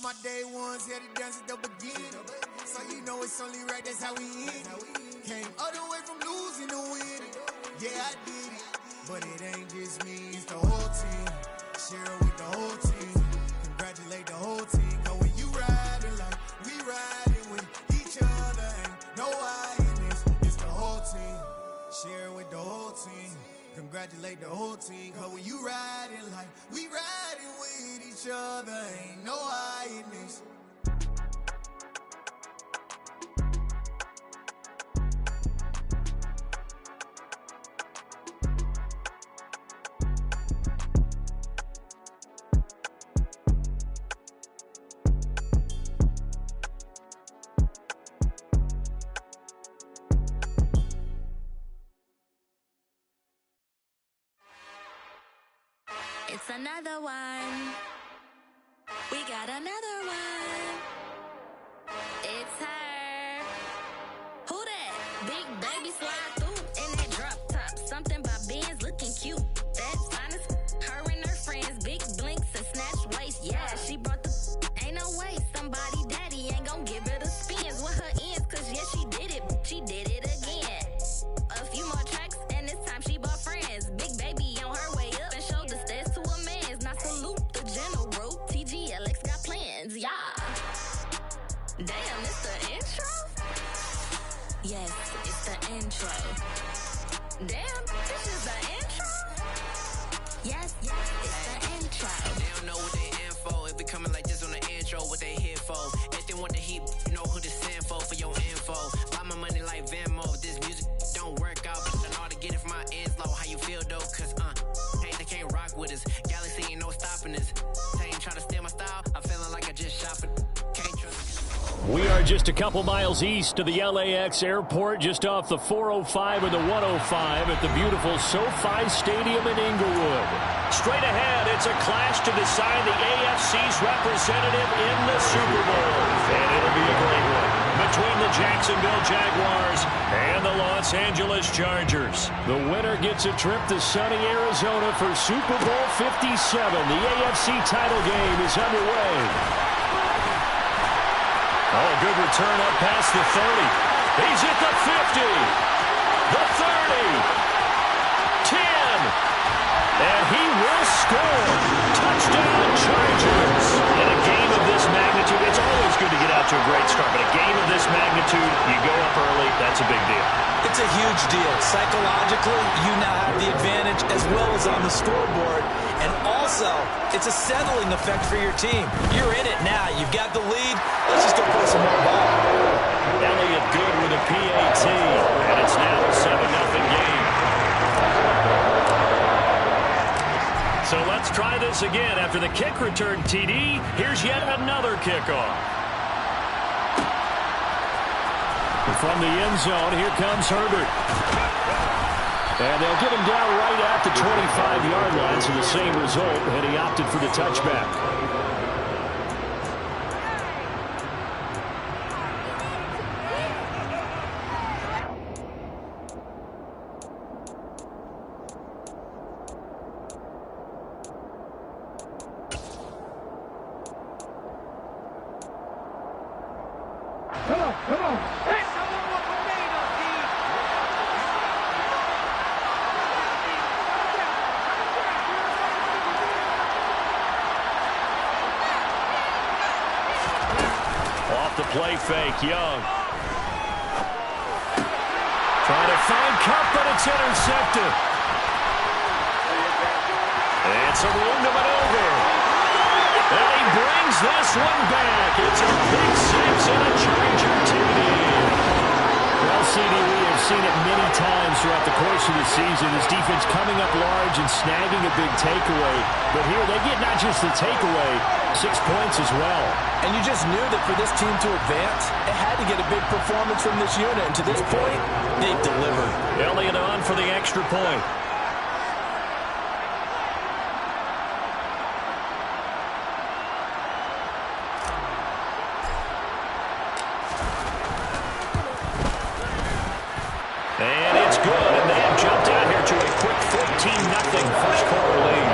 My day ones had to dance at the beginning. So you know it's only right, that's how we end it. Came all the way from losing to winning. Yeah, I did it. But it ain't just me, it's the whole team. Share it with the whole team. Congratulate the whole team. Cause when you riding like we riding with each other, ain't no hiding, it's the whole team. Share it with the whole team. Congratulate the whole team. Cause when you riding like we riding with each other, ain't no hiding this. It's another one. We got another one. It's her. Who that? Big baby slide through in that drop top. Something about Benz looking cute. That's honest. Her and her friends, big blinks and snatch waist. Yeah, she brought the. Ain't no way somebody daddy ain't gon' give her the spins with her ends. Cause yeah, she did it. She did it again. A few more tracks and this time she bought friends. Big baby on her way up and showed the stairs to a man's. Now salute the general. TGLX got plans, yeah. Damn, it's the intro? Yes, it's the intro. Damn, this is the intro? Yes, it's the intro. They don't know what they info. It be coming like this on the intro, what they here for. If they want the heat, you know who to send for your info. Buy my money like Venmo. This music don't work out, but I know how to get it from my ends low. How you feel though? Cause hey, they can't rock with us. Galaxy ain't no stopping us. They ain't try to steal my style. I'm feeling like I just shot for. Can't trust. We are just a couple miles east of the LAX airport, just off the 405 and the 105 at the beautiful SoFi Stadium in Inglewood. Straight ahead, it's a clash to decide the AFC's representative in the Super Bowl. And it'll be a great one between the Jacksonville Jaguars and the Los Angeles Chargers. The winner gets a trip to sunny Arizona for Super Bowl 57. The AFC title game is underway. Oh, a good return up past the 30. He's at the 50. The 30. 10. And he will score. Touchdown, Chargers. In a game of this magnitude, it's always good to get out to a great start, but a game of this magnitude, you go up early, that's a big deal. It's a huge deal. Psychologically, you now have the advantage as well as on the scoreboard. And also, it's a settling effect for your team. You're in it now. You've got the lead. Let's just go play some more ball. Elliott good with a PAT, and it's now a 7-0 game. So let's try this again. After the kick return TD, here's yet another kickoff. From the end zone, here comes Herbert. And they'll get him down right at the 25-yard line, so the same result, and he opted for the touchback. Come on. Hey, someone with tornado, Steve. Off the play fake, Young. Trying to find Kupp, but it's intercepted. It's a room to maneuver. And he brings this one back. It's a big 6 and a Charger TD. Well, CD, we have seen it many times throughout the course of the season. His defense coming up large and snagging a big takeaway. But here they get not just the takeaway, 6 points as well. And you just knew that for this team to advance, it had to get a big performance from this unit. And to this point, they've delivered. Elliott on for the extra point. And it's good, and they have jumped out here to a quick 14-0 first-quarter lead.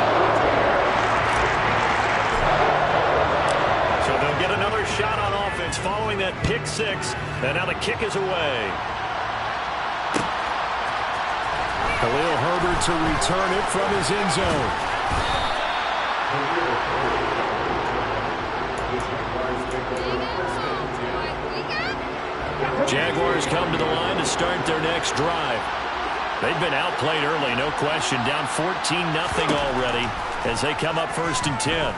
So they'll get get another shot on offense following that pick six. And now the kick is away. Khalil Herbert to return it from his end zone. Jaguars come to the line to start their next drive. They've been outplayed early, no question. Down 14-0 already as they come up 1st and 10.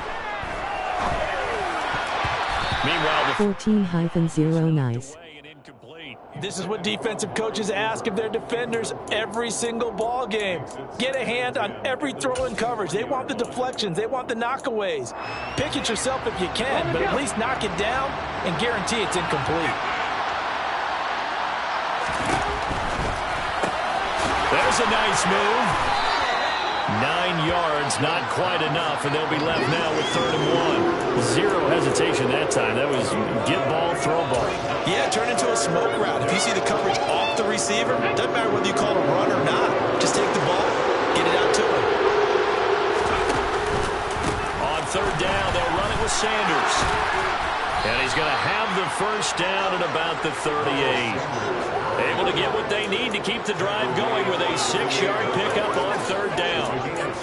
Meanwhile, the 14-0 nice. This is what defensive coaches ask of their defenders every single ball game. Get a hand on every throw in coverage. They want the deflections. They want the knockaways. Pick it yourself if you can, but at least knock it down and guarantee it's incomplete. There's a nice move. 9 yards, not quite enough, and they'll be left now with 3rd and 1. Zero hesitation that time. That was get ball, throw ball. Yeah, turn into a smoke route. If you see the coverage off the receiver, doesn't matter whether you call a run or not. Just take the ball, get it out to him. On 3rd down, they'll run it with Sanders. And he's going to have the 1st down at about the 38. Able to get what they need to keep the drive going with a 6-yard pickup on 3rd down.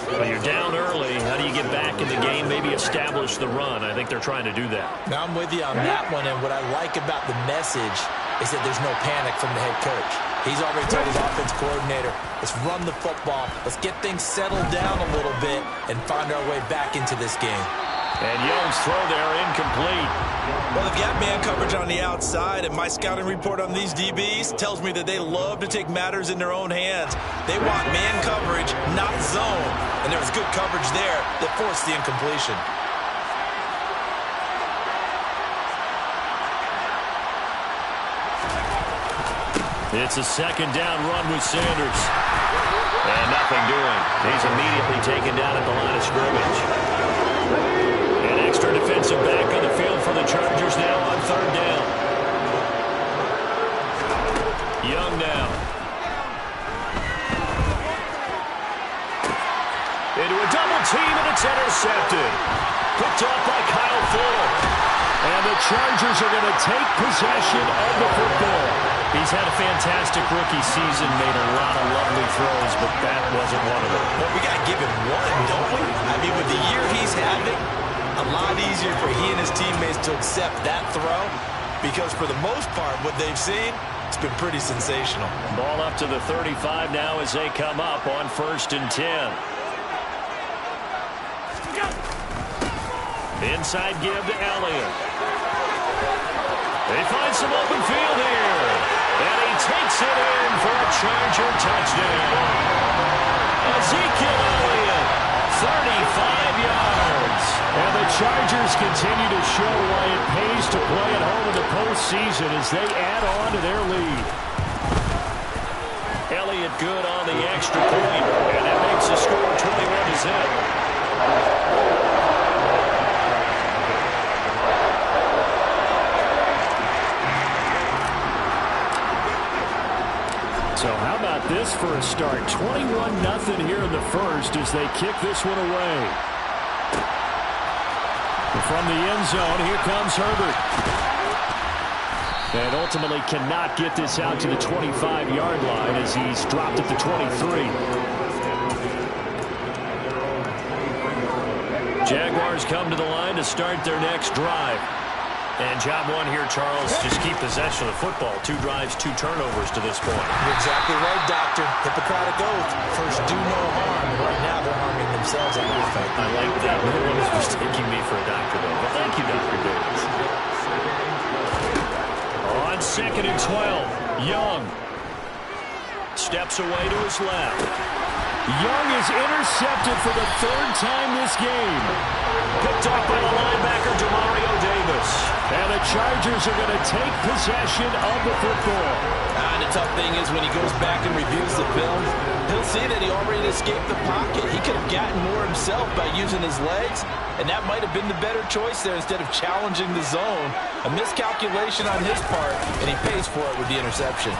Well, you're down early. How do you get back in the game, maybe establish the run? I think they're trying to do that. Now I'm with you on that one, and what I like about the message is that there's no panic from the head coach. He's already told his offense coordinator, let's run the football, let's get things settled down a little bit and find our way back into this game. And Young's throw there incomplete. Well, they've got man coverage on the outside, and my scouting report on these DBs tells me that they love to take matters in their own hands. They want man coverage, not zone. And there was good coverage there that forced the incompletion. It's a 2nd down run with Sanders. And nothing doing. He's immediately taken down at the line of scrimmage. An extra defensive back on the field for the Chargers now on 3rd down. Young now. Into a double team, and it's intercepted. Picked off by Kyle Fuller. And the Chargers are going to take possession of the football. He's had a fantastic rookie season, made a lot of lovely throws, but that wasn't one of them. Well, we got to give him one, don't we? I mean, with the year he's having, a lot easier for he and his teammates to accept that throw because for the most part, what they've seen, it's been pretty sensational. Ball up to the 35 now as they come up on 1st and 10. Inside give to Elliott. They find some open field here. And he takes it in for a Charger touchdown. Ezekiel Elliott, 35 yards. And the Chargers continue to show why it pays to play at home in the postseason as they add on to their lead. Elliott good on the extra point, and that makes the score 21-0. So how about this for a start? 21-0 here in the first as they kick this one away. From the end zone, here comes Herbert. And ultimately cannot get this out to the 25-yard line as he's dropped at the 23. Jaguars come to the line to start their next drive. And job one here, Charles, just keep possession of the football. 2 drives, 2 turnovers to this point. You're exactly right, Doctor. Hippocratic oath. First, do no harm. And right now, they're harming themselves. I like that. No one is mistaking me for a doctor, though. Well, thank you, Dr. Davis. On 2nd and 12, Young steps away to his left. Young is intercepted for the 3rd time this game. Picked up by the linebacker, Demario Davis. And the Chargers are going to take possession of the football. And the tough thing is when he goes back and reviews the film, he'll see that he already escaped the pocket. He could have gotten more himself by using his legs, and that might have been the better choice there instead of challenging the zone. A miscalculation on his part, and he pays for it with the interception.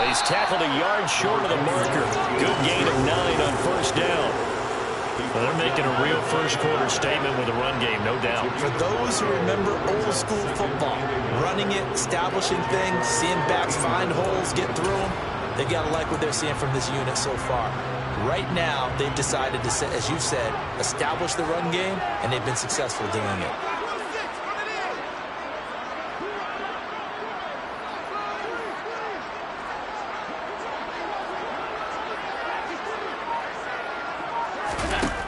He's tackled a yard short of the marker. Good gain of 9 on 1st down. Well, they're making a real first-quarter statement with the run game, no doubt. For those who remember old-school football, running it, establishing things, seeing backs find holes, get through them, they got to like what they're seeing from this unit so far. Right now, they've decided to, as you said, establish the run game, and they've been successful doing it.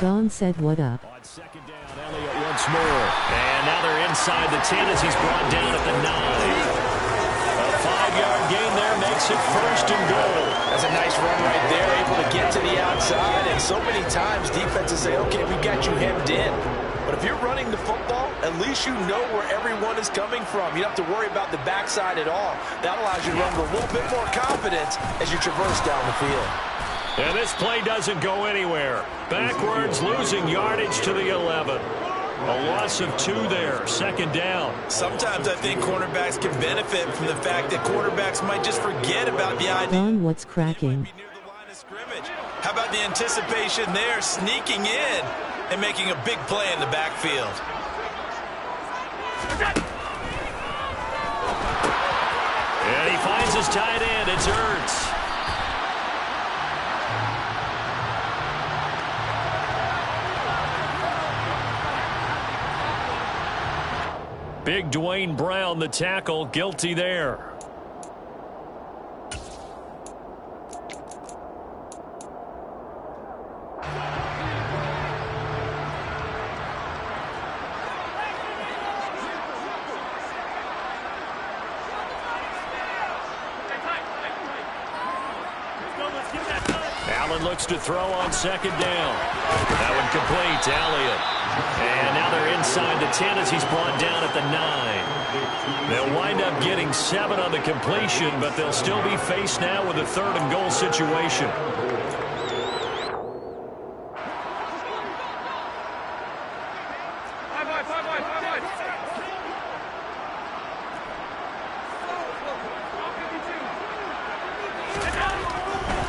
Don said what up. On second down, Elliott once more. And now they're inside the 10 as he's brought down at the 9. A 5-yard gain there makes it first and goal. That's a nice run right there, able to get to the outside. And so many times defenses say, okay, we got you hemmed in. But if you're running the football, at least you know where everyone is coming from. You don't have to worry about the backside at all. That allows you to run with a little bit more confidence as you traverse down the field. And this play doesn't go anywhere. Backwards, losing yardage to the 11. A loss of 2 there, second down. Sometimes I think cornerbacks can benefit from the fact that quarterbacks might just forget about the idea. Don, what's cracking? Near the line of scrimmage. How about the anticipation there, sneaking in and making a big play in the backfield? And he finds his tight end. It's Ertz. Big Dwayne Brown, the tackle, guilty there. Allen looks to throw on second down. That one complete to Elliott. And now they're inside the 10 as he's brought down at the 9. They'll wind up getting 7 on the completion, but they'll still be faced now with a 3rd and goal situation.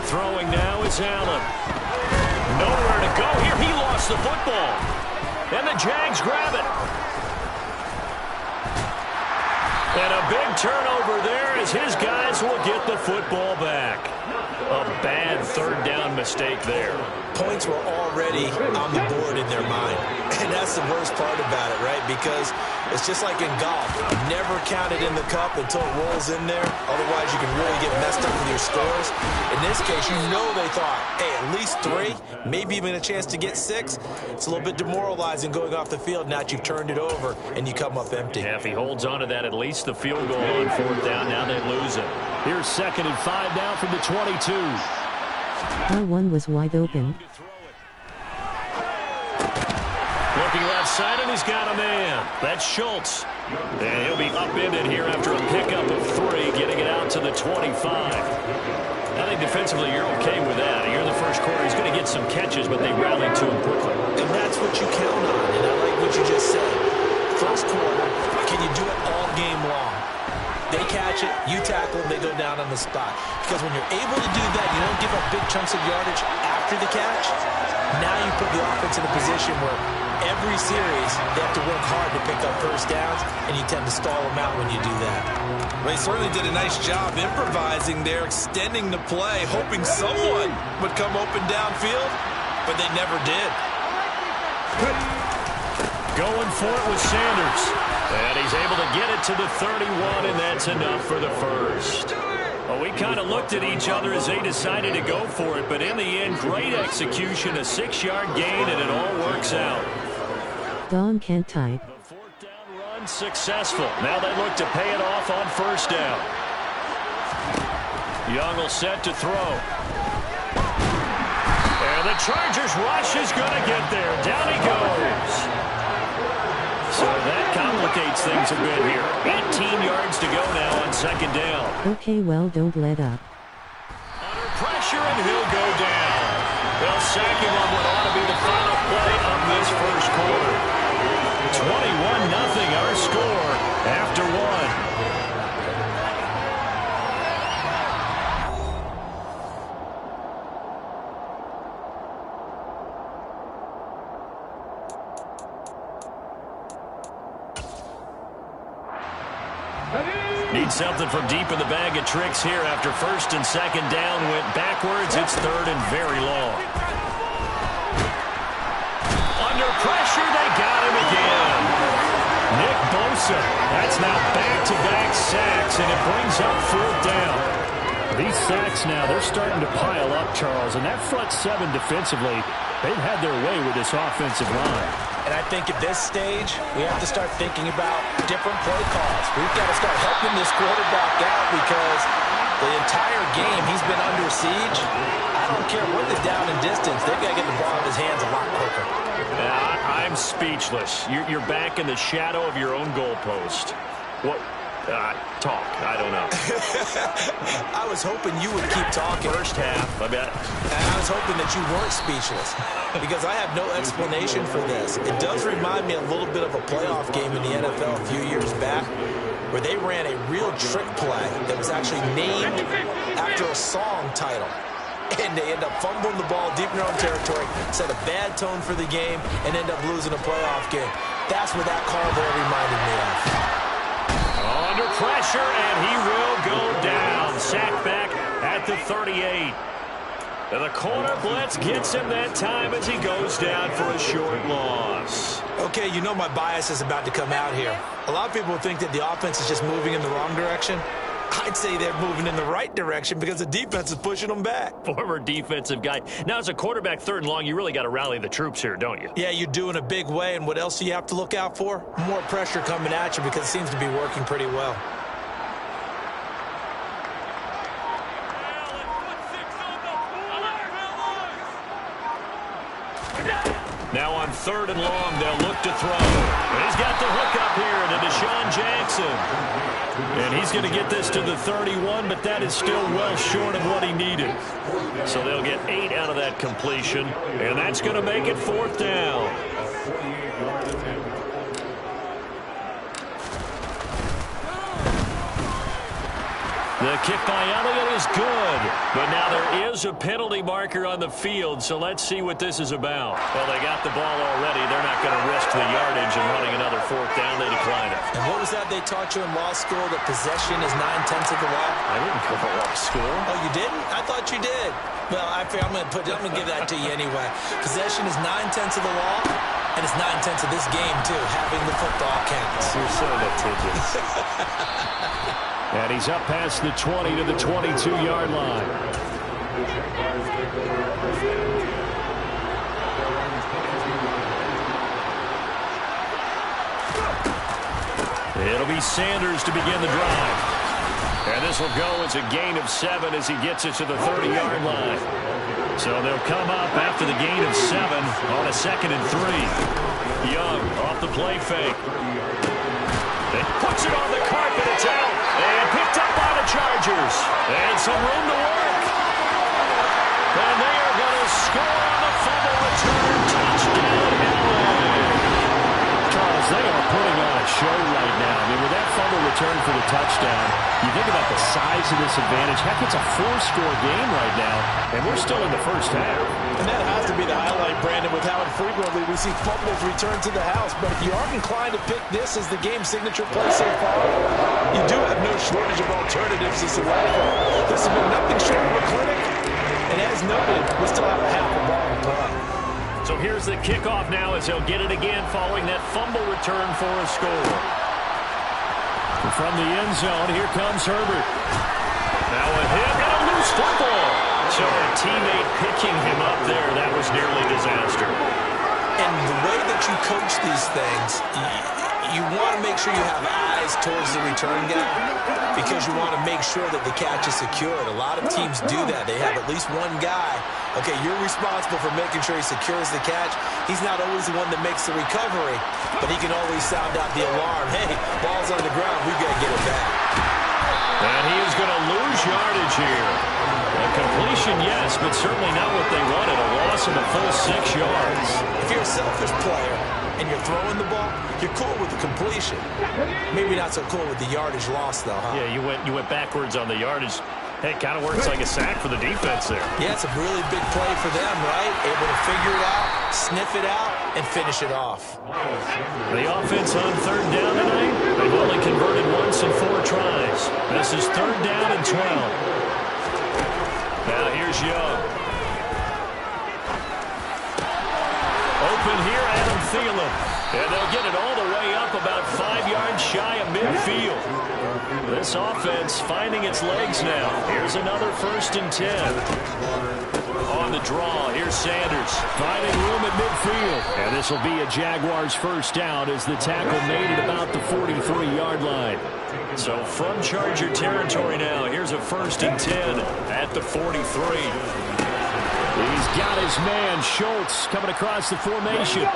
Throwing now is Allen. Nowhere to go here. He lost the football. And the Jags grab it. And a big turnover there as his guys will get the football back. A bad 3rd down mistake there. Points were already on the board in their mind. And that's the worst part about it, right? Because it's just like in golf. Never count it in the cup until it rolls in there. Otherwise, you can really get messed up with your scores. In this case, you know they thought, hey, at least 3, maybe even a chance to get 6. It's a little bit demoralizing going off the field now that you've turned it over and you come up empty. Yeah, if he holds on to that, at least the field goal on 4th down. Now they lose it. Here's 2nd and 5 down from the 22. R1 was wide open. Looking left side, and he's got a man. That's Schultz. And he'll be upended here after a pickup of 3, getting it out to the 25. I think defensively you're okay with that. Here in the first quarter, he's going to get some catches, but they rallied to him quickly. And that's what you count on, and I like what you just said. First quarter, can you do it all game long? They catch it, you tackle them, they go down on the spot. Because when you're able to do that, you don't give up big chunks of yardage after the catch. Now you put the offense in a position where every series they have to work hard to pick up first downs, and you tend to stall them out when you do that. Well, he certainly did a nice job improvising there, extending the play, hoping someone would come open downfield, but they never did. Going for it with Sanders. And he's able to get it to the 31, and that's enough for the first. Well, we kind of looked at each other as they decided to go for it, but in the end, great execution, a 6-yard gain, and it all works out. Don can't type. The 4th down run successful. Now they look to pay it off on 1st down. Young will set to throw. And the Chargers rush is going to get there. Down he goes. So that complicates things a bit here. 18 yards to go now on 2nd down. Okay, well, don't let up. Under pressure, and he'll go down. They'll sack him on what ought to be the final play of this first quarter. 21-0 our score after 1. Need something from deep in the bag of tricks here after first and second down went backwards. It's third and very long. Under pressure, they got him again. Nick Bosa, that's now back-to-back sacks, and it brings up fourth down. These sacks now, they're starting to pile up, Charles, and that front seven defensively, they've had their way with this offensive line. And I think at this stage, we have to start thinking about different play calls. We've got to start helping this quarterback out because the entire game he's been under siege. I don't care what the down and distance. They've got to get the ball in his hands a lot quicker. I'm speechless. You're back in the shadow of your own goalpost. What? Talk. I don't know. I was hoping you would keep talking. First half, I bet. I was hoping that you weren't speechless because I have no explanation for this. It does remind me a little bit of a playoff game in the NFL a few years back where they ran a real trick play that was actually named after a song title. And they end up fumbling the ball deep in their own territory, set a bad tone for the game, and end up losing a playoff game. That's what that call there reminded me of. Under pressure, and he will go down. Sacked back at the 38. And the corner blitz gets him that time as he goes down for a short loss. Okay, you know my bias is about to come out here. A lot of people think that the offense is just moving in the wrong direction. I'd say they're moving in the right direction because the defense is pushing them back. Former defensive guy. Now, as a quarterback, third and long, you really got to rally the troops here, don't you? Yeah, you do in a big way. And what else do you have to look out for? More pressure coming at you because it seems to be working pretty well. Now on third and long, they'll look to throw. And he's got the hook up here to Deshaun Jackson. And he's going to get this to the 31, but that is still well short of what he needed. So they'll get 8 out of that completion, and that's going to make it fourth down. The kick by Elliott is good, but now there is a penalty marker on the field, so let's see what this is about. Well, they got the ball already. They're not going to risk the yardage and running another fourth down. They decline it. And what was that they taught you in law school, that possession is 9/10 of the law? I didn't go to law school. Oh, you didn't? I thought you did. Well, I'm going to give that to you anyway. Possession is 9/10 of the law, and it's 9/10 of this game, too, having the football counts. You're so litigious. And he's up past the 20 to the 22-yard line. It'll be Sanders to begin the drive. And this will go as a gain of 7 as he gets it to the 30-yard line. So they'll come up after the gain of 7 on a 2nd and 3. Young off the play fake. It puts it on the carpet. It's out. And picked up by the Chargers. And some room to work. And they are going to score on the fumble return. Touchdown, LA. Charles, they are putting on a show right now. I mean, with that fumble return for the touchdown, you think about the size of this advantage. Heck, it's a 4-score game right now, and we're still in the first half. And that has to be the highlight, Brandon, with how infrequently we see fumbles return to the house. But if you aren't inclined to pick this as the game signature play so far, you do have no shortage of alternatives to select from. This has been nothing short of a clinic, and as noted, we still have a half a ball to play. So here's the kickoff now as he'll get it again following that fumble return for a score. From the end zone, here comes Herbert. Now a hit and a loose football. So a teammate picking him up there, that was nearly disaster. And the way that you coach these things, you want to make sure you have eyes towards the return guy because you want to make sure that the catch is secured. A lot of teams do that. They have at least one guy. Okay, you're responsible for making sure he secures the catch. He's not always the one that makes the recovery, but he can always sound out the alarm. Hey, ball's on the ground. We've got to get it back. And he is going to lose yardage here. A completion, yes, but certainly not what they wanted. A loss of a full 6 yards. If you're a selfish player and you're throwing the ball, you're cool with the completion. Maybe not so cool with the yardage loss, though, huh? Yeah, you went backwards on the yardage. Hey, it kind of works like a sack for the defense there. Yeah, it's a really big play for them, right? Able to figure it out, sniff it out, and finish it off. The offense on third down tonight, a They've only converted once in 4 tries. This is 3rd down and 12. Now here's Young. Open here, Adam Thielen. And they'll get it all the way up about 5 yards shy of midfield. This offense finding its legs now. Here's another 1st and 10. On the draw, here's Sanders finding room at midfield. And this will be a Jaguars 1st down as the tackle made it about the 43-yard line. So from Charger territory now, here's a 1st and 10 at the 43. He's got his man, Schultz, coming across the formation.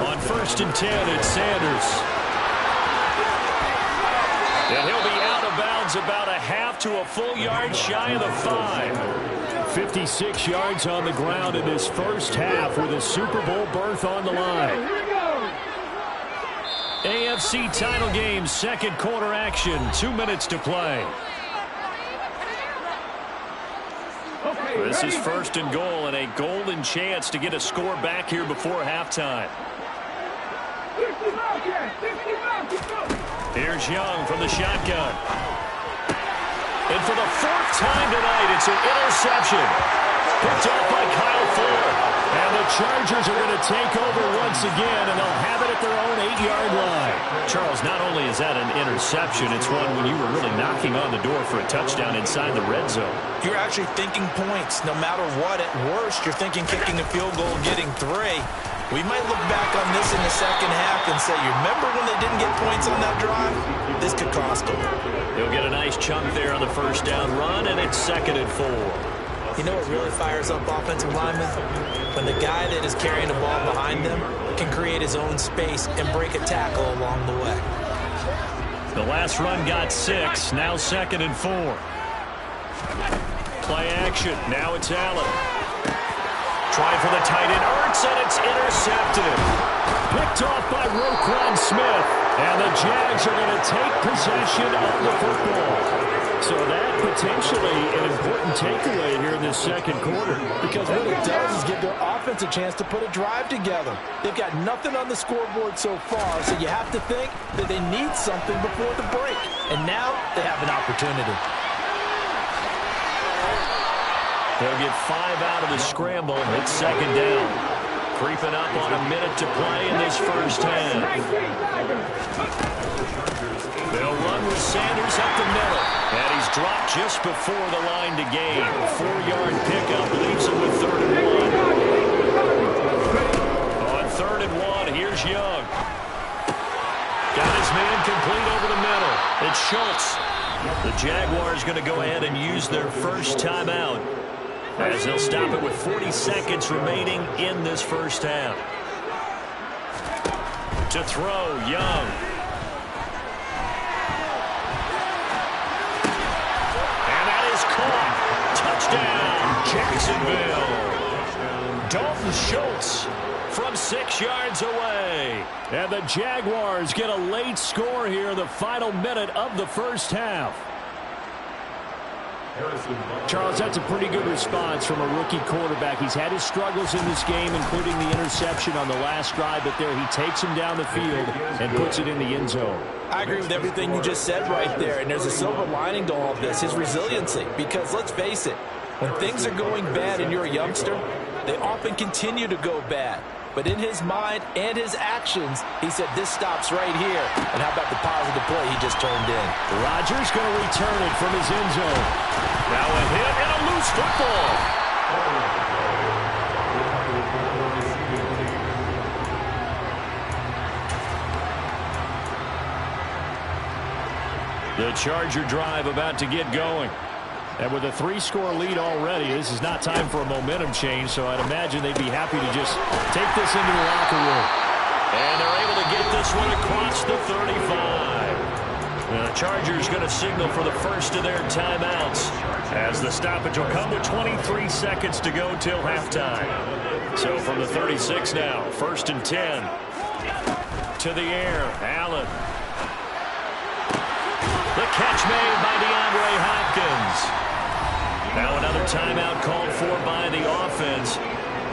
On 1st and 10, it's Sanders. And he'll be out of bounds about a half to a full yard shy of the 5. 56 yards on the ground in this first half with a Super Bowl berth on the line. AFC title game, 2nd quarter action, 2 minutes to play. This is 1st and goal and a golden chance to get a score back here before halftime. Here's Young from the shotgun. And for the 4th time tonight, it's an interception. Picked off by Kyle Fuller. And the Chargers are going to take over once again, and they'll have it at their own 8-yard line. Charles, not only is that an interception, it's one when you were really knocking on the door for a touchdown inside the red zone. You're actually thinking points. No matter what, at worst, you're thinking kicking a field goal, getting 3. We might look back on this in the second half and say, you remember when they didn't get points on that drive? This could cost them. He'll get a nice chunk there on the 1st down run, and it's 2nd and 4. You know what really fires up offensive linemen? When the guy that is carrying the ball behind them can create his own space and break a tackle along the way. The last run got 6, now 2nd and 4. Play action, now it's Allen. Trying for the tight end, Ertz, and it's intercepted. Picked off by Roquan Smith. And the Jags are going to take possession of the football. So that potentially an important takeaway here in this 2nd quarter. Because what it does is give their offense a chance to put a drive together. They've got nothing on the scoreboard so far, so you have to think that they need something before the break. And now they have an opportunity. They'll get 5 out of the scramble. It's 2nd down. Creeping up on a minute to play in this first half. They'll run with Sanders up the middle. And he's dropped just before the line to gain. 4-yard pickup leaves him with 3rd and 1. On 3rd and 1, here's Young. Got his man complete over the middle. It's Schultz. The Jaguars going to go ahead and use their first timeout, as they'll stop it with 40 seconds remaining in this first half. To throw, Young. And that is caught. Touchdown, Jacksonville. Dalton Schultz from 6 yards away. And the Jaguars get a late score here in the final minute of the first half. Charles, that's a pretty good response from a rookie quarterback. He's had his struggles in this game, including the interception on the last drive, but there he takes him down the field and puts it in the end zone. I agree with everything you just said right there, and there's a silver lining to all of this, his resiliency. Because let's face it, when things are going bad and you're a youngster, they often continue to go bad. But in his mind and his actions, he said, this stops right here. And how about the positive play he just turned in? Rodgers going to return it from his end zone. Now a hit and a loose football. The Charger drive about to get going. And with a 3-score lead already, this is not time for a momentum change, so I'd imagine they'd be happy to just take this into the locker room. And they're able to get this one across the 35. The Chargers going to signal for the first of their timeouts, as the stoppage will come with 23 seconds to go till halftime. So from the 36 now, 1st and 10. To the air, Allen. The catch made by DeAndre Hopkins. Now another timeout called for by the offense.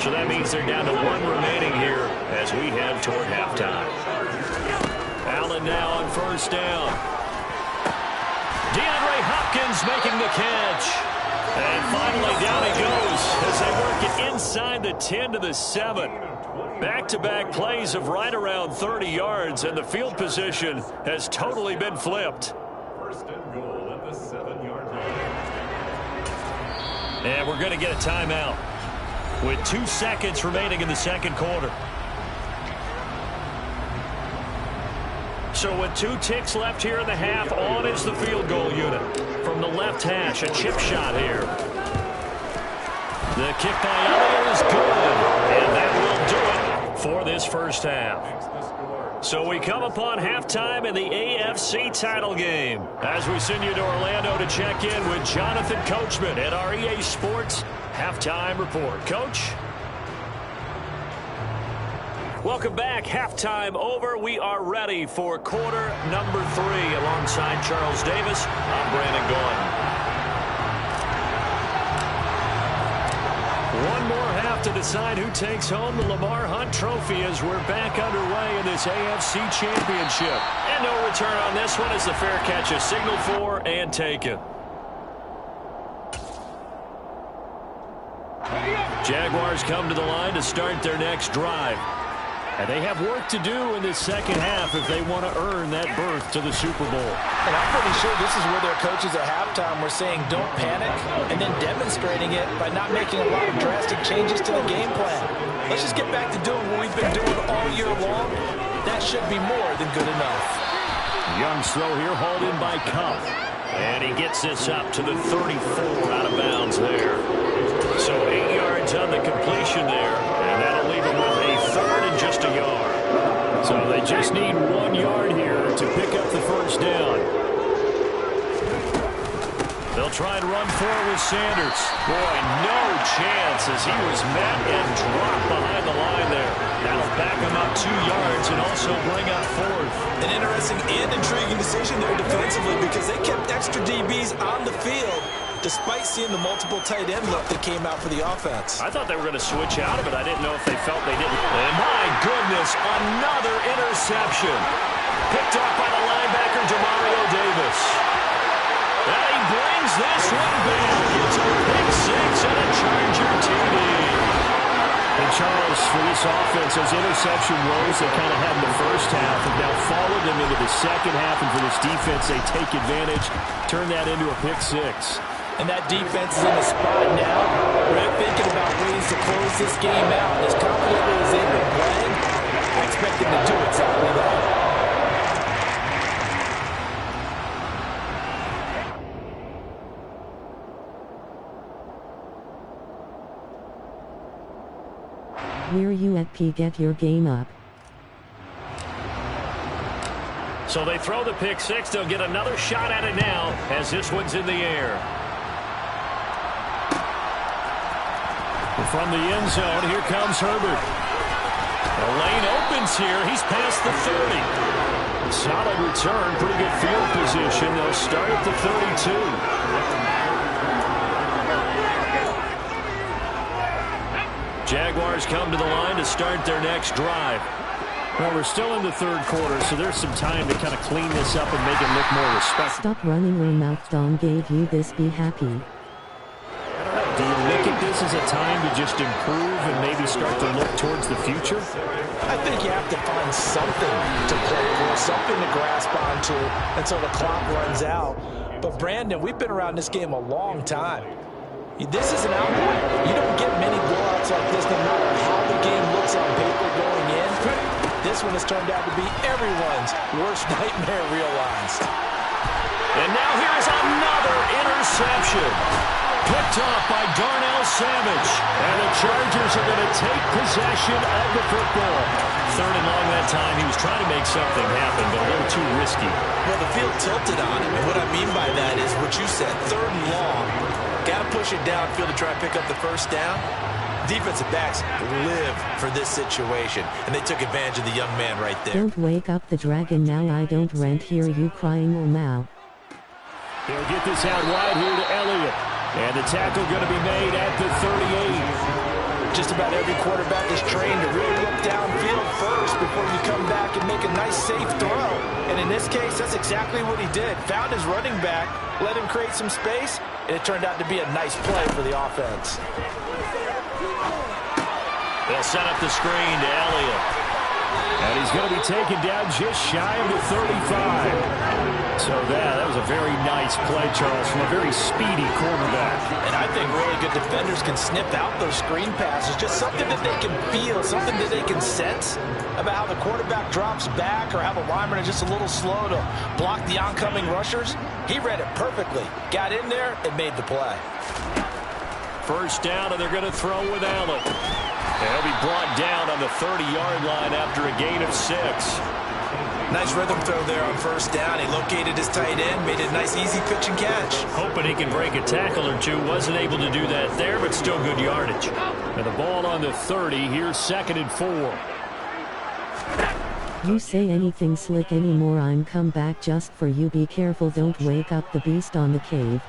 So that means they're down to 1 remaining here as we head toward halftime. Allen now on first down. DeAndre Hopkins making the catch. And finally down he goes as they work it inside the 10 to the 7. Back-to-back plays of right around 30 yards, and the field position has totally been flipped. First and goal at the 7-yard line. And we're going to get a timeout with 2 seconds remaining in the second quarter. So with 2 ticks left here in the half, on is the field goal unit. From the left hash, a chip shot here. The kick by Elliott is good, and that will do it for this first half. So we come upon halftime in the AFC title game as we send you to Orlando to check in with Jonathan Coachman at our EA Sports Halftime Report. Coach? Welcome back. Halftime over. We are ready for quarter number 3. Alongside Charles Davis, I'm Brandon Gaudin. One more half to decide who takes home the Lamar Hunt Trophy as we're back underway in this AFC Championship. And no return on this one as the fair catch is signaled for and taken. Jaguars come to the line to start their next drive. And they have work to do in this second half if they want to earn that berth to the Super Bowl. And I'm pretty sure this is where their coaches at halftime were saying don't panic and then demonstrating it by not making a lot of drastic changes to the game plan. Let's just get back to doing what we've been doing all year long. That should be more than good enough. Young's throw here hauled in by Kupp. And he gets this up to the 34 out of bounds there. So 8 yards on the completion there. And that'll leave him with a third and just a yard. So they just need 1 yard here to pick up the first down. They'll try and run forward with Sanders. Boy, no chance as he was met and dropped behind the line there. That'll back him up 2 yards and also bring up fourth. An interesting and intriguing decision there defensively because they kept extra DBs on the field despite seeing the multiple tight end look that came out for the offense. I thought they were going to switch out of it. I didn't know if they felt they didn't. And my goodness, another interception. Picked up by the linebacker, Demario Davis. And he brings this one back. It's a pick 6 and a Charger TD. And Charles, for this offense, those interception woes they kind of had in the first half have now followed them into the second half. And for this defense, they take advantage, turn that into a pick 6. And that defense is in the spot now. They're thinking about ways to close this game out. As confidently as they've been playing, I expect them to do exactly that. Where you at, P? Get your game up. So they throw the pick 6. They'll get another shot at it now as this one's in the air. From the end zone, here comes Herbert. The lane opens here. He's past the 30. Solid return, pretty good field position. They'll start at the 32. Jaguars come to the line to start their next drive. Well, we're still in the third quarter, so there's some time to kind of clean this up and make it look more respectful. Stop running your mouth. Don gave you this. Be happy. Do you look at this as a time to just improve and maybe start to look towards the future? I think you have to find something to play for, something to grasp onto until the clock runs out. But, Brandon, we've been around this game a long time. This is an outlier. You don't get many blowouts like this no matter how the game looks on paper going in. This one has turned out to be everyone's worst nightmare realized. And now here's another interception. Picked off by Darnell Savage. And the Chargers are going to take possession of the football. Third and long that time. He was trying to make something happen, but a little too risky. Well, the field tilted on him. And what I mean by that is what you said. Third and long. Got to push it downfield to try and pick up the first down. Defensive backs live for this situation. And they took advantage of the young man right there. Don't wake up the dragon now. I don't rent hear you crying or now. They'll get this out wide here to Elliott. And the tackle going to be made at the 38. just about every quarterback is trained to really look downfield first before you come back and make a nice, safe throw. And in this case, that's exactly what he did. Found his running back, let him create some space, and it turned out to be a nice play for the offense. They'll set up the screen to Elliott. And he's going to be taken down just shy of the 35. So that was a very nice play, Charles, from a very speedy quarterback. And I think really good defenders can snip out those screen passes. Just something that they can feel, something that they can sense about how the quarterback drops back or how the linemen are just a little slow to block the oncoming rushers. He read it perfectly. Got in there and made the play. First down, and they're going to throw with Allen. And he'll be brought down on the 30-yard line after a gain of 6. Nice rhythm throw there on first down. He located his tight end, made a nice easy pitch and catch. Hoping he can break a tackle or two. Wasn't able to do that there, but still good yardage. And the ball on the 30. Here's 2nd and 4. You say anything slick anymore, I'm come back just for you. Be careful, don't wake up the beast on the cave.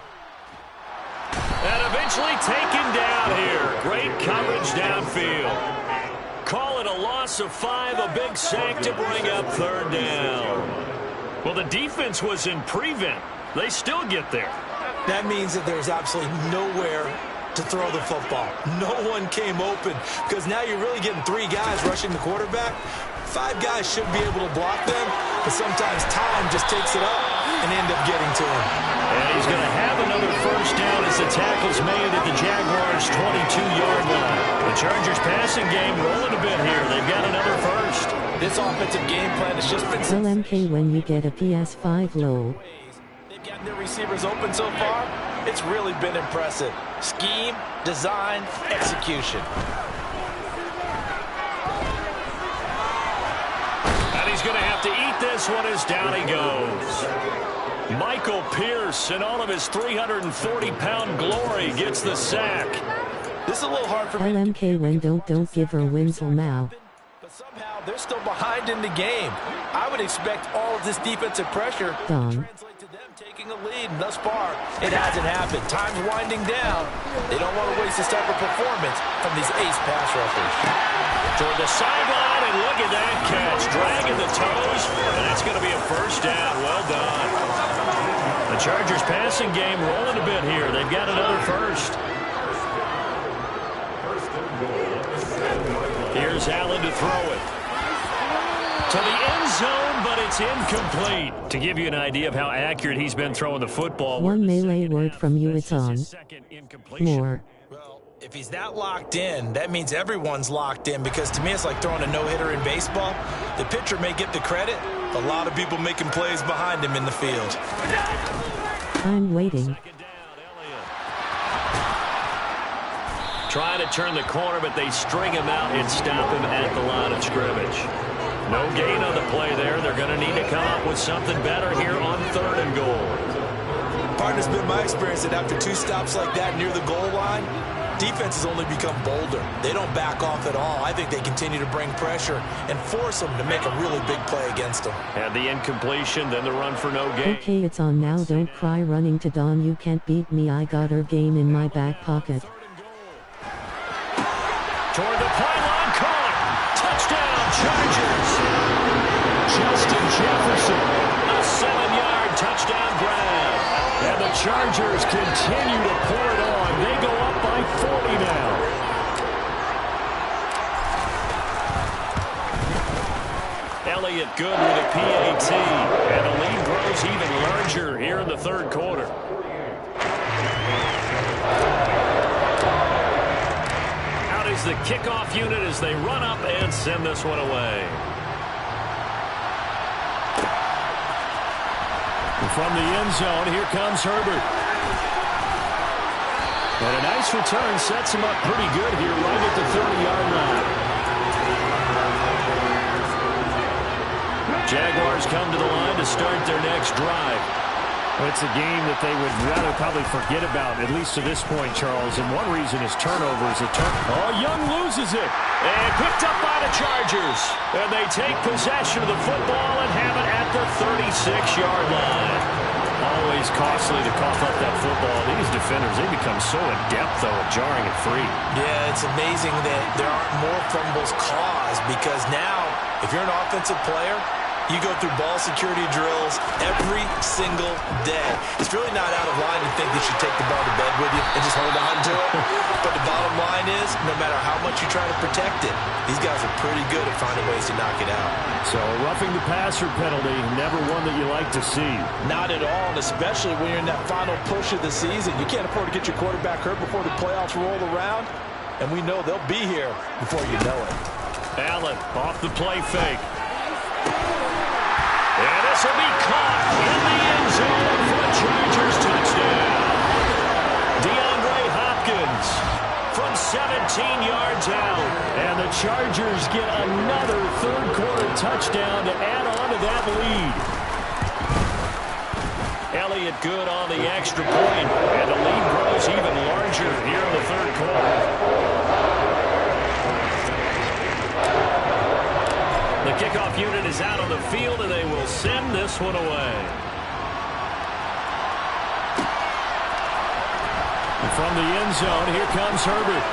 And eventually taken down here. Great coverage downfield. Call it a loss of 5, a big sack to bring up 3rd down. Well, the defense was in prevent. They still get there. That means that there's absolutely nowhere to throw the football. No one came open because now you're really getting 3 guys rushing the quarterback. 5 guys should be able to block them, but sometimes time just takes it up and end up getting to him. And he's going to have another first down as the tackle's made at the Jaguars' 22-yard line. The Chargers passing game rolling a bit here. They've got another first. This offensive game plan has just been... Tell MK when you get a PS5 low. They've gotten their receivers open so far. It's really been impressive. Scheme, design, execution. He's going to have to eat this one as down he goes. Michael Pierce, in all of his 340-pound glory, gets the sack. This is a little hard for me. LMK when don't give her Winslow now. But somehow they're still behind in the game. I would expect all of this defensive pressure to translate to them taking a lead. And thus far, it hasn't happened. Time's winding down. They don't want to waste this type of performance from these ace pass rushers. Toward the sideline, and look at that catch. Dragging the toes, and it's going to be a first down. Well done. The Chargers passing game rolling a bit here. They've got another first. Here's Allen to throw it. To the end zone, but it's incomplete. To give you an idea of how accurate he's been throwing the football. One melee word from you, it's on. More. Well, if he's that locked in, that means everyone's locked in, because to me it's like throwing a no-hitter in baseball. The pitcher may get the credit, a lot of people making plays behind him in the field. I'm waiting. Trying to turn the corner, but they string him out and stop him at the line of scrimmage. No gain on the play there. They're going to need to come up with something better here on 3rd and goal. Partner, it's been my experience that after 2 stops like that near the goal line, defenses only become bolder. They don't back off at all. I think they continue to bring pressure and force them to make a really big play against them. And the incompletion, then the run for no gain. Okay, it's on now. Don't cry running to Dawn. You can't beat me. I got her game in my back pocket. Toward the pylon, caught. Touchdown, Chargers. Justin Jefferson, a 7-yard touchdown grab. And the Chargers continue to pour it on. They go up by 40 now. Elliott good with a PAT. And the lead grows even larger here in the 3rd quarter. Out is the kickoff unit as they run up and send this one away. From the end zone, here comes Herbert. And a nice return sets him up pretty good here right at the 30-yard line. Jaguars come to the line to start their next drive. Well, it's a game that they would rather probably forget about, at least to this point, Charles. And one reason is turnovers. Oh, Young loses it. And picked up by the Chargers. And they take possession of the football and have it at the 36-yard line. always costly to cough up that football. These defenders, they become so adept, though, at jarring it free. Yeah, it's amazing that there aren't more fumbles caused because now, if you're an offensive player, you go through ball security drills every single day. It's really not out of line to think that you take the ball to bed with you and just hold on to it. But the bottom line is, no matter how much you try to protect it, these guys are pretty good at finding ways to knock it out. So a roughing the passer penalty, never one that you like to see. Not at all, and especially when you're in that final push of the season. You can't afford to get your quarterback hurt before the playoffs roll around, and we know they'll be here before you know it. Allen off the play fake. And this will be caught in the end zone for a Chargers touchdown. DeAndre Hopkins from 17 yards out. And the Chargers get another third-quarter touchdown to add on to that lead. Elliott good on the extra point, and the lead grows even larger here in the third quarter. The kickoff unit is out on the field, and they will send this one away. And from the end zone, here comes Herbert.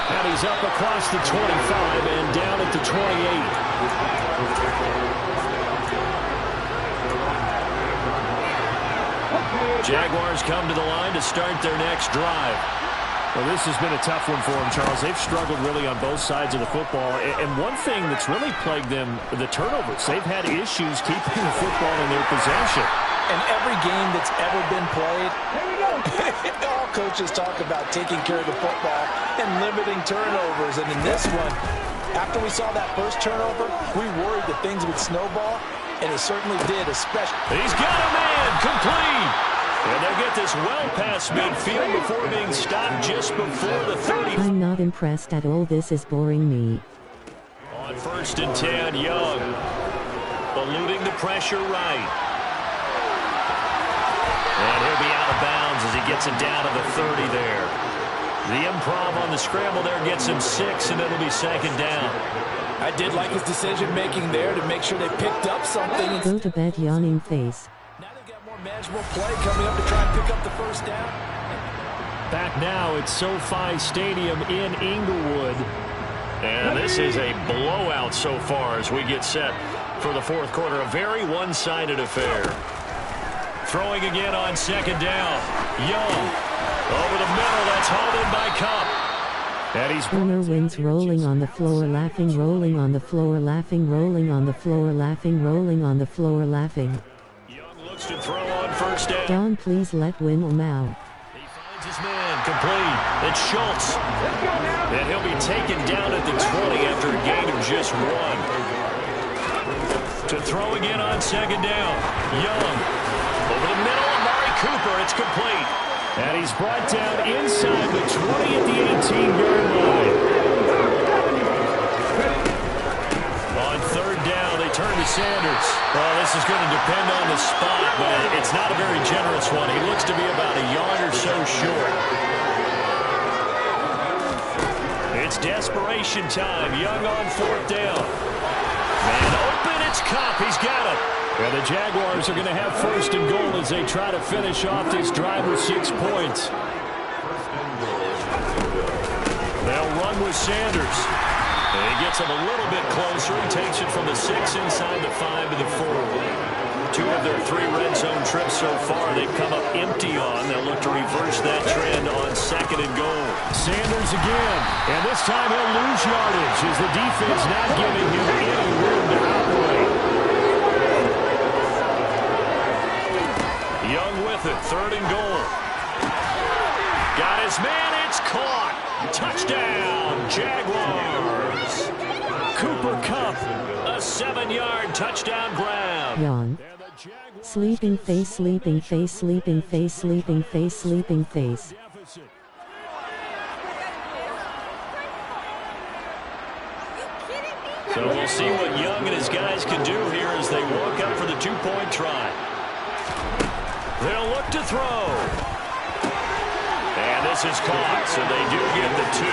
And he's up across the 25 and down at the 28. Jaguars come to the line to start their next drive. Well, this has been a tough one for them, Charles. They've struggled really on both sides of the football. And one thing that's really plagued them, the turnovers. They've had issues keeping the football in their possession. And every game that's ever been played, all coaches talk about taking care of the football and limiting turnovers. And in this one, after we saw that first turnover, we worried that things would snowball, and it certainly did, especially. He's got a man, complete. And they'll get this well past midfield before being stopped just before the 30. I'm not impressed at all. This is boring me. On 1st and 10, Young eluding the pressure right. And he'll be out of bounds as he gets it down to the 30 there. The improv on the scramble there gets him 6, and it'll be 2nd down. I did like his decision-making there to make sure they picked up something. Go to bed, yawning face. Manageable play coming up to try and pick up the first down. Back now at SoFi Stadium in Inglewood. And this is a blowout so far as we get set for the fourth quarter. A very one-sided affair. Throwing again on 2nd down. Young over the middle. That's hauled in by Kupp. And he's Turner wins, rolling on the floor, laughing, rolling on the floor, laughing, rolling on the floor, laughing, rolling on the floor, laughing. To throw on 1st down. Don, please let win now. He finds his man, complete. It's Schultz. And he'll be taken down at the 20 after a gain of just 1. To throw again on 2nd down. Young. Over the middle, Amari Cooper. It's complete. And he's brought down inside the 20 at the 18-yard line. On 3rd down, they turn to Sanders. Well, this is going to depend on the spot, but it's not a very generous one. He looks to be about a yard or so short. It's desperation time. Young on 4th down. Man open, it's Kupp. He's got it. And the Jaguars are going to have 1st and goal as they try to finish off this drive with 6 points. They'll run with Sanders. And he gets him a little bit closer. He takes it from the 6 inside the 5 to the 4. 2 of their 3 red zone trips so far they've come up empty on. They'll look to reverse that trend on 2nd and goal. Sanders again. And this time he'll lose yardage as the defense not giving him any room to operate. Young with it. 3rd and goal. Got his man. It's caught. Touchdown, Jaguars. Cooper Kupp, a 7-yard touchdown grab. Yawn. Sleeping face, sleeping face, sleeping face, sleeping face, sleeping face. So we'll see what Young and his guys can do here as they walk up for the 2-point try. They'll look to throw. And this is caught, so they do get the 2.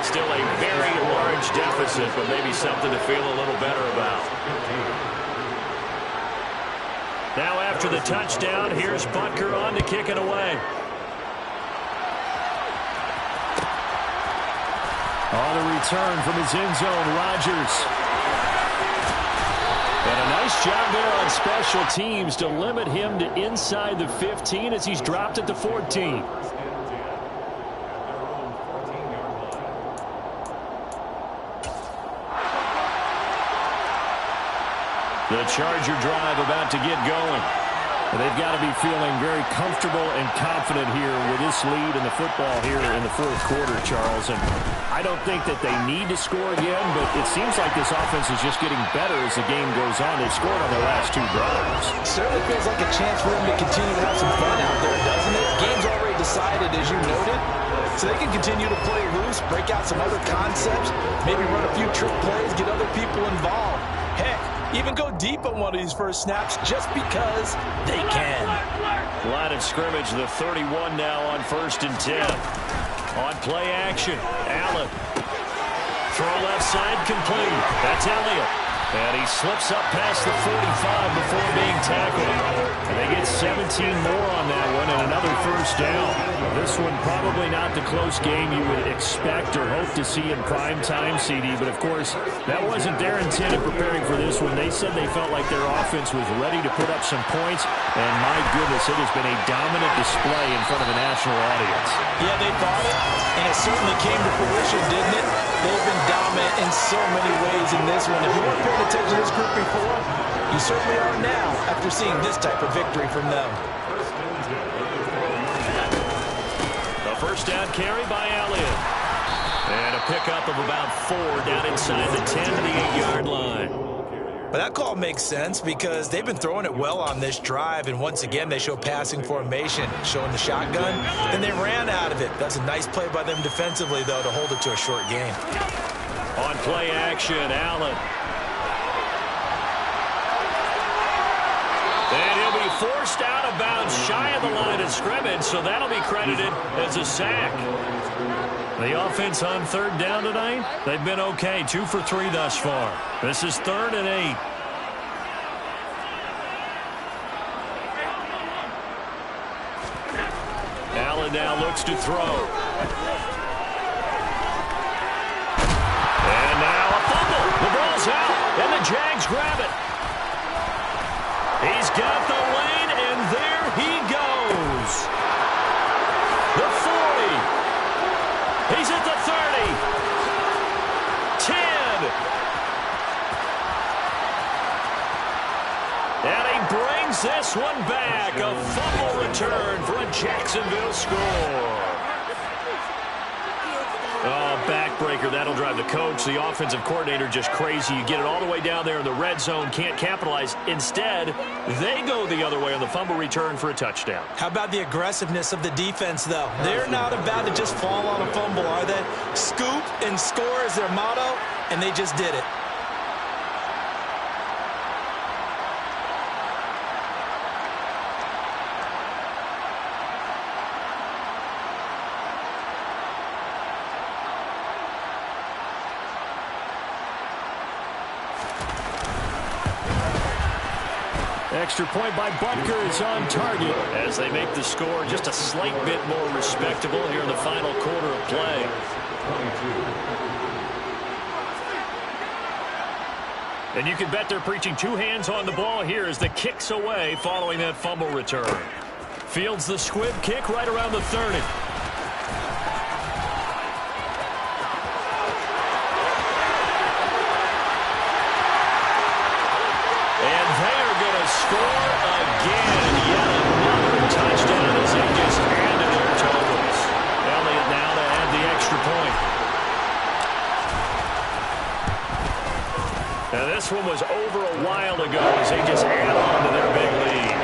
Still a very large deficit, but maybe something to feel a little better about. Now after the touchdown, here's Butker on to kick it away. On the return from his end zone, Rodgers. And a nice job there on special teams to limit him to inside the 15 as he's dropped at the 14. The Charger drive about to get going. And they've got to be feeling very comfortable and confident here with this lead in the football here in the fourth quarter, Charles. And I don't think that they need to score again, but it seems like this offense is just getting better as the game goes on. They've scored on their last 2 drives. It certainly feels like a chance for them to continue to have some fun out there, doesn't it? Game's already decided, as you noted. So they can continue to play loose, break out some other concepts, maybe run a few trick plays, get other people involved. Heck, even go deep on one of these first snaps just because they can. Line of scrimmage, the 31 now on 1st and 10. On play action, Allen. Throw left side complete. That's Elliott. And he slips up past the 45 before being tackled. And they get 17 more on that one and another first down. This one probably not the close game you would expect or hope to see in prime time, CD. But, of course, that wasn't their intent in preparing for this one. They said they felt like their offense was ready to put up some points. And, my goodness, it has been a dominant display in front of a national audience. Yeah, they thought it, and it certainly came to fruition, didn't it? They've been dominant in so many ways in this one. If you weren't paying attention to this group before, you certainly are now after seeing this type of victory from them. The first down carry by Elliott. And a pickup of about 4 down inside the 10 to the 8-yard line. But that call makes sense because they've been throwing it well on this drive, and once again they show passing formation, showing the shotgun, and they ran out of it. That's a nice play by them defensively, though, to hold it to a short game. On play action, Allen. And he'll be forced out of bounds shy of the line of scrimmage, so that'll be credited as a sack. The offense on 3rd down tonight, they've been okay, 2 for 3 thus far. This is 3rd and 8. Allen now looks to throw. And now a fumble. The ball's out, and the Jags grab it. He's got the lane, and there he goes. The 40. He's at the 30. 10. And he brings this one back. A fumble return for a Jacksonville score. Oh, backbreaker. That'll drive the coach, the offensive coordinator, just crazy. You get it all the way down there in the red zone, can't capitalize. Instead, they go the other way on the fumble return for a touchdown. How about the aggressiveness of the defense, though? They're not about to just fall on a fumble, are they? Scoop and score is their motto, and they just did it. Extra point by Butker is on target as they make the score just a slight bit more respectable here in the final quarter of play. And you can bet they're preaching 2 hands on the ball here as the kick's away following that fumble return. Fields the squib kick right around the 30. Score again. Yet another touchdown as they just handed their totals. Elliott now to add the extra point. Now this one was over a while ago as they just add on to their big lead.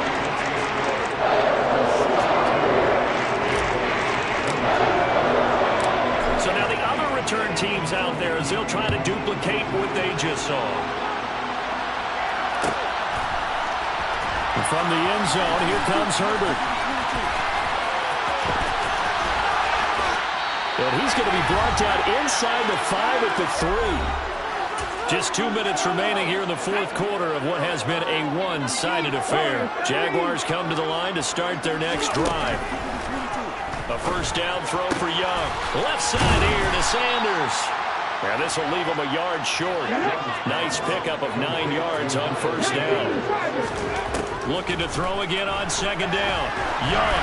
So now the other return teams out there as they'll try to duplicate what they just saw. From the end zone, here comes Herbert. And he's going to be brought down inside the 5 at the 3. Just 2 minutes remaining here in the fourth quarter of what has been a one-sided affair. Jaguars come to the line to start their next drive. A first down throw for Young. Left side here to Sanders. And this will leave him a yard short. Nice pickup of 9 yards on first down. Looking to throw again on second down. Young.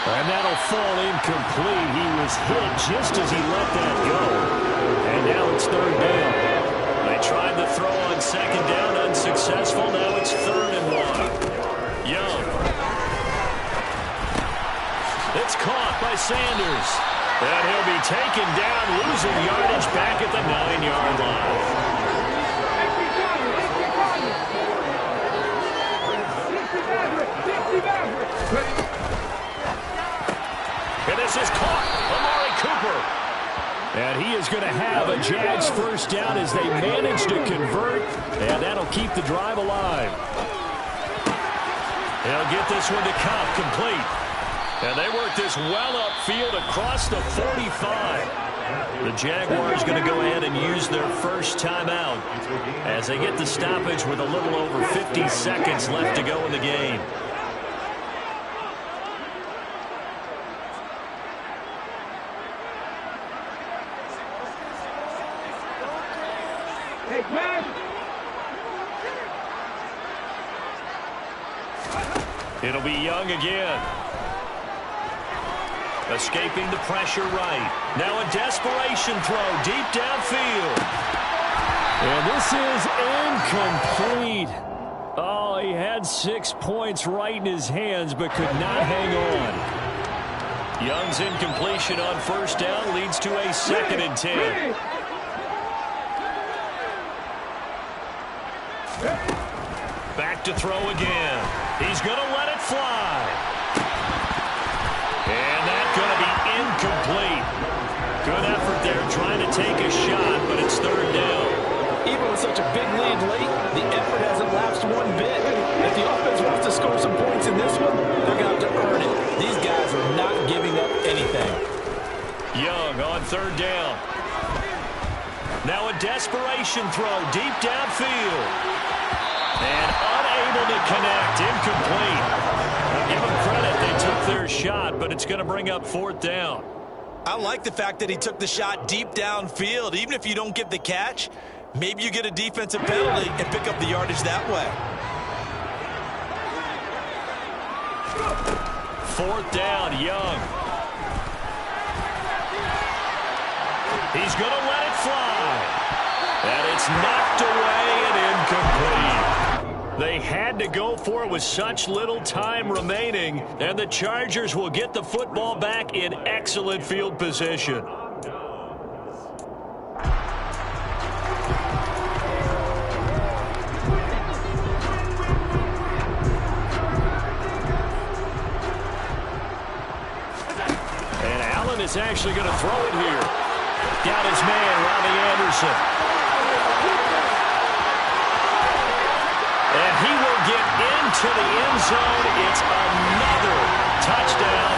And that'll fall incomplete. He was hit just as he let that go. And now it's third down. They tried the throw on second down, unsuccessful. Now it's 3rd and 1. Young. It's caught by Sanders. And he'll be taken down, losing yardage back at the 9-yard line. And this is caught. Amari Cooper. And he is going to have a Jags first down as they manage to convert. And that'll keep the drive alive. They'll get this one to Cobb, complete. And they work this well upfield across the 45. The Jaguars going to go ahead and use their first timeout as they get the stoppage with a little over 50 seconds left to go in the game. It'll be Young again. Escaping the pressure right. Now a desperation throw deep downfield. And this is incomplete. Oh, he had 6 points right in his hands but could not hang on. Young's incompletion on first down leads to a 2nd and 10. Back to throw again. He's going to let it fly. And that's going to be incomplete. Good effort there trying to take a shot, but it's 3rd down. Even with such a big lead late, the effort hasn't lapsed one bit. If the offense wants to score some points in this one, they're going to have to earn it. These guys are not giving up anything. Young on 3rd down. Now a desperation throw deep downfield. And unable to connect, incomplete. I'll give them credit, they took their shot, but it's going to bring up 4th down. I like the fact that he took the shot deep downfield. Even if you don't get the catch, maybe you get a defensive penalty and pick up the yardage that way. 4th down, Young. He's going to let it fly. And it's knocked away and incomplete. They had to go for it with such little time remaining, and the Chargers will get the football back in excellent field position. And Allen is actually going to throw it here. Got his man, Robbie Anderson. And he will get into the end zone. It's another touchdown.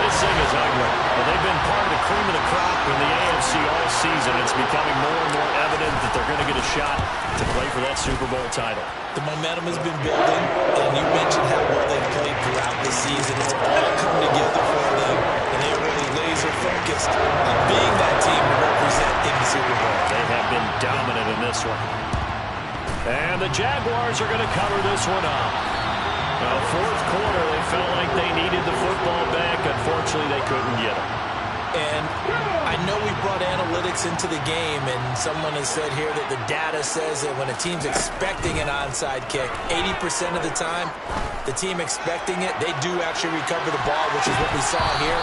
This thing is ugly. Well, they've been part of the cream of the crop in the AFC all season. It's becoming more and more evident that they're going to get a shot to play for that Super Bowl title. The momentum has been building, and you mentioned how well they've played throughout the season. It's all come together for them, and they're really laser-focused on being that team to represent in the Super Bowl. They have been dominant in this one. And the Jaguars are going to cover this one up. Now, 4th quarter, they felt like they needed the football back. Unfortunately, they couldn't get it. And I know we brought analytics into the game, and someone has said here that the data says that when a team's expecting an onside kick, 80% of the time, the team expecting it, they do actually recover the ball, which is what we saw here.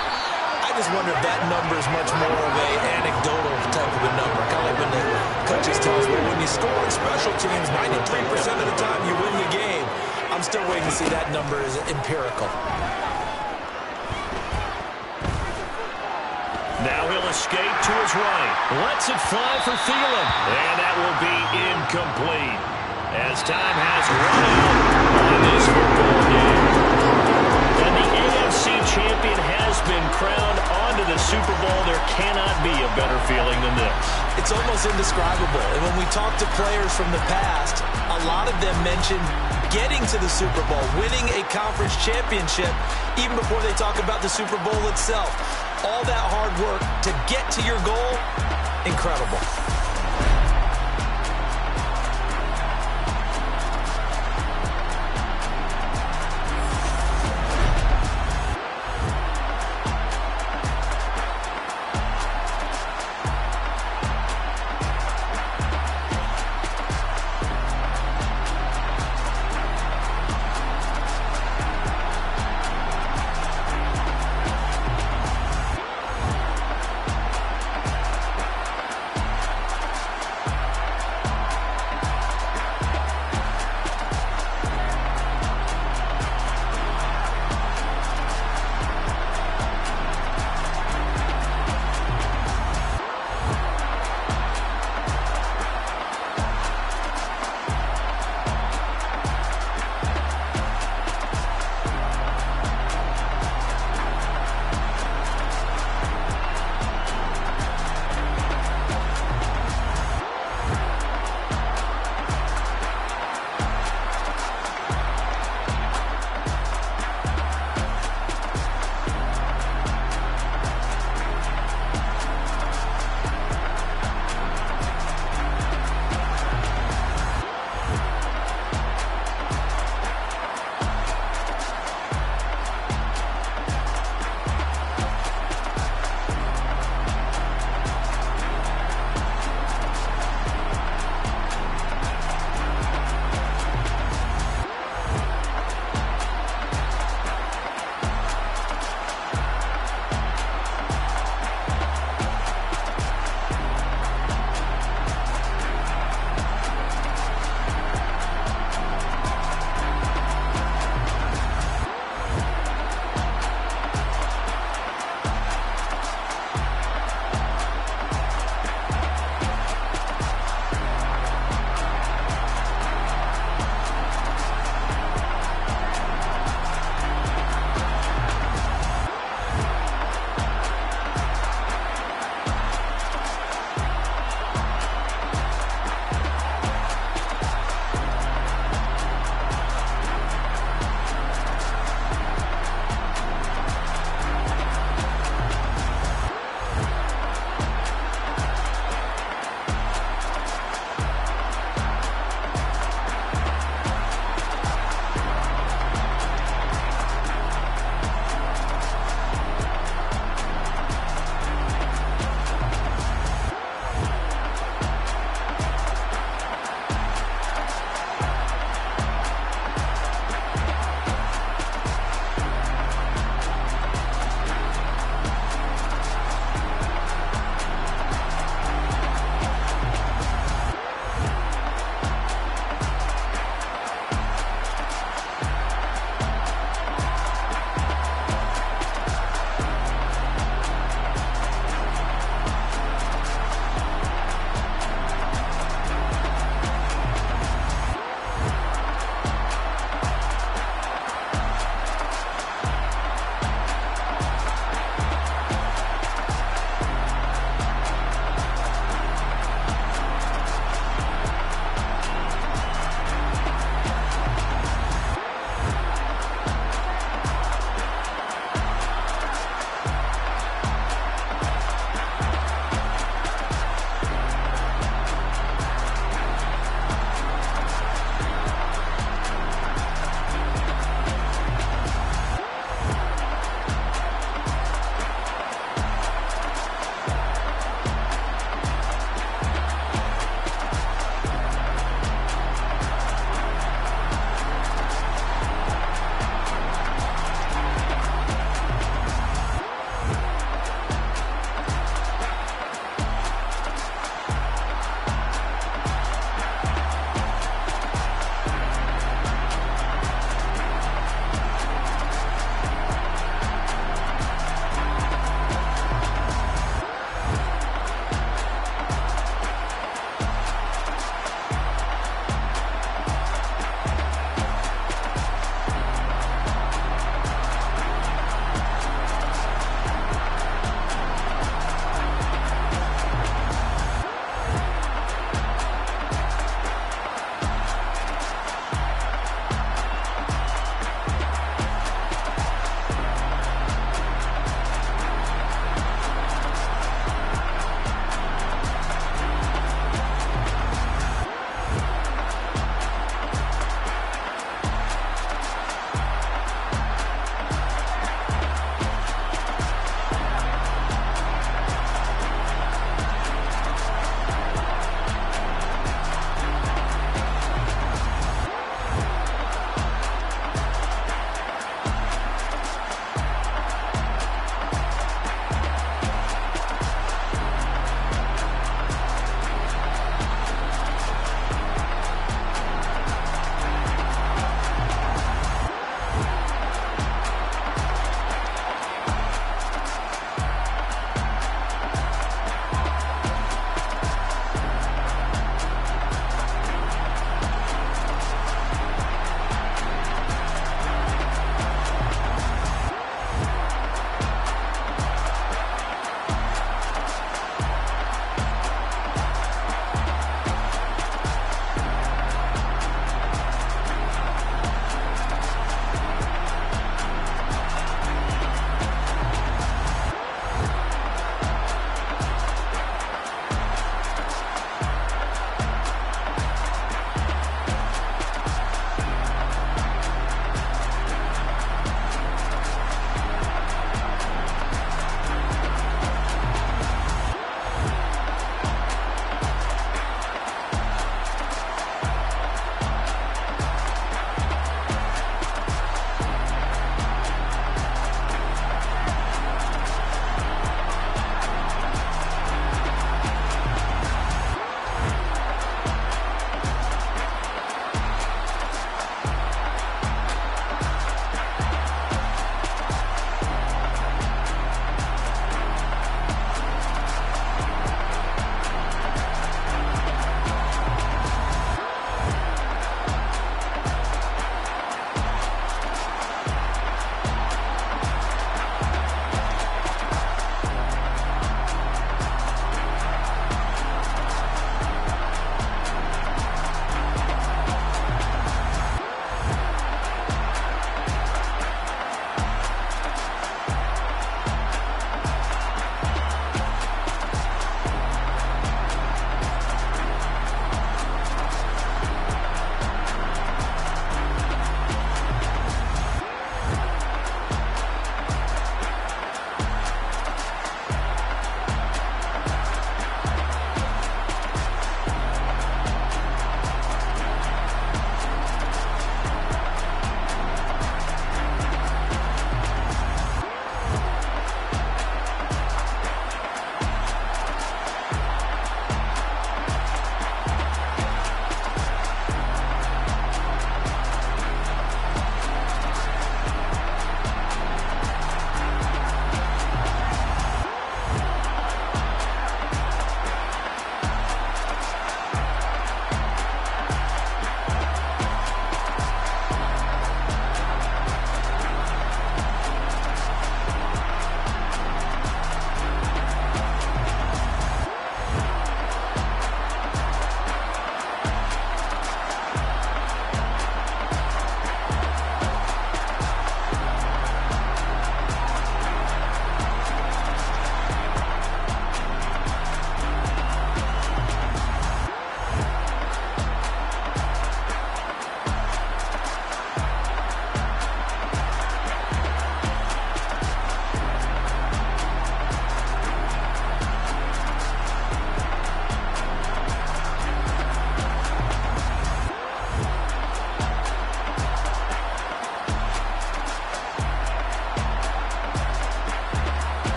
I just wonder if that number is much more of an anecdotal type of a number. Kind of like when the coaches tell us, well, when you score on special teams, 93% of the time you win the game. I'm still waiting to see that number is empirical. Now he'll escape to his right. Lets it fly for Thielen. And that will be incomplete. As time has run out on this football game. And the AFC champion has been crowned onto the Super Bowl. There cannot be a better feeling than this. it's almost indescribable. And when we talk to players from the past, a lot of them mention getting to the Super Bowl, winning a conference championship, even before they talk about the Super Bowl itself. All that hard work to get to your goal, incredible.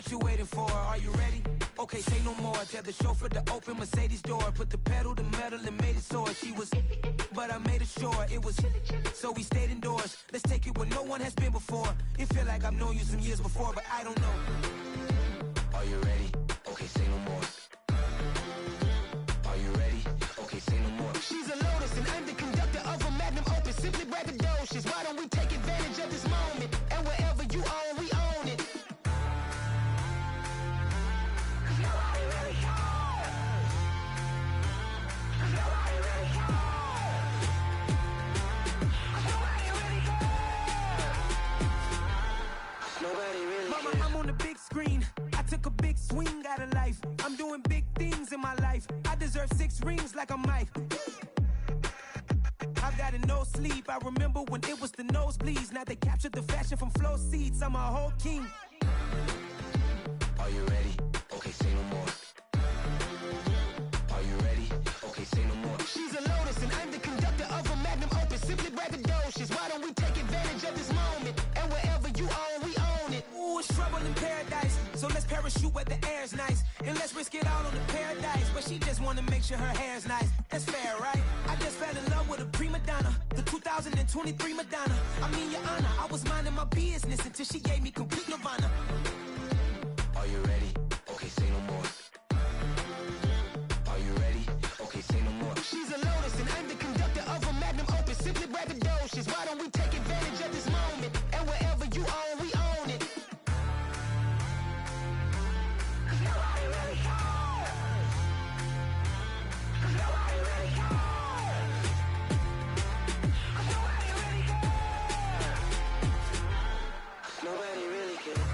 What you waiting for? Are you ready? Okay, say no more. Tell the chauffeur to open Mercedes door. Put the pedal to metal and made it soar. She was, but I made it sure it was. So we stayed indoors. Let's take it where no one has been before. It feel like I've known you some years before, but I don't know. Are you ready? Okay, say no more. Are you ready? Okay, say no more. She's a Lotus and I'm the conductor of a Magnum Opus. Simply braggadocious. Why don't we take advantage of this moment? And wherever you own, we own it. Mama, I'm on the big screen. I took a big swing out of life. I'm doing big things in my life. I deserve 6 rings like I'm Mike. I've got no sleep. I remember when it was the nosebleeds. Now they captured the fashion from flow seats. I'm a whole king. Are you ready? Okay, say no more. Are you ready? Okay, say no more. She's a Lotus and I'm the conductor of a Magnum Opus. Simply braggadocious. Why don't we take advantage of this moment? And wherever you own, we own it. Ooh, it's trouble in paradise. So let's parachute where the air's nice. And let's risk it all on the paradise. But she just wanna make sure her hair's nice. That's fair, right? I just fell in love with a prima donna. The 2023 Madonna. I mean, your honor, I was minding my business until she gave me complete nirvana. Are you ready? Okay, say no more. Are you ready? Okay, say no more. She's a Lotus and I'm the conductor of a Magnum Opus. Simply braggadocious. Why don't we take advantage of this moment? And wherever you own, we own it. Nobody really cares. Nobody really cares. Nobody really cares. Nobody really cares.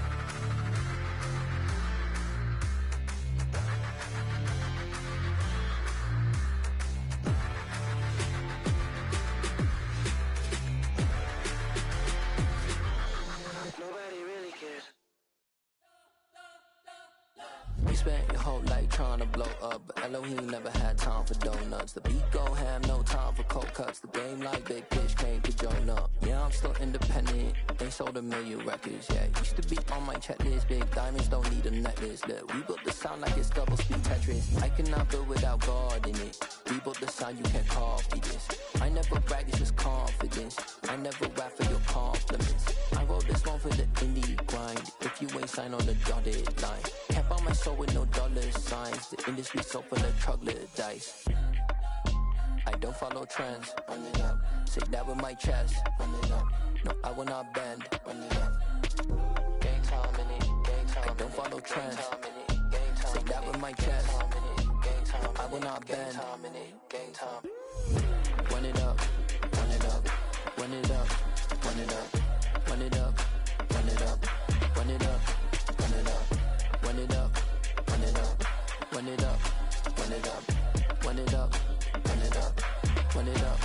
Nobody really cares. You spent your whole life trying to blow up, but Elohim never had time for donuts. The beat go ham, no time for cold cuts. The game like Big Fish came to join up. Yeah, I'm still independent, ain't sold a million records yet. Used to be on my checklist, big diamonds don't need a necklace. Look, we built the sound like it's double speed Tetris. I cannot build without God in it. We built the sound, you can't copy this. I never brag, it's just confidence. I never rap for your compliments. I wrote this one for the indie grind. If you ain't signed on the dotted line, can't buy my soul with no dollar signs. The industry so full of troglodytes. I don't follow trends. Run it up. Say that with my chest. Run it up. No, I will not bend. Run it up. Gang time in it. Gang time. I don't follow trends. Say that with my chest. I will not bend. Gang time. Run it up. Run it up. Run it up. Run it up. Run it up. Run it up. Run it up. Run it up. Run it up. Run it up. Run it up. Run it up. Run it up. Run it up. Run it up.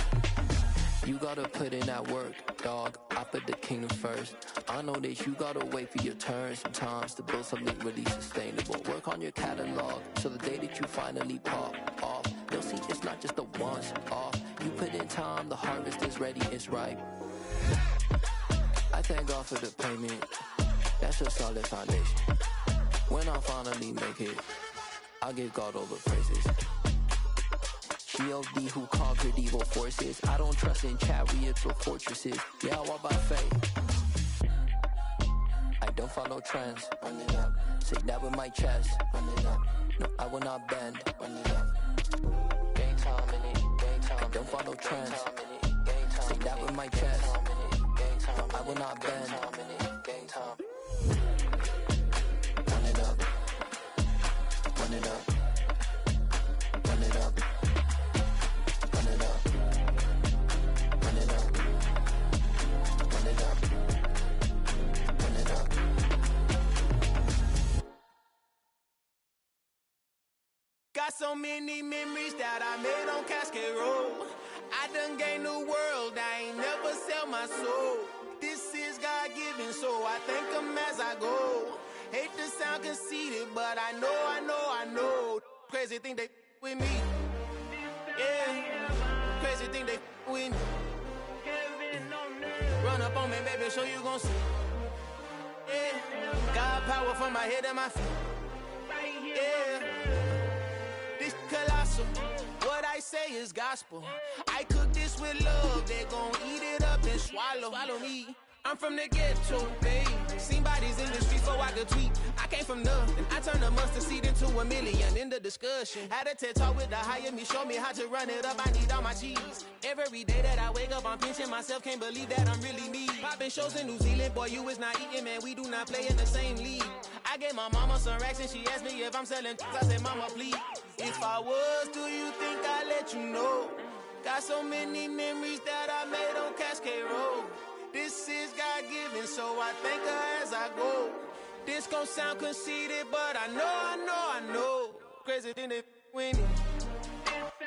You gotta put in that work, dog. I put the kingdom first. I know that you gotta wait for your turn sometimes to build something really sustainable. Work on your catalog, so the day that you finally pop off, you'll see it's not just a once off. You put in time, the harvest is ready, it's ripe. I thank God for the payment. That's a solid foundation. When I finally make it, I'll give God all the praises. G.O.D. who conquered evil forces. I don't trust in chariots or fortresses. Yeah, I walk by faith. I don't follow trends. Run it up. Say that with my chest. Run it up. No, I will not bend. Run it up. Gang time in it. Gang time. I don't follow trends. Say that with my chest. No, I will not bend. Gang time. Run it up. Run it up. Run it up. Run it up. Run it up. Run it up. Run it up. Got so many memories that I made on Cascade Road. I done gained the world, I ain't never sell my soul. This is God-given, so I thank him as I go. Hate to sound conceited, but I know. Crazy thing they with me. Yeah, crazy thing they with me. Run up on me, baby, so you gon' see. Yeah, God power from my head to my feet. Yeah. This colossal. What I say is gospel. I cook this with love. They gon' eat it up and swallow me. I'm from the ghetto, babe. Seen bodies in the streets before I could tweet. I came from nothing. I turned a mustard seed into a million. In the discussion, had a TED talk with the higher me. Show me how to run it up. I need all my cheese. Every day that I wake up, I'm pinching myself. Can't believe that I'm really me. Popping shows in New Zealand, boy, you is not eating, man. We do not play in the same league. I gave my mama some racks and she asked me if I'm selling. I said, mama, please. If I was, do you think I'd let you know? Got so many memories that I made on Cascade Road. This is God-given, so I thank her as I go. This gon' sound conceited, but I know. Crazy thing they with me.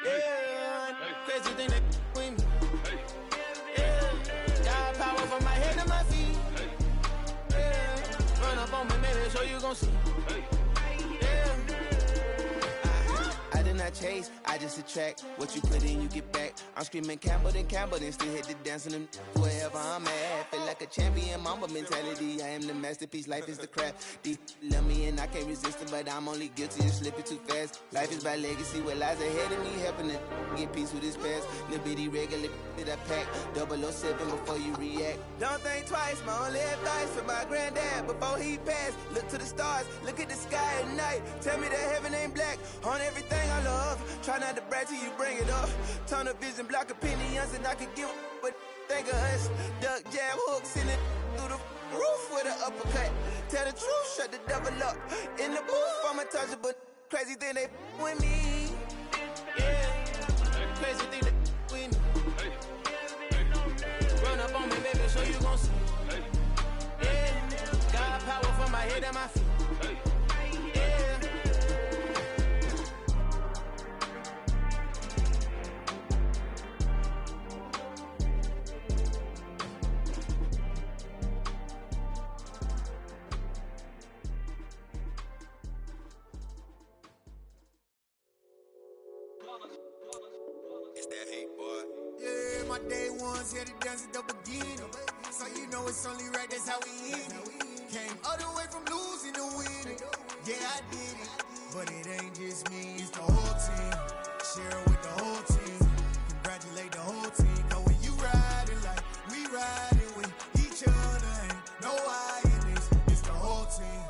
Yeah, crazy thing they with me. Yeah, got power from my head to my feet. Yeah, run up on me, maybe so you gon' see. Yeah. I did not chase, I just attract. What you put in, you get back. I'm screaming Campbell, then still hit the dance and them wherever I'm at. Feel like a champion, mamba mentality. I am the masterpiece, life is the crap. These love me and I can't resist it, but I'm only guilty of slipping too fast. Life is by legacy, what lies ahead of me, helping to get peace with this past. Little bitty regular that I pack, 007 before you react. Don't think twice, my only advice for my granddad before he passed. Look to the stars, look at the sky at night. Tell me that heaven ain't black on everything I love. Try not to brag till you bring it up. Tunnel vision, block opinions, and I can give but think of us. Duck jab hooks in it through the roof with an uppercut. Tell the truth, shut the devil up. In the booth, I'm untouchable. Crazy thing they with me. Yeah, crazy thing they with me. Run up on me, baby, so you gon' see. Yeah, got power from my head and my feet. My day ones here to dance at the beginning. So you know it's only right, that's how we end it. Came all the way from losing to winning. Yeah, I did it. But it ain't just me, it's the whole team. Share it with the whole team. Congratulate the whole team. Cause when you riding like we riding with each other, ain't no I in this. It's the whole team.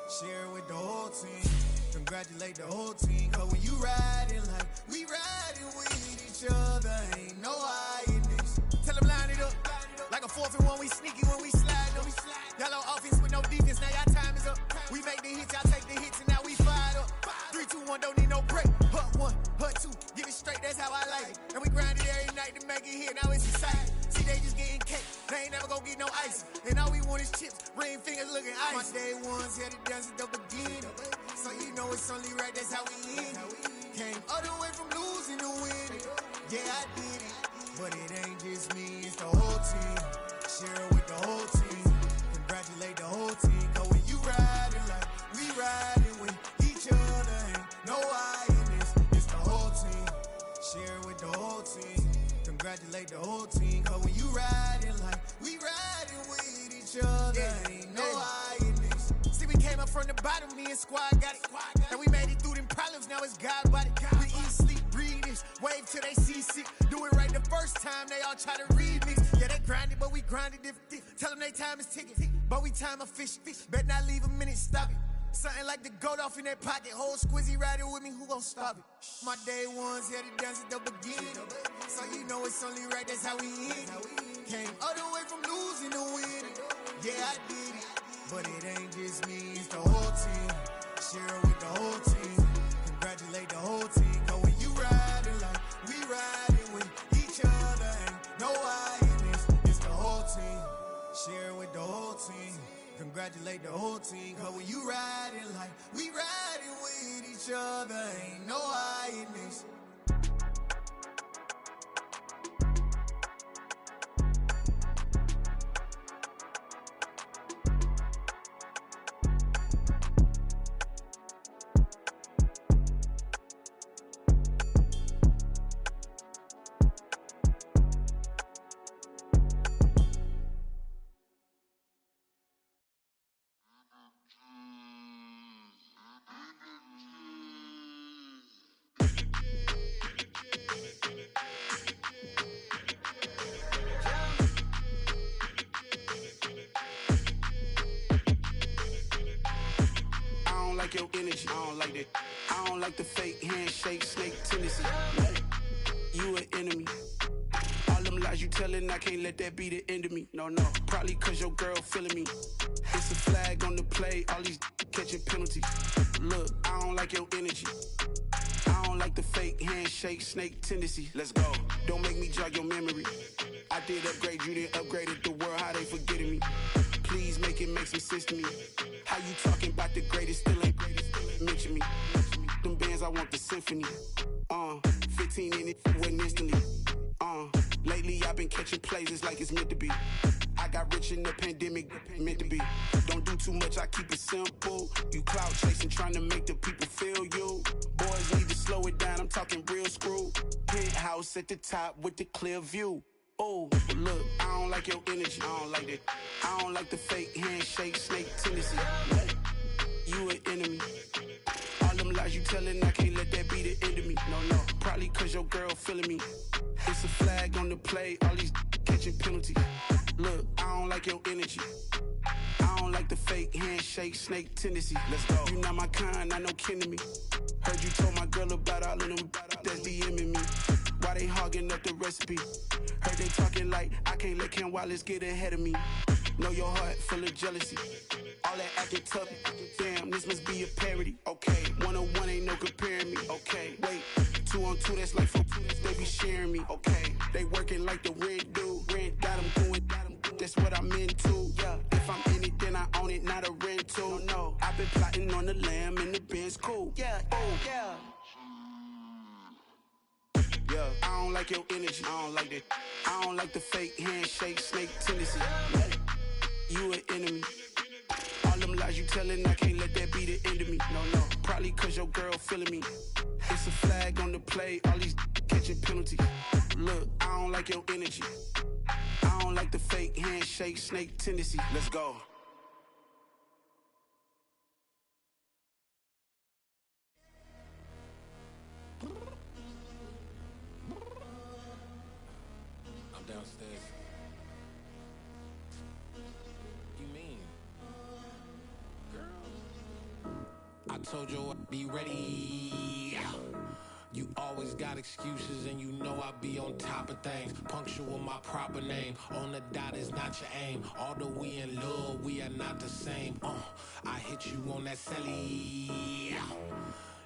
Share it with the whole team. Congratulate the whole team. Cause when you riding like we riding with each other, ain't no I in this. Tell them line it up. Like a 4th and 1, we sneaky when we slide them. Y'all on offense with no defense, now y'all time is up. We make the hits, y'all take the hits, and now we fired up. 3, 2, 1, don't need no break. Hut 1, hut 2, get it straight, that's how I like it. And we grind it every night to make it hit, now it's exciting. See, they just getting cake, they ain't never gonna get no ice. And all we want is chips, ring fingers looking ice. My day ones here to dance at the beginning. So you know it's only right, that's how we end it. Came all the way from losing to winning. Yeah, I did it. But it ain't just me, it's the whole team. Share it with the whole team. Congratulate the whole team. Cause when you riding like we riding with each other, ain't no I in this. It's the whole team. Share it with the whole team. Congratulate the whole team. Cause when you riding like we riding with each other, ain't no I in this. See, we came up from the bottom, me and squad got it. And we made it through them problems, now it's God body. We eat, sleep, breathe this. Wave till they see sick. Do it right the first time, they all try to remix. Yeah, they grinded, but we grinded different. Tell them they time is ticking, but we time a fish. Bet not leave a minute, stop it. Something like the goat off in that pocket. Whole squizzy riding with me, who gon' stop it? My day ones here to dance at the beginning. So you know it's only right, that's how we end it. Came all the way from losing to winning. Yeah, I did it. But it ain't just me, it's the whole team. Share it with the whole team. Congratulate the whole team. Cause when you riding like we riding with each other, ain't no I in this. It's the whole team. Share it with the whole team. Congratulate the whole team. Cause when you riding like we riding with each other, ain't no I in this. like your energy. I don't like that. I don't like the fake handshake, snake tendency. You an enemy. All them lies you telling, I can't let that be the end of me. No, probably cause your girl feeling me. It's a flag on the play, all these catching penalties. Look, I don't like your energy. I don't like the fake handshake, snake tendency. Let's go. Don't make me jog your memory. I did upgrade, you didn't upgrade it. The world, how they forgetting me. Please make it make some sense to me. How you talking about the greatest, still ain't mention me. Them bands, I want the symphony. 15 in it, went instantly. Lately I've been catching plays, it's like it's meant to be. I got rich in the pandemic, meant to be. Don't do too much, I keep it simple. You clout chasing, trying to make the people feel you. Boys need to slow it down, I'm talking real screw. Penthouse at the top with the clear view. Oh, look, I don't like your energy, I don't like that. I don't like the fake handshake, snake tendency. You an enemy. All them lies you telling, I can't let that be the end of me. No, probably cause your girl feeling me. It's a flag on the play, all these catching penalties. Look, I don't like your energy. I don't like the fake handshake, snake tendency. Let's go. You not my kind, I know kin to me. Heard you told my girl about all of them that's DMing me. Why they hogging up the recipe? Heard they talking like I can't let Ken Wallace get ahead of me. Know your heart full of jealousy. All that acting tough, damn, this must be a parody. Okay, 1-on-1 ain't no comparing me. Okay, wait, 2-on-2, that's like 4, they be sharing me. Okay, they working like the rent do. Rent got them going, that's what I'm into. Yeah, if I'm in it, then I own it, not a rental. No, I've been plotting on the lamb and the Benz cool. Yeah, oh, yeah. Yeah, I don't like your energy, I don't like that. I don't like the fake handshake, snake tendency. You an enemy. All them lies you telling, I can't let that be the end of me. No, probably cause your girl feeling me. It's a flag on the play, all these catching penalties. Look, I don't like your energy. I don't like the fake handshake, snake tendency. Let's go. I'm downstairs. You mean? Girl, I told you I'd be ready. You always got excuses and you know I be on top of things. Punctual my proper name. On the dot is not your aim. Although we in love, we are not the same. I hit you on that celly.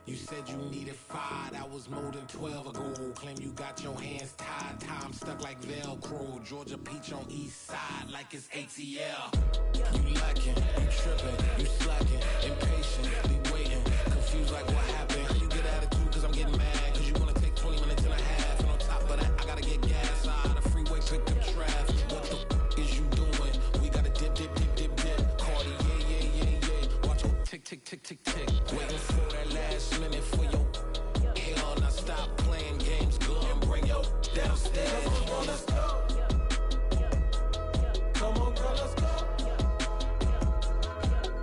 You said you needed 5, that was more than 12 ago. Claim you got your hands tied, time stuck like Velcro. Georgia Peach on east side like it's ATL. You lacking, you tripping, you slacking, impatient, be waiting, confused like what happened. How you get attitude cause I'm getting mad, cause you wanna take 20 minutes and a half. And on top of that, I gotta get gas out of the freeway, pick up traffic. What the is you doing? We gotta dip. Cardi, yeah. Watch your tick. Waiting for that last minute for your hell. Now stop playing games, go and bring your downstairs. Come on, let's go. Come on, girl, let's go.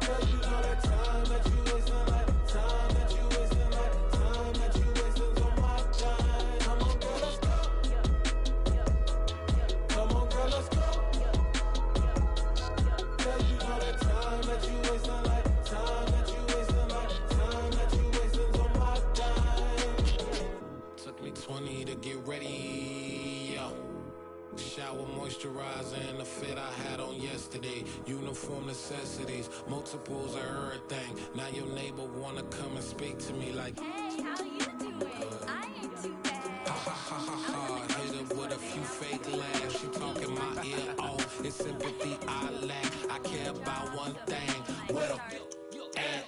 Cause you know that time that you wasting, like time that you wasting, like time that you wasting on my time. Come on, girl, let's go. Come on, girl, let's go. Cause you know that time that you wasting, like time that you wasting, like time that you wasting on my time. Took me 20 to get ready. Shower, moisturizer, and the fit I had on yesterday. Uniform necessities, multiples of everything. Now your neighbor wanna come and speak to me like, hey, how you doing? I ain't too bad. Ha. Hit up with a few fake laughs. She talking my ear off. It's sympathy I lack. I care about one thing. Where the at?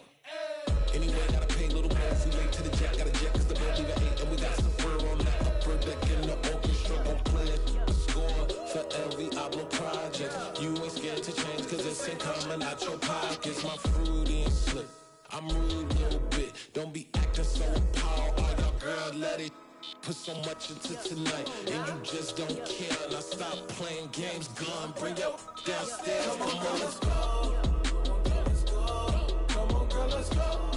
Anyway, gotta pay a little more if we late to the jet. Got a jet cause the bill leave at 8. And we got some fur on that upper deck in the orchestra. Don't play a score for every album project. You ain't scared to change cause it's ain't coming out your pockets. My fruity and slick. I'm rude a little bit. Don't be acting so appalled. Oh, y'all girl, let it put so much into tonight. And you just don't care. Now stop playing games. Gun, bring your downstairs. Come on, let's go. Come on, girl, let's go.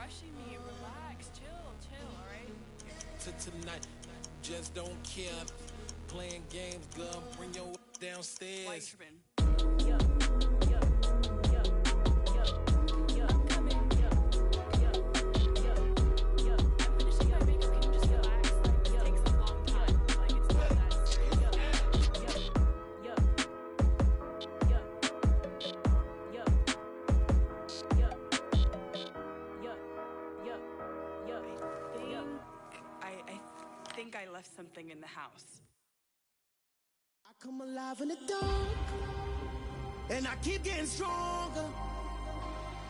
rushing me. Relax, chill, all right? To tonight, just don't care. Playing games, girl, bring your downstairs. Why you tripping? I think I left something in the house. I come alive in the dark, and I keep getting stronger.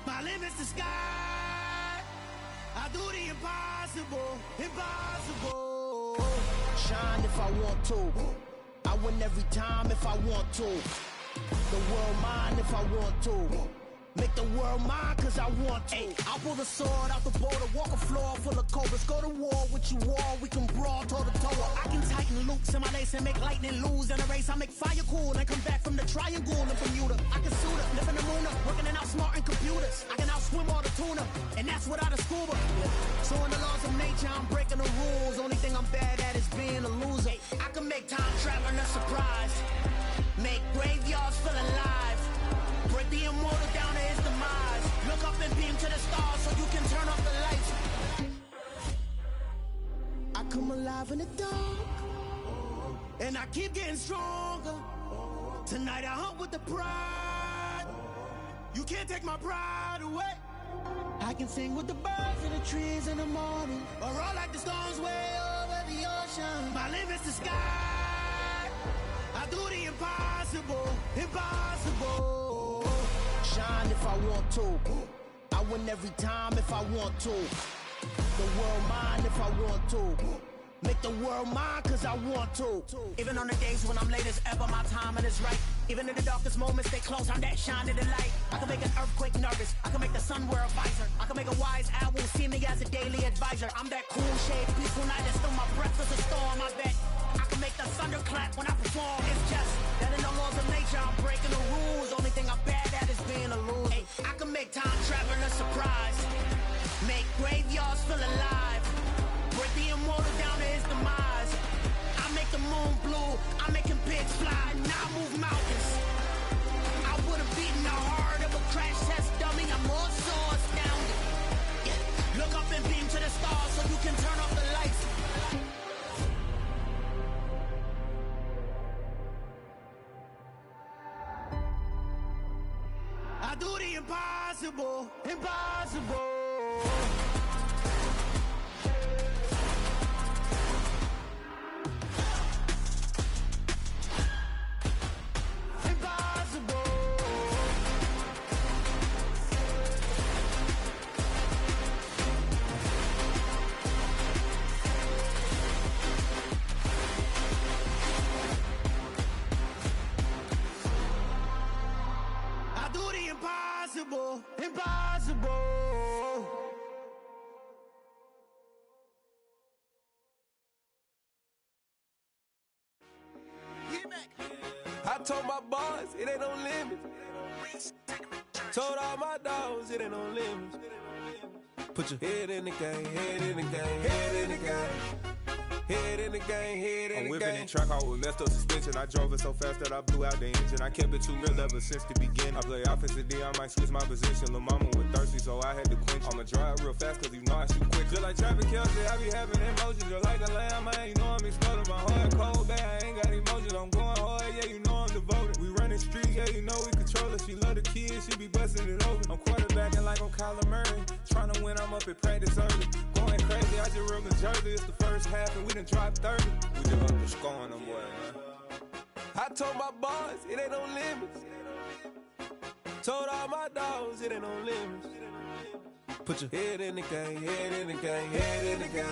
My limit's the sky. I do the impossible, impossible. Shine if I want to. I win every time if I want to. The world mine if I want to. Make the world mine cause I want to. I'll pull the sword out the border, walk a floor full of cobras. Go to war with you all, we can brawl toe to toe. I can tighten loops in my lace and make lightning lose in a race. I make fire cool and come back from the triangle in Bermuda. I can suit up, live in the moon up, working and outsmarting computers. I can outswim all the tuna, and that's without a scuba. So in the laws of nature, I'm breaking the rules. Only thing I'm bad at is being a loser. I can make time traveling a surprise. Make graveyards feel alive. Break the immortal down to his demise. Look up and beam to the stars so you can turn off the lights. I come alive in the dark, and I keep getting stronger. Tonight I hunt with the pride. You can't take my pride away. I can sing with the birds in the trees in the morning, or roll like the storms way over the ocean. My limit's the sky. I do the impossible, impossible. Shine if I want to. I win every time if I want to. The world mine if I want to. Make the world mine cause I want to. Even on the days when I'm late as ever, my timing is right. Even in the darkest moments, stay close, I'm that shine in the light. I can make an earthquake nervous, I can make the sun wear a visor. I can make a wise owl see me as a daily advisor. I'm that cool shade, peaceful night, and still my breath is a storm, I bet. I can make the thunder clap when I perform. It's just that in the laws of nature, I'm breaking the rules. Only thing I'm bad at is being a loser. Hey, I can make time travel a surprise. Make graveyards feel alive. Break the immortal down to his demise. I make the moon blue, I'm making pigs fly. Now I move mountains. I would've beaten the heart of a crash test dummy. I'm more so astounded. Yeah. Look up and beam to the stars so you can turn off the lights. I do the impossible, impossible. Impossible, impossible. I told my boys it ain't no limits. Told all my dogs it ain't no limits. Put your head in the game, head in the game, head in the game. Head in the game, head in the game. I'm whipping in track, I was messed up suspension. I drove it so fast that I blew out the engine. I kept it too real ever since the beginning. I play offensive D, I might switch my position. Lil' mama was thirsty, so I had to quench. I'ma drive real fast, cause you know I shoot quick. Just like Travis Kelce, I be having emotions. Just like a lamb, man, you know I'm exploding. My heart cold, bad, I ain't got emotions. I'm going hard, yeah, you know I'm devoted. We running streets, yeah, you know we control it. She love the kids, she be busting it over. I'm quarterbacking like I'm Kyler Murray. Trying to win, I'm up at practice early. Going crazy, I just real the jersey. It's the first half, and we done dropped 30. We just up to scoring them, boy, man. I told my boys it ain't no limits. Told all my dogs it ain't no limits. Put your head in the game, head in the game, head in the game.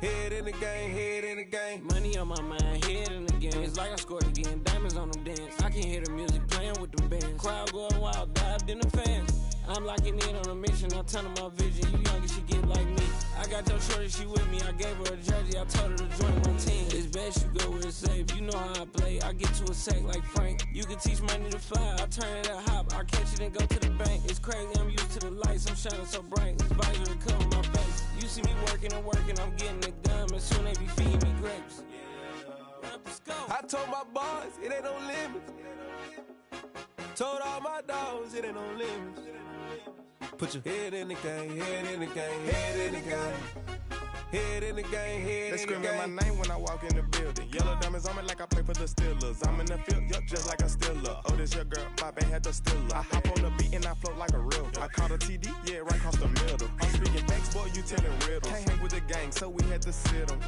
Head in the game, head in the game. Money on my mind, head in the game. It's like I scored again, diamonds on them dance. I can hear the music playing with them bands. Crowd going wild, dived in the fans. I'm locking in on a mission, I tell her my vision. You young and she get like me. I got your shorty, she with me. I gave her a jersey, I told her to join my team. It's best you go where it's safe. You know how I play. I get to a sack like Frank. You can teach money to fly. I turn it a hop. I catch it and go to the bank. It's crazy, I'm used to the lights. I'm shining so bright. This visor will cover my face. You see me working and working. I'm getting it done. And soon they be feeding me grapes. Let's go. I told my boys it ain't no limits. Told all my dogs it ain't no limits. Put your head in the game, head in the game, head in the game. Head in the game, head in the game. They screaming my name when I walk in the building. Yellow diamonds on me like I play for the Steelers. I'm in the field, yup, just like a Steeler. Oh, this your girl, my band had the Steeler. I hop on the beat and I float like a river. I caught a TD, yeah, right across the middle. I'm speaking facts, boy, you telling riddles. Can't hang with the gang, so we had to sit them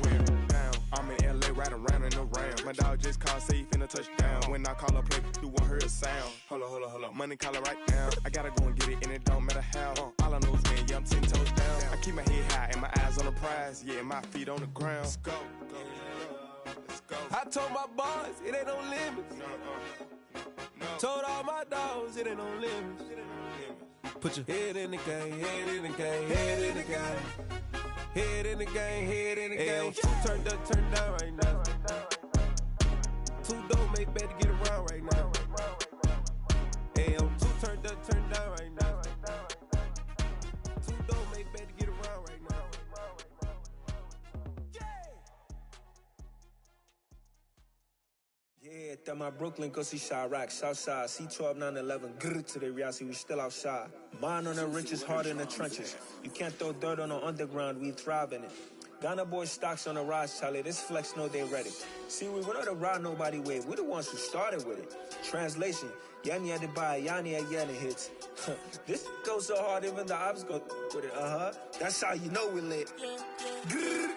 down. I'm in LA, right around and around. My dog just called, say he finna touchdown. When I call a play, you won't hear a sound. Hold up, money calling right now. I gotta go and get it, and it don't matter how. All I know is man, yeah, I'm 10 toes down. I keep my head high and my eyes on the prize. Yeah, my feet on the ground. Let's go. Let's go. I told my boys it ain't no limits. No. Told all my dogs it ain't no limits. Put your head in the game, head in the game, head in the game. Head in the game, head in the game. Two turned up, turned down right now. Two dope make better get around right now. Hey, I'm two turned up, turned down right now. Two dope make better get around right now. Yeah, that my Brooklyn, go see Chirac, Southside, C12, 911, grrr to the reality, we still outside. Mine on the riches, hard in the trenches. You can't throw dirt on the underground, we thrive in it. Ghana boys stocks on the rise, Charlie, this flex know they ready. See, we not to ride nobody wave, we the ones who started with it. Translation, Yanni had to buy, Yanni had Yanni hits. This goes so hard, even the ops go with it, That's how you know we lit. Grrr.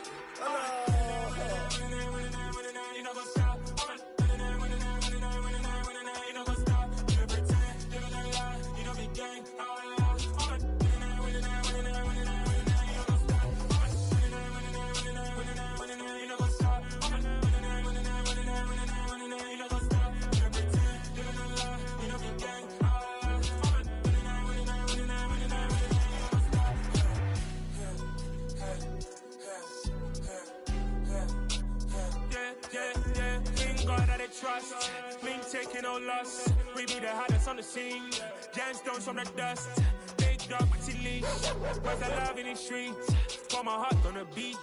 Trust, me taking no loss. We be the hottest on the scene. Gemstones from the dust. Big dog with your leash. Where's the love in the streets? Pour my heart on the beat.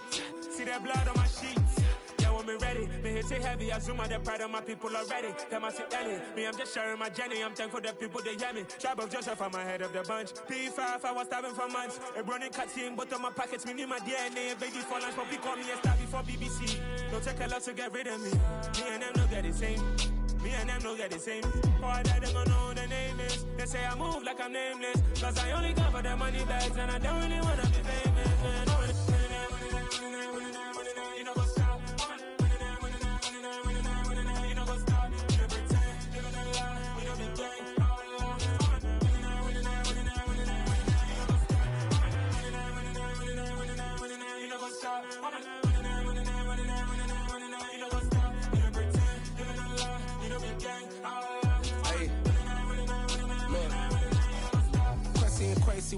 See that blood on my sheets. Yeah, when me ready, me hit it heavy. I zoom out the pride of my people already. Them I see Ellie. Me, I'm just sharing my journey. I'm thankful the people they hear me. Tribe of Joseph, I'm ahead of the bunch. P5, I was starving for months. A running cutscene, but on my pockets, me need my DNA. Baby for lunch, but call me a star before BBC. Don't take a lot to get rid of me. Me and them no get the same. Me and them no get the same. Boy, that they gonna know who the name is. They say I move like I'm nameless. Cause I only come for the money bags. And I don't really wanna be famous, man. You know, go stop. You know, go stop. You pretend. You know, lie. You know, be gang. You know, go stop.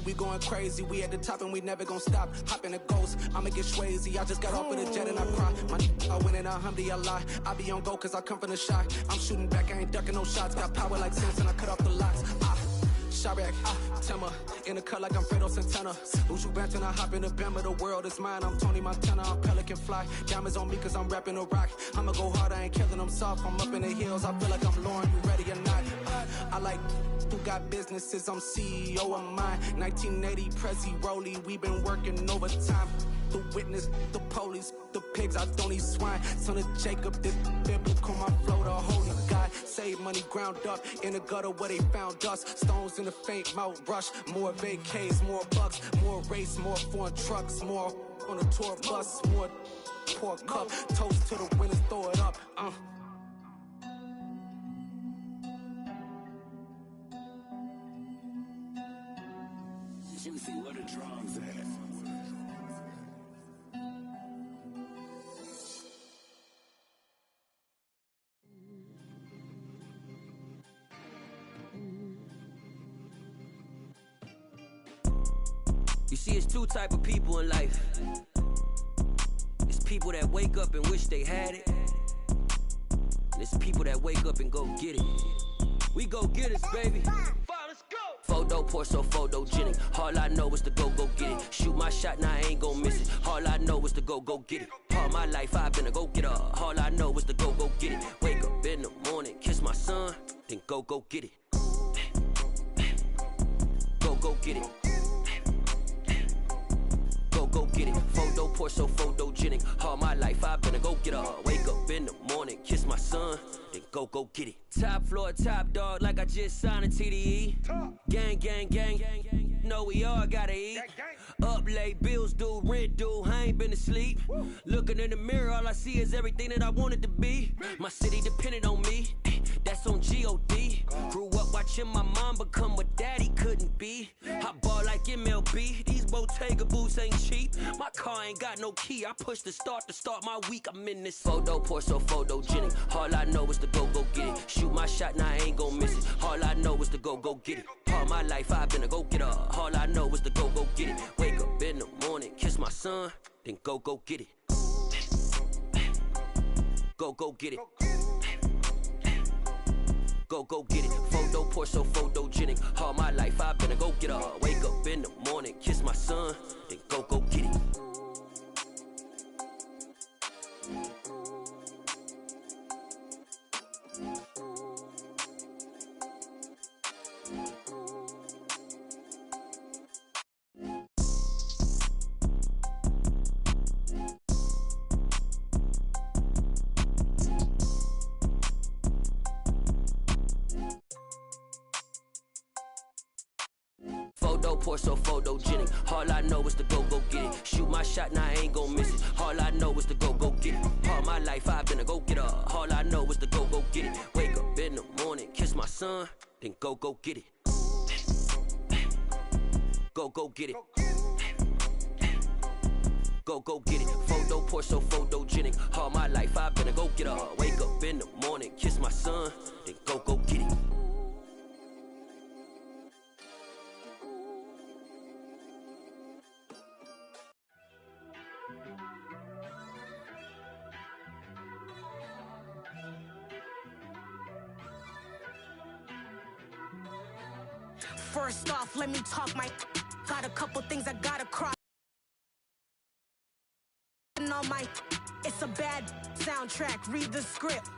We going crazy, we at the top and we never gonna stop. Hop in a ghost, I'ma get swayzy. I just got off with a jet and I cry. My I win in a Alhamdulillah. I be on go cause I come from the shot. I'm shooting back, I ain't ducking no shots. Got power like Samson, I cut off the locks. Chirac, Tema, in the cut like I'm Fredo Santana. Lose you bench and I hop in the Bama, the world is mine. I'm Tony Montana, I'm Pelican Fly. Diamonds on me cause I'm rapping a rock. I'ma go hard, I ain't killing them soft. I'm up in the hills, I feel like I'm Lauren, you ready or not? I like who got businesses, I'm CEO of mine. 1980 Prezi Rolly, we been working overtime. The witness, the police, the pigs, I don't eat swine. Son of Jacob, this biblical, my flow, the holy God. Save money ground up in the gutter where they found us. Stones in the faint mouth rush. More vacays, more bucks, more race, more foreign trucks, more on a tour bus, more pour cup. Toast to the winners, throw it up. Juicy, what a drums at? You see, it's two type of people in life. It's people that wake up and wish they had it. And it's people that wake up and go get it. We go get it, baby. Photo pour so photogenic. All I know is to go get it. Shoot my shot, now I ain't gon' miss it. All I know is to go get it. All my life I've been a go-getter. All I know is to go get it. Wake up in the morning, kiss my son, then go get it. Go get it. Go get it. Photo pour so photogenic. All my life I've been a go-getter. Wake up in the morning, kiss my son, then go get it. Top floor, top dog, like I just signed a TDE. Gang, gang, gang. Know we all gotta eat. Up late, bills due, rent due, I ain't been asleep. Looking in the mirror, all I see is everything that I wanted to be. My city depended on me, that's on G.O.D. Grew up watching my mom become what daddy couldn't be. I ball like MLB, these Bottega boots ain't cheap. My car ain't got no key, I push the start to start my week. I'm in this photo pour so photogenic. All I know is to go get it. Shoot my shot, now I ain't gon' miss it. All I know is to go get it. All my life I've been a go-getter. All I know is to go get it. Wake up in the morning, kiss my son, then go get it. Go get it. Go get it. Photo pour so photogenic. All my life I've been a go-getter. Wake up in the morning, kiss my son, then go get it. Photo pour so photogenic. All I know is to go get it. Shoot my shot, now I ain't gon' miss it. All I know is to go get it. All my life I've been a go-getter. All I know is to go get it. Wake up in the morning, kiss my son, then go get it. Go get it. Go get it. Photo pour so photogenic. All my life I've been a go-getter. Wake up in the morning, kiss my son, then go get it. First off, let me talk my. Got a couple things I gotta cross. On my, it's a bad soundtrack. Read the script.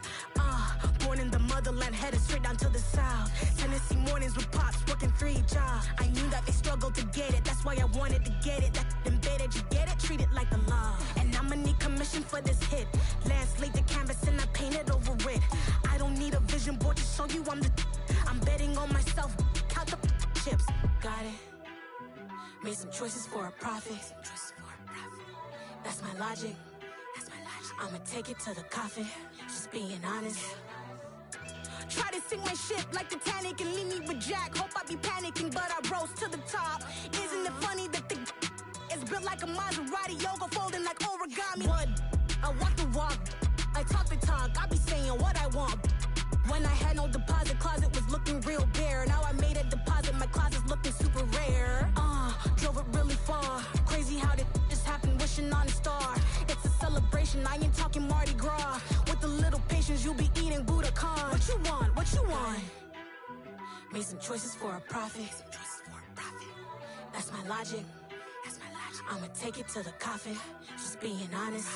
Born in the motherland, headed straight down to the south. Tennessee mornings with pops, working 3 jobs. I knew that they struggled to get it. That's why I wanted to get it. That embedded, you get it? Treat it like the law. And I'ma need commission for this hit. Lance laid the canvas and I painted over it. I don't need a vision board to show you I'm betting on myself. Count the chips. Got it. Made some choices for a profit. That's my logic. I'ma take it to the coffin. Just being honest. Try to sink my ship like Titanic and leave me with Jack. Hope I be panicking, but I rose to the top. Isn't it funny that the is built like a Maserati, yoga folding like origami? What? I walk the walk, I talk the talk. I be saying what I want. When I had no deposit, closet was looking real bare. Now I made a deposit, my closet's looking super rare. Drove it really far. Crazy how did just happen, wishing on a star. It's a celebration, I ain't talking Mardi Gras. With a little patience, you'll be eating Budokan. What you want? What you want? Made some choices for a profit. That's my logic. I'ma take it to the coffin. Just being honest.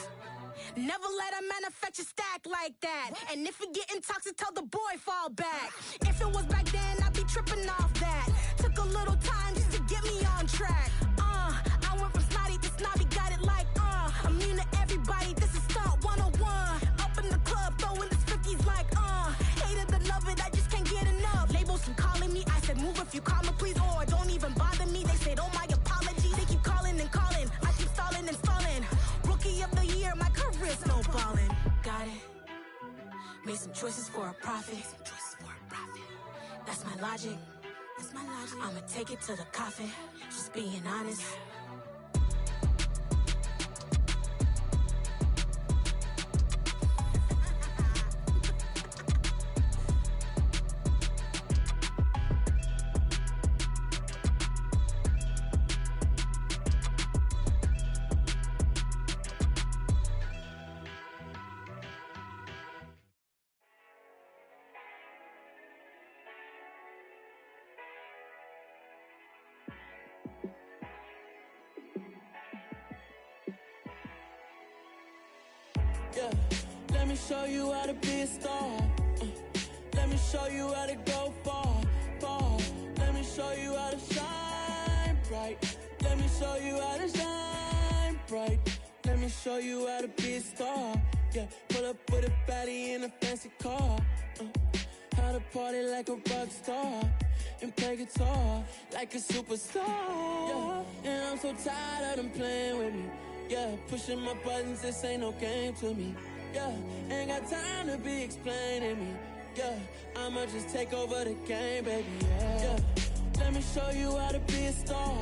Never let a manufacture stack like that. And if it getting toxic, tell the boy fall back. If it was back then, I'd be tripping off that. Took a little time just to get me on track. I went from snotty to snobby, got it like immune to everybody, this is Stunt 101. Up in the club, throwing this 50s like hate it or love it, I just can't get enough. Labels keep calling me, I said move if you call me please, or don't even bother me. They said oh my apologies, they keep calling and calling. I keep stalling and stalling. Rookie of the year, my career's snowballing. Got it. Made some choices for a profit. That's my logic. I'ma take it to the coffin. Just being honest. Yeah, let me show you how to be a star. Let me show you how to go far, far. Let me show you how to shine bright. Let me show you how to shine bright. Let me show you how to be a star. Yeah, pull up with a baddie in a fancy car. How to party like a rock star and play guitar like a superstar. Yeah, and I'm so tired of them playing with me. Yeah, pushing my buttons, this ain't no game to me. Yeah, ain't got time to be explaining me. Yeah, I'ma just take over the game, baby. Yeah, let me show you how to be a star.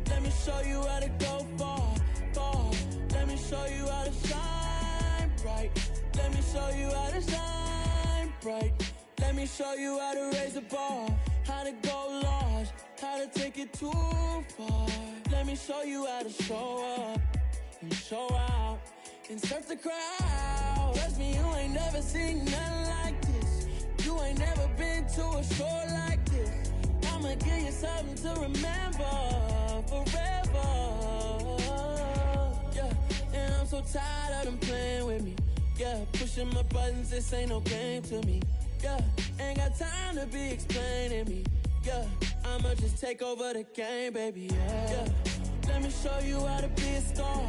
Let me show you how to go far, far. Let me show you how to shine bright. Let me show you how to shine bright. Let me show you how to raise the bar, how to go large, how to take it too far. Let me show you how to show up and show out and surf the crowd. Trust me, you ain't never seen nothing like this. You ain't never been to a show like this. I'ma give you something to remember forever. Yeah, and I'm so tired of them playing with me. Yeah, pushing my buttons, this ain't no game to me. Yeah, ain't got time to be explaining me. Yeah, I'ma just take over the game, baby. Yeah, let me show you how to be a star.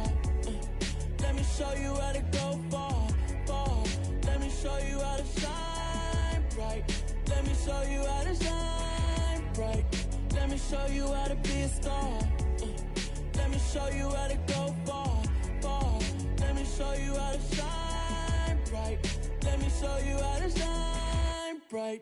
Let me show you how to go far, far. Let me show you how to shine bright. Let me show you how to shine bright. Let me show you how to be a star. Let me show you how to go far, far. Let me show you how to shine bright. Let me show you how to shine bright.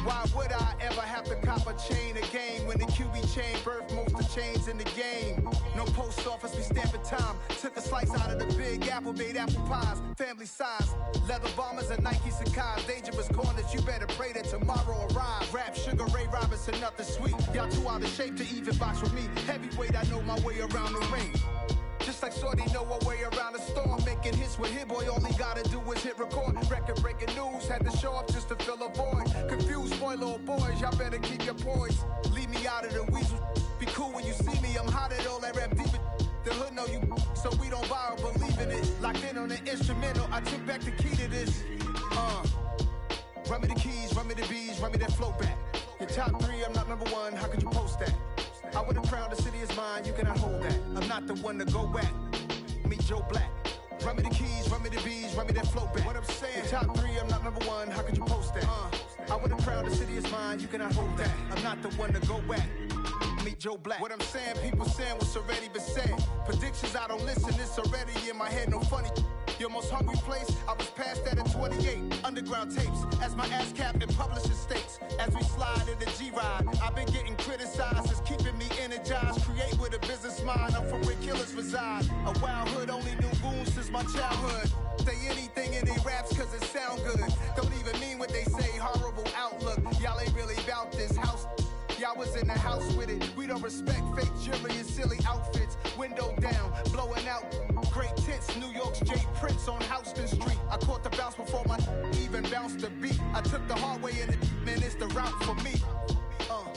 Why would I ever have to cop a chain again when the QB chain birthed most of the chains in the game? No post office, we stamping time. Took a slice out of the Big Apple, made apple pies, family size. Leather bombers and Nike Sacai's, dangerous corners, you better pray that tomorrow arrives. Rap, Sugar Ray Robinson, nothing sweet. Y'all too out of shape to even box with me. Heavyweight, I know my way around the ring. Just like Shorty know her way around the storm. Making hits with Hit Boy, all he gotta do is hit record. Record breaking news, had to show up just to fill a void. Confused boy, little boys, y'all better keep your poise. Leave me out of the weasel. Be cool when you see me, I'm hot at all that rap deep. The hood know you, so we don't borrow, believe in it. Locked in on the instrumental, I took back the key to this. Run me the keys, run me the bees, run me that flow back. Your top three, I'm not number one, how could you post that? I would've crowned the city is mine, you cannot hold that. I'm not the one to go back. Meet Joe Black. Run me the keys, run me the bees, run me that flow back. What I'm saying, your top three, I'm not number one, how could you post that? I would've crowned the city is mine, you cannot hold that. I'm not the one to go back. Meet Joe Black. What I'm saying, people saying what's already been said. Predictions, I don't listen, it's already in my head, no funny. Your most hungry place, I was past that at 28. Underground tapes, as my ass cap in publishing states. As we slide in the G-Ride, I've been getting criticized, it's keeping me energized. Create with a business mind, I'm from where killers reside. A wild hood, only knew goons since my childhood. Say anything in they raps cause it sound good. Don't even mean what they say, horrible outlook. Y'all ain't really about this house. Y'all was in the house with it. We don't respect fake jewelry and silly outfits. Window down, blowing out great tents. New York's J. Prince on Houston Street. I caught the bounce before my even bounced the beat. I took the hard way in it, man, it's the route for me.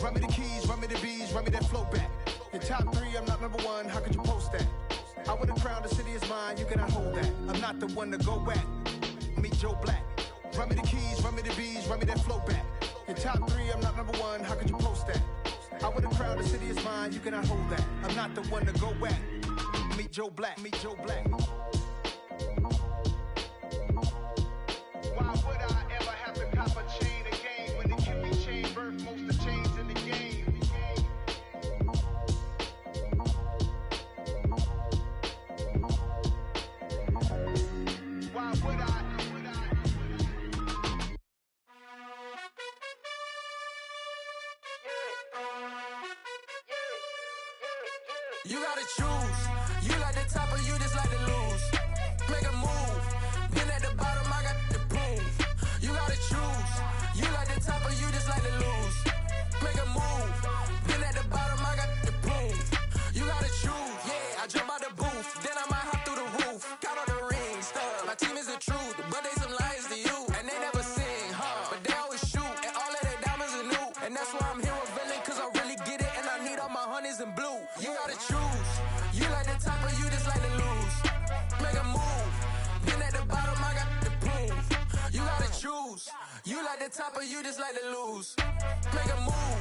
Run me the keys, run me the bees, run me that flow back. Your top three, I'm not number one, how could you post that? I would've crowned the city is mine, you cannot hold that. I'm not the one to go back. Meet Joe Black. Run me the keys, run me the bees, run me that flow back. Your top three, I'm not number one, how could you post that? I would've crowned the city is mine, you cannot hold that. I'm not the one to go back. Meet Joe Black, meet Joe Black. Why would I ever have to cop a chain again when the QB chain birthed most of the chains in the game? Why would I? You gotta choose. You like the top or you just like to lose. Make a move. Been at the bottom, I got the proof. You gotta choose. You like the top or you just like to lose. Make a move. Been at the bottom, I got the proof. You gotta choose. Yeah, I jump out the booth. Then I might hop through the roof. Count all the rings, stuff. My team is the truth, but they some liars to you. And they never like the top or you just like to lose? Make a move.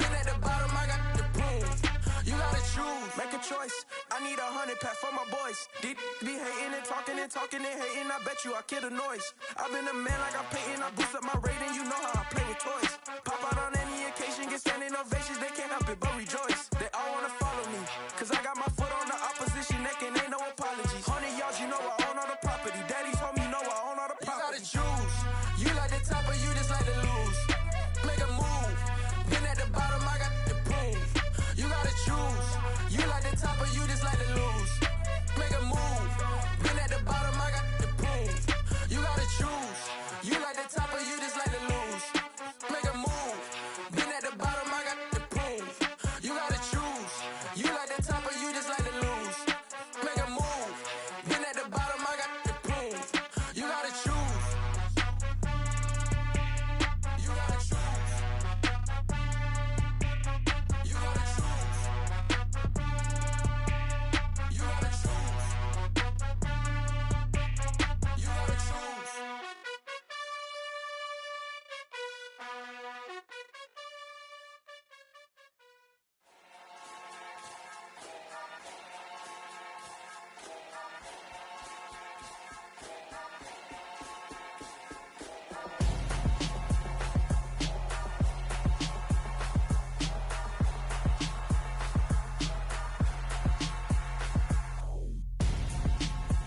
Been at the bottom, I got the prove. You gotta choose. Make a choice. I need 100 pack for my boys. Be hating and talking and hating. I bet you I kill the noise. I've been a man like I'm painting. I boost up my rating. You know how I play with toys. Pop out on any occasion, get standing ovations. They can't help it but rejoice. They all wanna follow me, cause I got my foot on the opposition neck and ain't no apologies. 100 yards, you know I own all the property. Daddy's home, you know I own all the property. You gotta choose. You like the top or you just like to lose? Make a move. Been at the bottom, I got the prove. You gotta choose. You like the top or you just like to lose? Make a move. Been at the bottom, I got the prove. You gotta choose. You like the top or you just like to lose? Make a move. Been at the bottom, I got the prove. You gotta choose. You like the top or you just like to lose? Make a move. Been at the bottom, I got the prove. You gotta choose. You gotta choose. You gotta choose. You gotta choose. You gotta choose.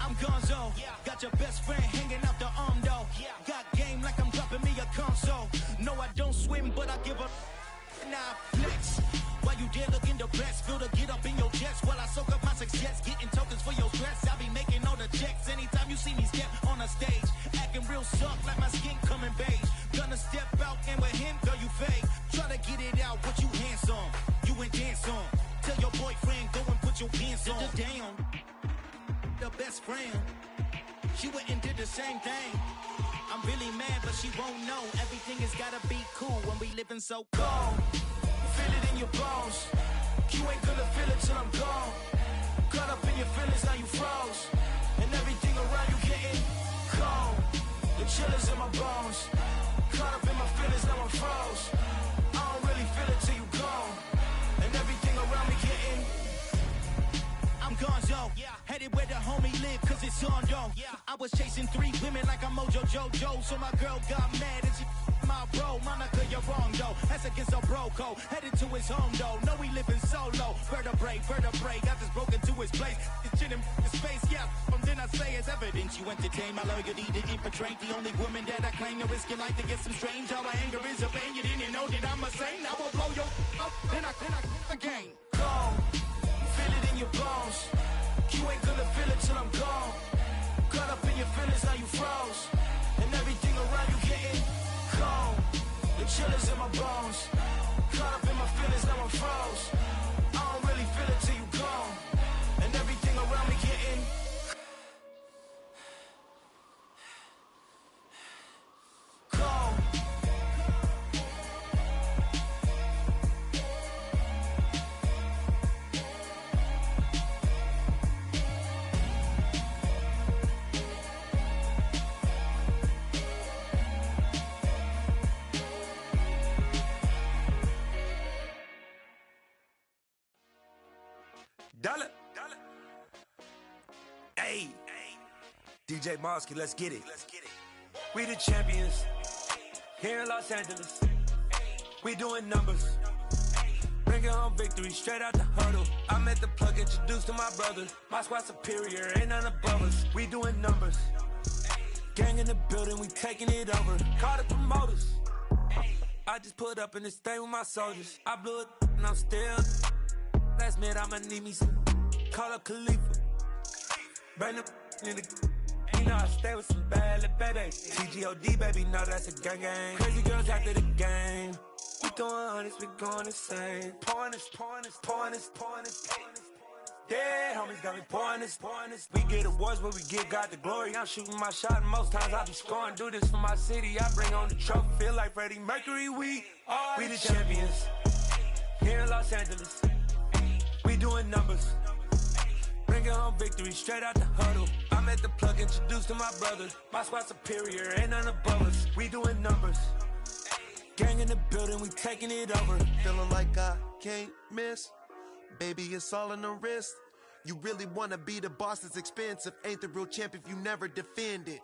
I'm Gonzo. Got your best friend hanging out the arm though. Got game like I'm dropping me a console. No, I don't swim, but I give a nah flex. While you dare look in the breast, feel the get up in your chest. While I soak up my success, getting tokens for your stress. I be making all the checks anytime you see me step on a stage. Acting real soft like my skin coming beige. Gonna step out and with him, girl, you fake. Try to get it out, but you handsome. You ain't dance on. Tell your boyfriend, go and put your pants on. Down. The best friend, she went and did the same thing. I'm really mad, but she won't know. Everything has gotta be cool when we living so cold. Feel it in your bones. You ain't gonna feel it till I'm gone. Caught up in your feelings, now you froze. And everything around you getting cold. The chillers in my bones. Caught up in my feelings, now I'm froze. I don't really feel it till you gone. And everything around me getting I'm Gonzo, headed where the homie live, cause it's on though. I was chasing 3 women like I'm Mojo Jojo, so my girl got mad and she my bro. Monica, you're wrong though, that's against a bro code. Headed to his home though, know we living solo. Vertebrae, got this broken to his place. It's shit in his face, from then I say it's evidence. You entertain my loyalty to infiltrate. The only woman that I claim to risk your life to get some strange. All my anger is a pain, you didn't know that I'm a saint. I will blow your up, then I again. Go. Feel it in your bones. You ain't gonna feel it till I'm gone. Caught up in your feelings, now you froze. And everything around you getting cold. The chillers in my bones. Caught up in my feelings, now I'm froze. I don't really feel it till you gone. And everything around me getting cold. Dollar. Hey, DJ Mosky, let's get it. We the champions here in Los Angeles. We doing numbers. Bringing home victory straight out the huddle. I met the plug, introduced to my brother. My squad superior, ain't none above us. We doing numbers. Gang in the building, we taking it over. Call the promoters. I just put up in this thing with my soldiers. I blew it and I'm still. Last minute I'ma need me some. Call up Khalifa. Bring them in the. You know I stay with some bad little baby. TGOD baby, no that's a gang gang. Crazy girls after the game. We throwing hundreds, we going insane. Pouring this. Yeah, homies got me pouring this. We get awards where we give God the glory. I'm shooting my shot and most times I be scoring. Do this for my city, I bring on the trophy. Feel like Freddie Mercury, we the champions here in Los Angeles. We doing numbers. Bringing home victory straight out the huddle. I met at the plug, introduced to my brother. My squad superior, ain't none above us. We doing numbers. Gang in the building, we taking it over. Feeling like I can't miss. Baby, it's all in the wrist. You really wanna be the boss, it's expensive. Ain't the real champ if you never defend it.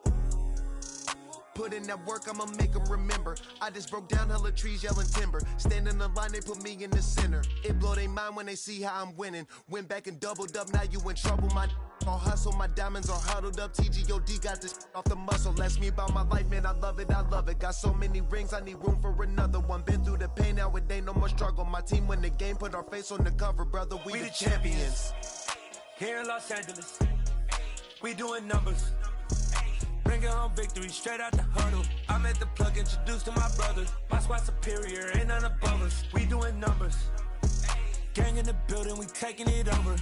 Put in that work, I'ma make them remember. I just broke down hella trees, yelling timber. Stand in the line, they put me in the center. It blow their mind when they see how I'm winning. Went back and doubled up, now you in trouble. My all hustle, my diamonds are huddled up. TGOD got this off the muscle. Ask me about my life, man, I love it, I love it. Got so many rings, I need room for another one. Been through the pain, now it ain't no more struggle. My team win the game, put our face on the cover, brother. We the champions. Here in Los Angeles, we doing numbers. Bringing home victory straight out the huddle. I'm at the plug, introduced to my brother. My squad superior, ain't none above us. We doing numbers. Gang in the building, we taking it over.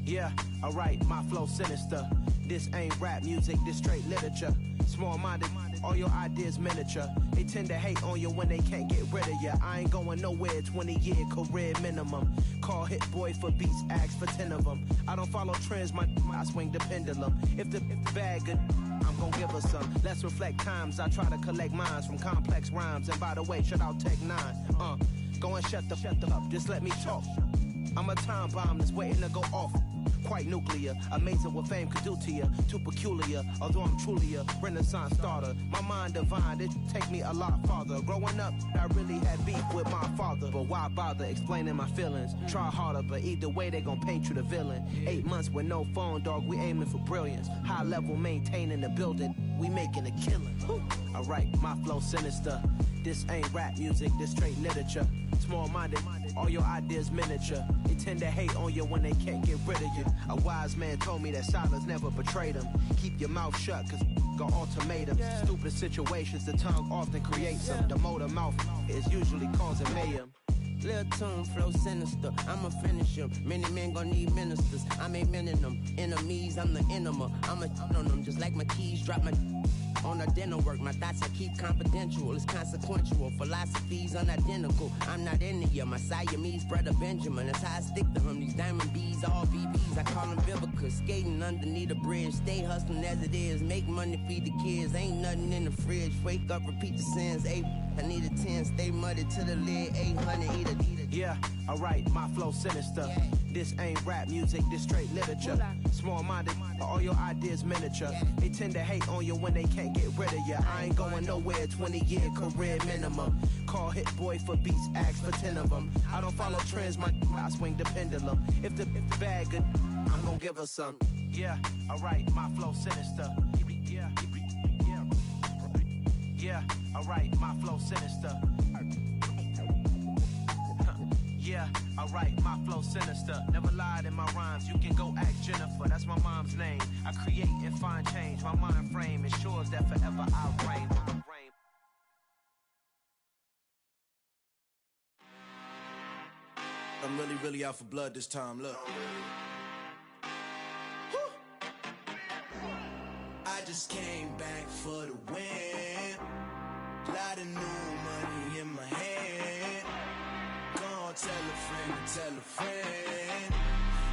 Yeah, alright, my flow sinister. This ain't rap music, this straight literature. Small-minded, all your ideas miniature. They tend to hate on you when they can't get rid of you. I ain't going nowhere, 20-year career minimum. Call Hit Boy for beats, ask for 10 of them. I don't follow trends, I swing the pendulum. If the bag good, I'm gon' give her some. Let's reflect times, I try to collect minds from complex rhymes. And by the way, shout out Tech 9. Go and shut the up, just let me talk. I'm a time bomb that's waiting to go off. Quite nuclear, amazing what fame could do to you. Too peculiar, although I'm truly a renaissance starter. My mind divine, it take me a lot farther. Growing up, I really had beef with my father. But why bother explaining my feelings? Try harder, but either way they gon' paint you the villain. 8 months with no phone, dog, we aiming for brilliance. High level maintaining the building. we making a killing. Alright, my flow sinister. This ain't rap music, this straight literature. Small-minded, all your ideas miniature. They tend to hate on you when they can't get rid of you. A wise man told me that silence never betrayed him. Keep your mouth shut, cause got ultimatums. Stupid situations, the tongue often creates them. The motor mouth is usually causing mayhem. Lil' tune, flow sinister, I'ma finish him. Many men gon' need ministers, I ain't mending them. Enemies, I'm the enema, I'ma on them. Just like my keys, drop my on the dinner work. My thoughts I keep confidential, it's consequential. Philosophies unidentical, I'm not into you. My Siamese brother Benjamin, that's how I stick to him. These diamond bees, all BBs, I call them Vivica. Skating underneath the bridge, stay hustling as it is. Make money, feed the kids, ain't nothing in the fridge. Wake up, repeat the sins, I need a 10, stay muddy to the lid, 800, eat it. Yeah, alright, my flow sinister. This ain't rap music, this straight literature. Small-minded, all your ideas miniature. They tend to hate on you when they can't get rid of you. I ain't going nowhere, 20-year career minimum. Call Hit Boy for beats, ask for 10 of them. I don't follow trends, I swing the pendulum. If the bag good, I'm gonna give her some. Yeah, alright, my flow sinister. Yeah, alright, my flow sinister. Yeah, alright, my flow sinister. Never lied in my rhymes, you can go ask Jennifer, that's my mom's name. I create and find change, my mind frame ensures that forever I'll reign. I'm really out for blood this time, look. I just came back for the win. Lot of new money in my hand. Gonna tell a friend.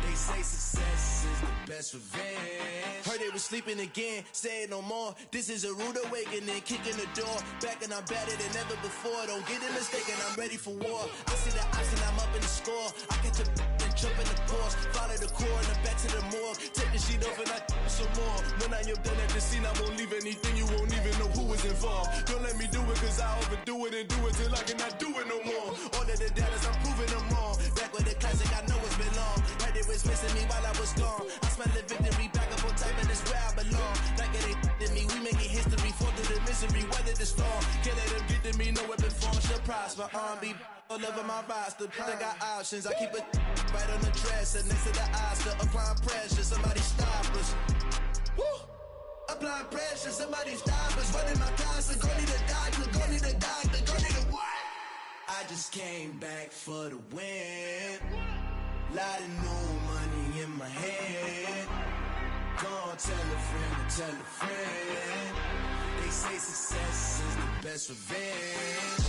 They say success is the best revenge. Heard they was sleeping again, say it no more. This is a rude awakening, kicking the door. Back and I'm better than ever before. Don't get it mistaken, I'm ready for war. I see the option, I'm up in the score. I get to and jump in the course. Follow the core and the back to the morgue. Take the sheet off and I some more. When I am done at the scene, I won't leave anything. You won't even know who was involved. Don't let me do it, cause I overdo it and do it till I cannot do it no more. All of the doubters, I'm proving them wrong. Back with the classic, I know it's been long. Heard it was missing me while I was gone. I smell the victory back up on top, and it's where I belong. Like it ain't to me, we making history. Fall through the misery, weather the storm. Can't let them get to me, no weapon form should prosper. R&B all over my roster. I got options, I keep it right on the dresser. Next to the Oscar, applying pressure. Somebody stop us. Woo! Applying pressure, somebody stop us. Running my closet, go need a doctor, go need a doctor, go need a what? I just came back for the win. Lot of new money in my hand. Gonna tell a friend. They say success is the best revenge.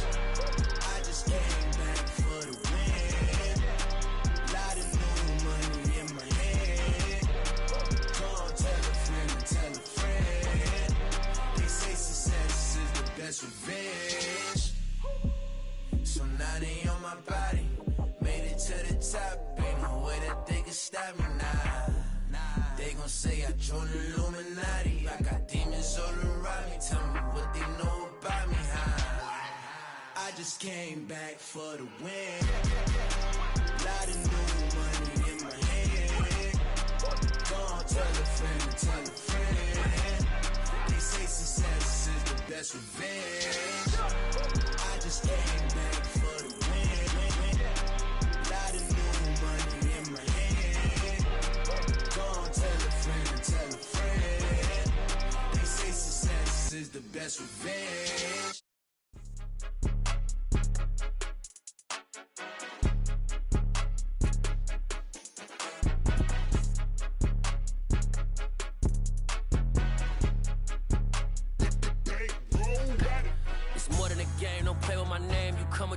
I just came back for the win. Lot of new money in my hand. Gonna tell a friend. They say success is the best revenge. So now they on my body. Made it to the top, ain't no way that they can stop me now. They gon' say I joined the Illuminati. I got demons all around me. Tell me what they know about me, huh? I just came back for the win. Lot of new money in my hand. Gonna tell a friend. They say success is the best revenge. I just came back for the win. Lot of new money in my hand. Gonna tell a friend. They say success is the best revenge.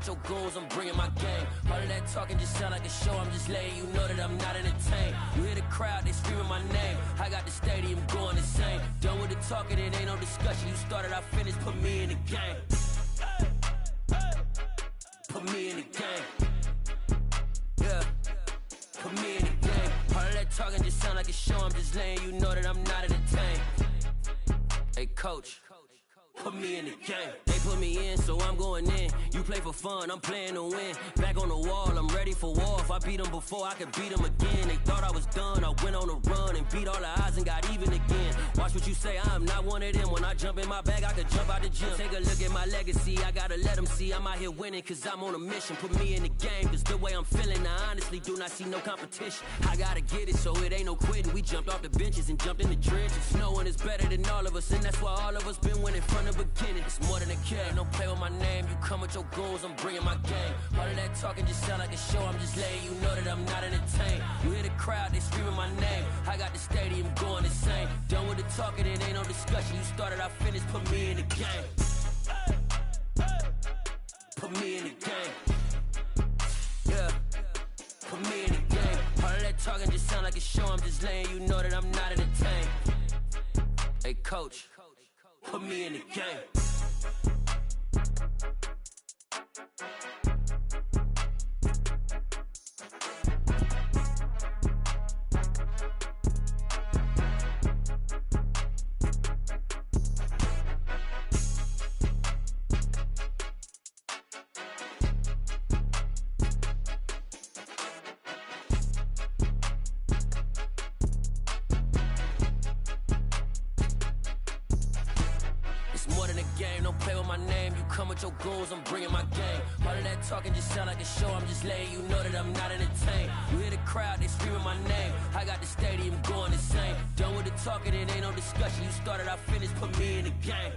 Your goals, I'm bringing my game. All of that talking just sound like a show. I'm just letting you know that I'm not entertained. You hear the crowd, they screaming my name. I got the stadium going insane. Done with the talking, it ain't no discussion. You started, I finished, put me in the game. Put me in the game. Yeah, put me in the game. All of that talking just sound like a show. I'm just letting you know that I'm not entertained. Hey coach, put me in the game. They put me in, so I'm going in. You play for fun, I'm playing to win. Back on the wall, I'm ready for war. If I beat them before, I could beat them again. They thought I was done, I went on a run and beat all the odds and got even again. Watch what you say, I'm not one of them. When I jump in my bag, I could jump out the gym. Take a look at my legacy, I gotta let them see I'm out here winning, cause I'm on a mission. Put me in the game, cause the way I'm feeling, I honestly do not see no competition. I gotta get it, so it ain't no quitting. We jumped off the benches and jumped in the trenches. No one is better than all of us, and that's why all of us been winning from the beginning. It's more than a game, don't play with my name. You come with your goons, I'm bringing my game. All of that talking just sound like a show, I'm just letting you know that I'm not entertained. You hear the crowd, they screaming my name. I got the stadium going insane. Done with the talking, it ain't no discussion. You started, I finished, put me in the game. Put me in the game. Yeah, put me in the game. All of that talking just sound like a show, I'm just letting you know that I'm not entertained. Hey coach, put me in the game. Your goals, I'm bringing my game. All of that talking just sound like a show, I'm just letting you know that I'm not entertained. You hear the crowd, they screaming my name. I got the stadium going insane. Done with the talking, it ain't no discussion. You started, I finished, put me in the game.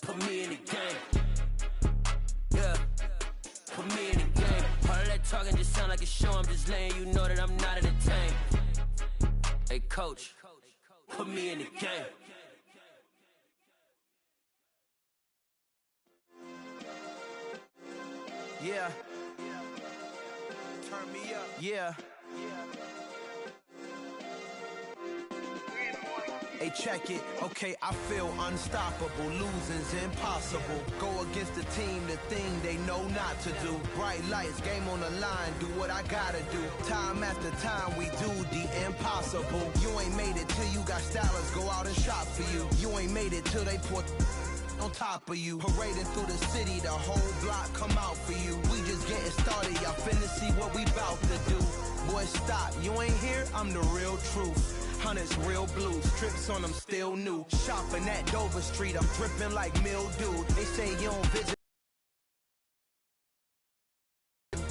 Put me in the game. Yeah, put me in the game. All of that talking just sound like a show, I'm just letting you know that I'm not entertained. Hey coach, put me in the game. Yeah. Turn me up. Yeah. Hey, check it. Okay, I feel unstoppable. Losing's impossible. Go against the team, the thing they know not to do. Bright lights, game on the line. Do what I gotta do. Time after time, we do the impossible. You ain't made it till you got stylers go out and shop for you. You ain't made it till they put on top of you. Parading through the city, the whole block come out for you. We just getting started, y'all finna see what we bout to do. Boy, stop, you ain't here, I'm the real truth. Hunters, real blues, strips on them still new. Shopping at Dover Street, I'm dripping like mildew. They say you don't visit.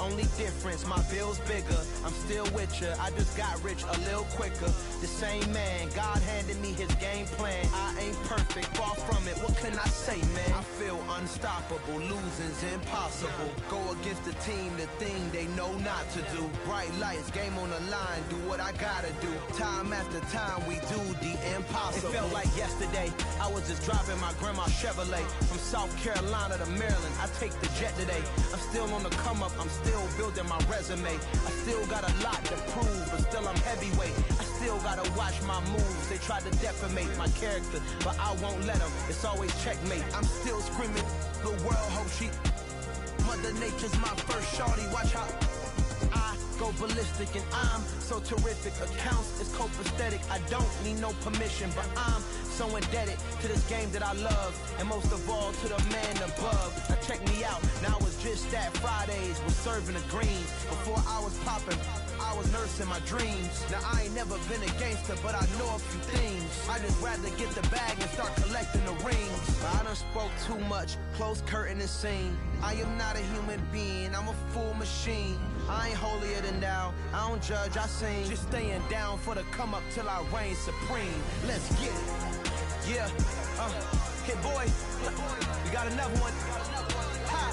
Only difference, my bill's bigger. I'm still with ya. I just got rich a little quicker. The same man, God handed me his game plan. I ain't perfect, far from it. What can I say, man? I feel unstoppable. Losing's impossible. Go against the team, the thing they know not to do. Bright lights, game on the line. Do what I gotta do. Time after time, we do the impossible. It felt like yesterday. I was just driving my grandma's Chevrolet from South Carolina to Maryland. I take the jet today. I'm still on the come up. I'm still building my resume. I still got a lot to prove, but still I'm heavyweight. I still gotta watch my moves. They tried to defamate my character, but I won't let them. It's always checkmate. I'm still screaming, the world hope she. Mother Nature's my first shorty. Watch how I go ballistic, and I'm so terrific. Accounts is copacetic. I don't need no permission, but I'm so indebted to this game that I love, and most of all to the man above. Now check me out, now it's just that Fridays was serving the greens. Before I was popping, I was nursing my dreams. Now I ain't never been a gangster, but I know a few things. I just rather get the bag and start collecting the rings. But I done spoke too much, close curtain and scene. I am not a human being, I'm a full machine. I ain't holier than thou, I don't judge, I sing. Just staying down for the come up till I reign supreme. Let's get it. Yeah, hit boy, we got another one. Ha!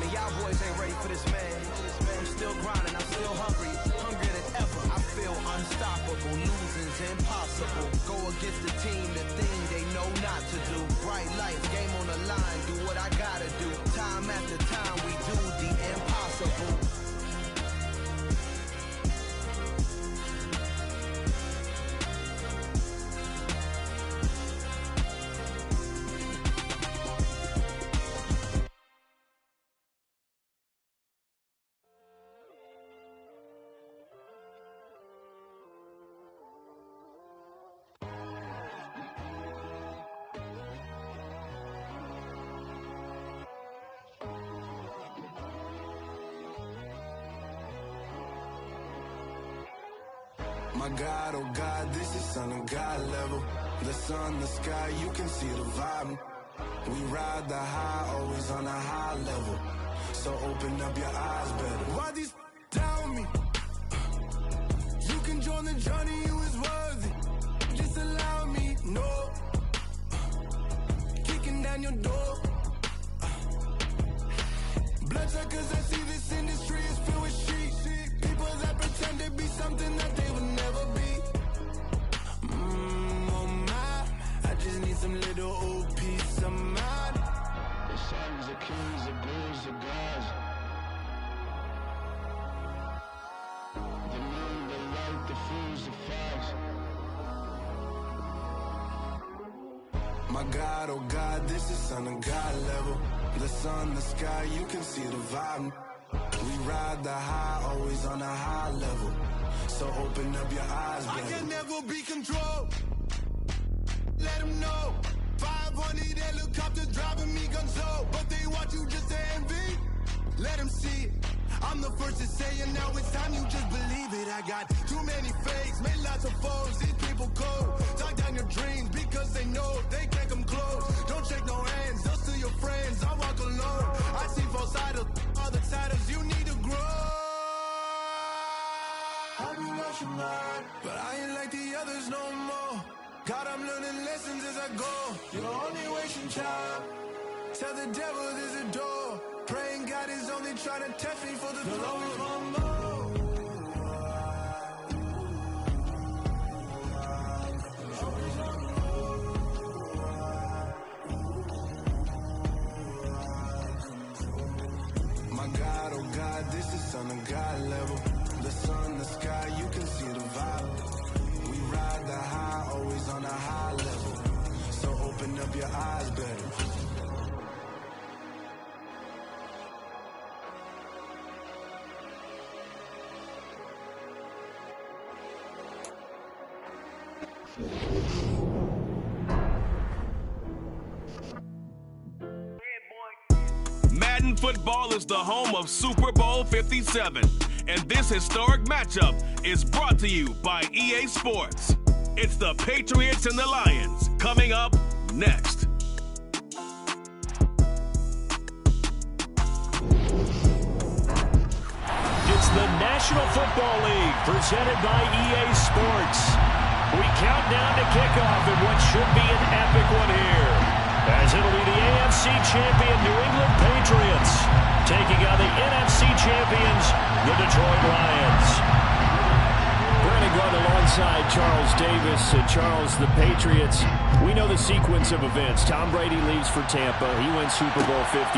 Man, y'all boys ain't ready for this, man. I'm still grinding, I'm still hungry, hungrier than ever. I feel unstoppable, losing's impossible. Go against the team, the thing they know not to do. Bright lights, game on the line, do what I gotta do. Time after time, we do the impossible. My God, oh God, this is Son of God level. The sun, the sky, you can see the vibe. We ride the high, always on a high level. So open up your eyes better. Why these tell me? You can join the journey, you is worthy. Just allow me, no. Kicking down your door. Bloodsuckers, I see this industry is filled with sheep. People that pretend to be something that they would never be. Oh my, I just need some little old peace of mind. The sons of kings, the bulls of gods. The moon, the light, the fools, the facts. My God, oh God, this is Son of God level. The sun, the sky, you can see the vibe. We ride the high, always on a high level. So open up your eyes, baby. I can never be controlled. Let them know. 500 helicopters driving me gonzo. But they want you just to envy. Let them see it. I'm the first to say it, now it's time you just believe it. I got too many fakes, made lots of foes. These people cold. Talk down your dreams because they know they can't come close. Don't shake no hands, they'll steal your friends. I walk alone. I see false idols, all the titles you need to grow. I be rushing hard, but I ain't like the others no more. God, I'm learning lessons as I go. You're only wasting time. Tell the devil there's a door. Praying God is only trying to test me for the throne. My God, oh God, this is Son of God level. The sun, the sky, you can see the vibe. We ride the high, always on a high level. So open up your eyes better. Madden Football is the home of Super Bowl 57, and this historic matchup is brought to you by EA Sports. It's the Patriots and the Lions coming up next. It's the National Football League presented by EA Sports. We count down to kickoff in what should be an epic one here, as it'll be the AFC champion New England Patriots taking on the NFC champions, the Detroit Lions. Brandon Glenn alongside Charles Davis. Charles, the Patriots, we know the sequence of events. Tom Brady leaves for Tampa. He wins Super Bowl 55,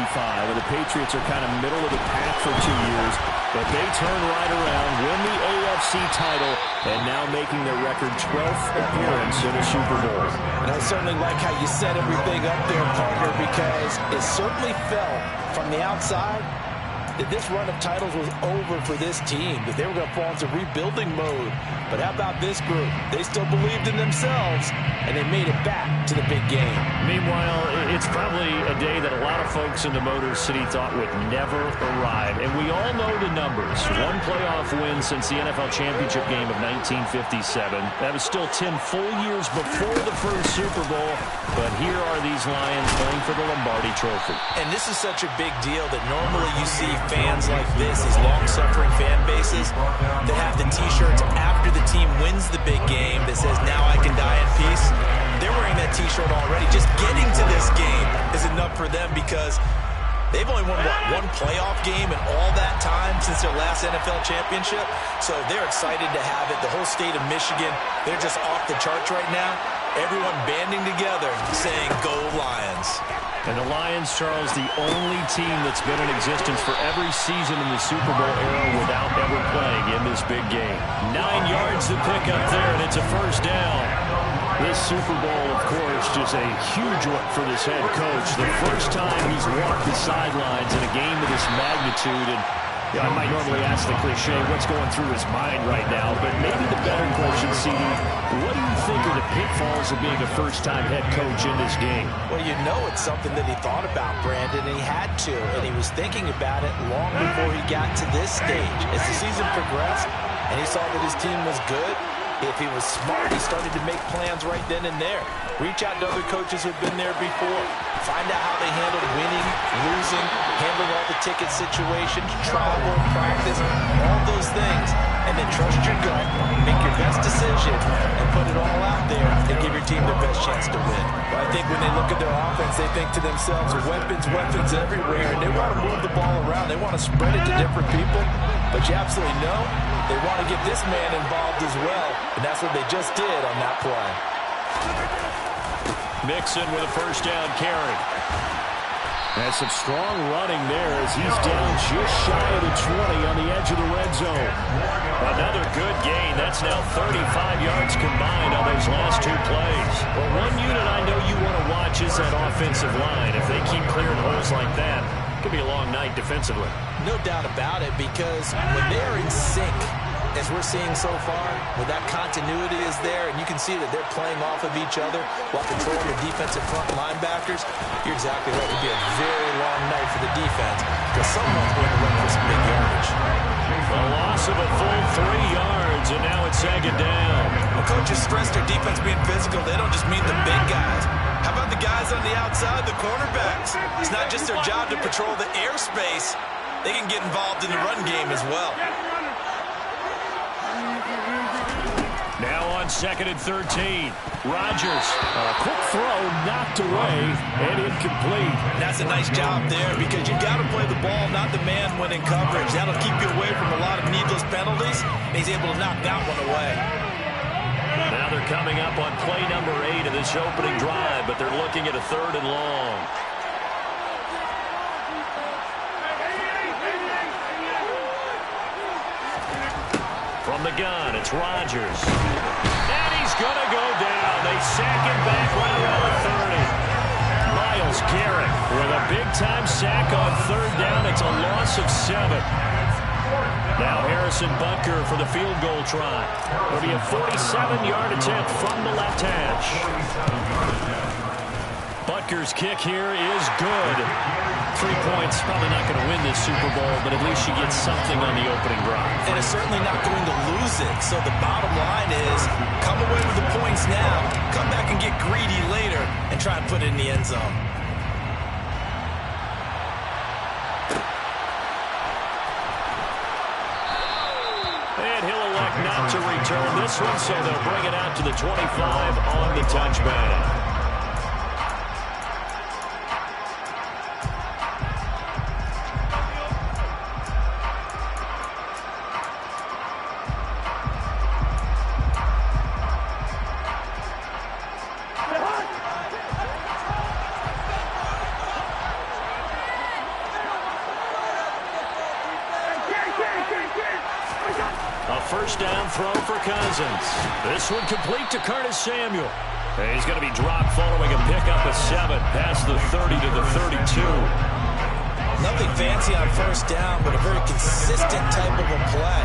and the Patriots are kind of middle of the pack for 2 years. But they turn right around, win the AFC title, and now making their record 12th appearance in a Super Bowl. And I certainly like how you set everything up there, partner, because it certainly felt from the outside that this run of titles was over for this team, that they were going to fall into rebuilding mode. But how about this group? They still believed in themselves, and they made it back to the big game. Meanwhile, it's probably a day that a lot of folks in the Motor City thought would never arrive. And we all know the numbers. One playoff win since the NFL championship game of 1957. That was still 10 full years before the first Super Bowl. But here are these Lions playing for the Lombardi Trophy. And this is such a big deal that normally you see fans like this, these long-suffering fan bases, that have the T-shirts after the team wins the big game that says, "Now I can die in peace." They're wearing that T-shirt already. Just getting to this game is enough for them because they've only won, one playoff game in all that time since their last NFL championship. So they're excited to have it. The whole state of Michigan, they're just off the charts right now. Everyone banding together saying, "Go Lions." And the Lions, Charles, the only team that's been in existence for every season in the Super Bowl era without ever playing in this big game. 9 yards to pick up there, and it's a first down. This Super Bowl, of course, just a huge one for this head coach. The first time he's walked the sidelines in a game of this magnitude. And I might normally ask the cliche, what's going through his mind right now? But maybe the better question, CD, what do you think are the pitfalls of being a first-time head coach in this game? Well, you know it's something that he thought about, Brandon, and he had to. And he was thinking about it long before he got to this stage. As the season progressed and he saw that his team was good, If he was smart, he started to make plans right then and there. Reach out to other coaches who've been there before. Find out how they handled winning, losing, handling all the ticket situations, travel, practice, all those things. And then trust your gut, make your best decision, and put it all out there and give your team the best chance to win. But I think when they look at their offense, they think to themselves, weapons everywhere, and they want to move the ball around. They want to spread it to different people. But you absolutely know they want to get this man involved as well, and that's what they just did on that play. Mixon with a first down carry. That's some strong running there as he's down just shy of the 20 on the edge of the red zone. Another good gain. That's now 35 yards combined on those last two plays. Well, one unit I know you want to watch is that offensive line. If they keep clearing holes like that, it could be a long night defensively. No doubt about it, because when they're in sync, as we're seeing so far, where that continuity is there, and you can see that they're playing off of each other while controlling the defensive front linebackers, you're exactly right. It would be a very long night for the defense because someone's going to run for some big yardage. A loss of a full 3 yards, and now it's second down. When coaches stress their defense being physical, they don't just mean the big guys. How about the guys on the outside, the cornerbacks? It's not just their job to patrol the airspace. They can get involved in the run game as well. Now on 2nd and 13. Rodgers, a quick throw knocked away and incomplete. That's a nice job there because you've got to play the ball, not the man when in coverage. That'll keep you away from a lot of needless penalties. And he's able to knock that one away. Now they're coming up on play number 8 of this opening drive, but they're looking at a 3rd and long. From the gun, it's Rodgers. And he's going to go down. They sack him back right around the 30. Myles Garrett with a big-time sack on 3rd down. It's a loss of 7. Now Harrison Butker for the field goal try. It'll be a 47-yard attempt from the left hash. Butker's kick here is good. 3 points, probably not going to win this Super Bowl, but at least she gets something on the opening drive. And it's certainly not going to lose it. So the bottom line is, come away with the points now, come back and get greedy later, and try and put it in the end zone. And he'll elect not to return this one, so they'll bring it out to the 25 on the touchback. First down throw for Cousins. This one complete to Curtis Samuel. And he's going to be dropped following a pickup of 7 past the 30 to the 32. Nothing fancy on first down, but a very consistent type of a play.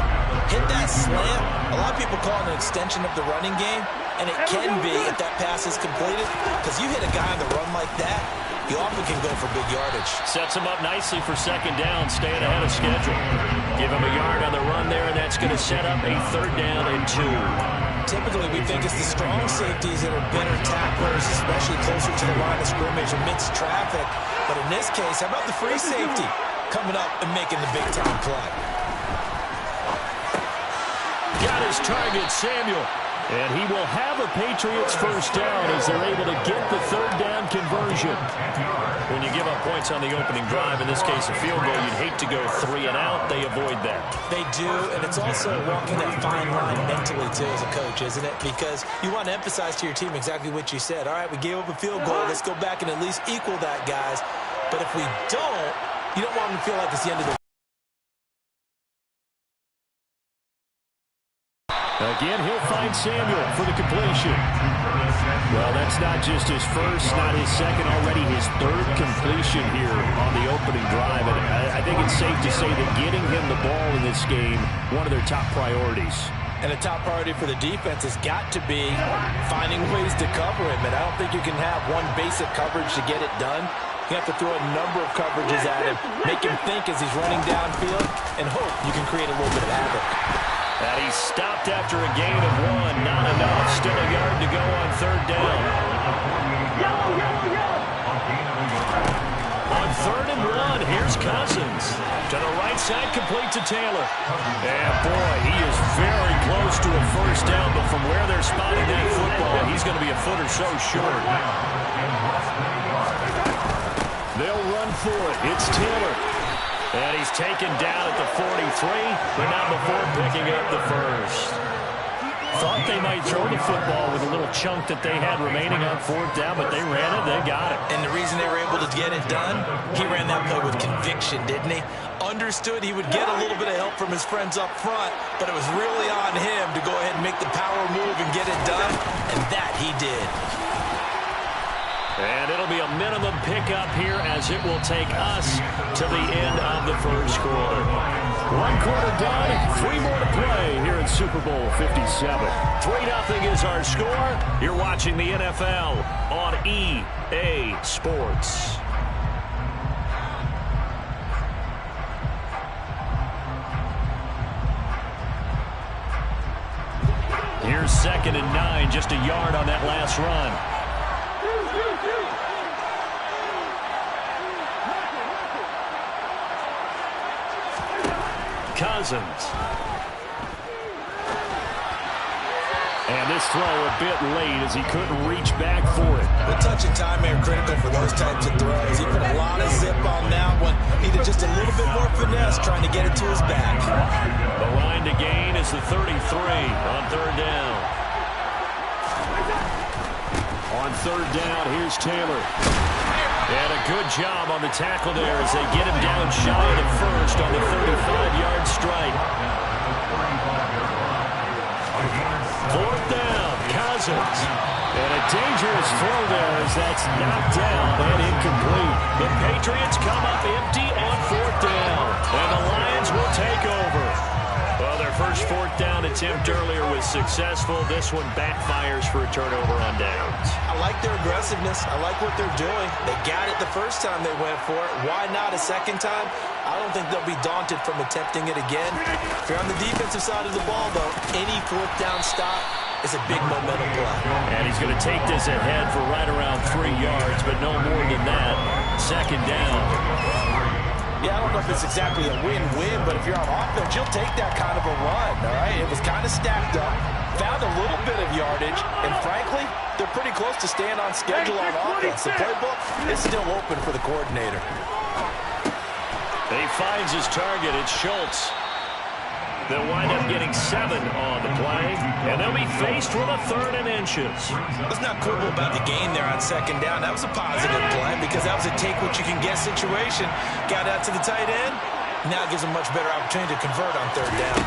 Hit that slant. A lot of people call it an extension of the running game, and it can be if that pass is completed, because you hit a guy on the run like that, he often can go for big yardage. Sets him up nicely for second down, staying ahead of schedule. Give him a yard on the run there, and that's going to set up a 3rd down and 2. Typically, we think it's the strong safeties that are better tacklers, especially closer to the line of scrimmage amidst traffic. But in this case, how about the free safety coming up and making the big-time play? Got his target, Samuel. And he will have a Patriots first down as they're able to get the 3rd down conversion. When you give up points on the opening drive, in this case a field goal, you'd hate to go 3 and out. They avoid that. They do, and it's also walking that fine line mentally, too, as a coach, isn't it? Because you want to emphasize to your team exactly what you said. All right, we gave up a field goal. Let's go back and at least equal that, guys. But if we don't, you don't want them to feel like it's the end of the Again, he'll find Samuel for the completion. Well, that's not just his first, not his second, already his 3rd completion here on the opening drive. And I think it's safe to say that getting him the ball in this game, one of their top priorities. And a top priority for the defense has got to be finding ways to cover him. And I don't think you can have one basic coverage to get it done. You have to throw a number of coverages at him, make him think as he's running downfield, and hope you can create a little bit of havoc. And he's stopped after a gain of 1. Not enough. Still a yard to go on 3rd down. On 3rd and 1, here's Cousins. To the right side, complete to Taylor. And boy, he is very close to a 1st down, but from where they're spotting that football, he's going to be a foot or so short. They'll run for it. It's Taylor. And he's taken down at the 43, but not before picking up the 1st. Thought they might throw the football with a little chunk that they had remaining on 4th down, but they ran it, they got it. And the reason they were able to get it done, he ran that play with conviction, didn't he? Understood he would get a little bit of help from his friends up front, but it was really on him to go ahead and make the power move and get it done, and that he did. And it'll be a minimum pickup here as it will take us to the end of the 1st quarter. 1 quarter done, 3 more to play here in Super Bowl 57. 3-0 is our score. You're watching the NFL on EA Sports. Here's 2nd and 9, just a yard on that last run. Cousins. And this throw a bit late as he couldn't reach back for it. The touch and time are critical for those types of throws. He put a lot of zip on that one. Needed just a little bit more finesse trying to get it to his back. The line to gain is the 33 on 3rd down. On 3rd down, here's Taylor. And a good job on the tackle there as they get him down shy of the 1st on the 35-yard strike. 4th down, Cousins. And a dangerous throw there as that's knocked down and incomplete. The Patriots come up empty on 4th down. And the Lions will take over. Well, their first 4th down attempt earlier was successful. This one backfires for a turnover on downs. I like their aggressiveness. I like what they're doing. They got it the first time they went for it. Why not a second time? I don't think they'll be daunted from attempting it again. If you're on the defensive side of the ball, though, any 4th down stop is a big momentum play. And he's going to take this ahead for right around 3 yards, but no more than that. 2nd down. Yeah, I don't know if it's exactly a win-win, but if you're on offense, you'll take that kind of a run, all right? It was kind of stacked up, found a little bit of yardage, and frankly, they're pretty close to staying on schedule on offense. The playbook is still open for the coordinator. He finds his target. It's Schultz. They'll wind up getting 7 on the play, and they'll be faced with a 3rd and inches. Let's not quibble about the gain there on 2nd down. That was a positive play because that was a take-what-you-can-get situation. Got out to the tight end. Now it gives them a much better opportunity to convert on 3rd down.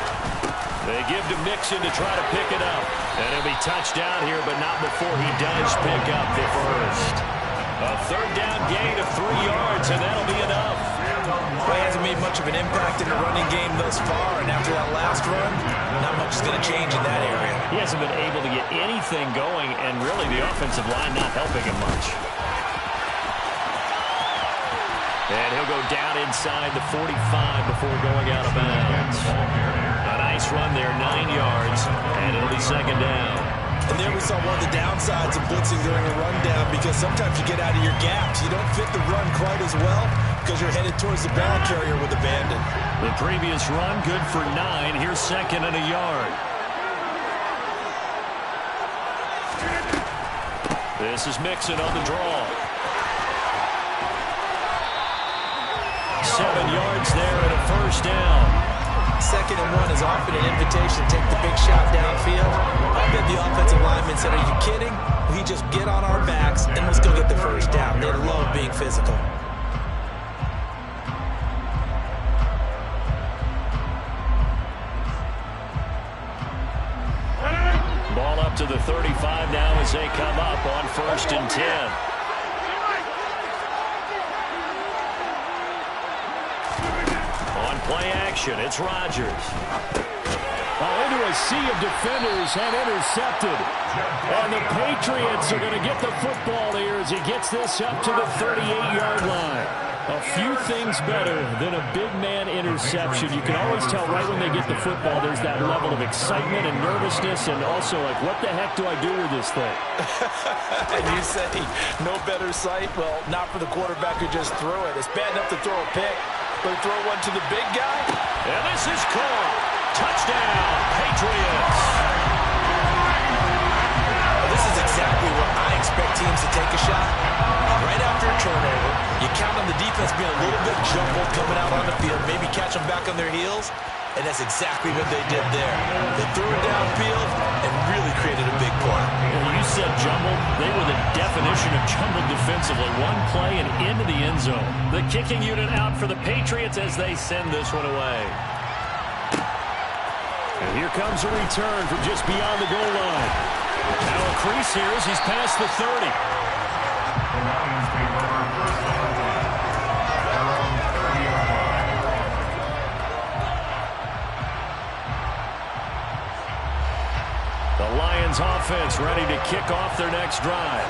They give to Mixon to try to pick it up. And he'll be touched down here, but not before he does pick up the 1st. A 3rd down gain of 3 yards, and that'll be enough. Well, he hasn't made much of an impact in the running game thus far, and after that last run, not much is going to change in that area. He hasn't been able to get anything going, and really the offensive line not helping him much. And he'll go down inside the 45 before going out of bounds. A nice run there, 9 yards, and it'll be 2nd down. And there we saw one of the downsides of blitzing during a rundown because sometimes you get out of your gaps. You don't fit the run quite as well because you're headed towards the ball carrier with abandon. The previous run, good for 9. Here's 2nd and a yard. This is Mixon on the draw. 7 yards there and a 1st down. 2nd and 1 is often an invitation to take the big shot downfield. I bet the offensive lineman said, are you kidding? We just get on our backs and let's go get the 1st down. They love being physical. Ball up to the 35 now as they come up on 1st and 10. On play action, it's Rodgers. Into a sea of defenders and intercepted. And the Patriots are going to get the football here as he gets this up to the 38-yard line. A few things better than a big man interception. You can always tell right when they get the football, there's that level of excitement and nervousness and also like, what the heck do I do with this thing? And you say no better sight? Well, not for the quarterback who just threw it. It's bad enough to throw a pick, but throw one to the big guy? And this is caught. Touchdown, Patriots. This is exactly where I expect teams to take a shot. Right after a turnover, you count on the defense being a little bit jumbled coming out on the field, maybe catch them back on their heels, and that's exactly what they did there. They threw it downfield and really created a big play. You said jumbled. They were the definition of jumbled defensively. One play and into the end zone. The kicking unit out for the Patriots as they send this one away. And here comes a return from just beyond the goal line. Now a crease here as he's past the 30. The Lions offense ready to kick off their next drive.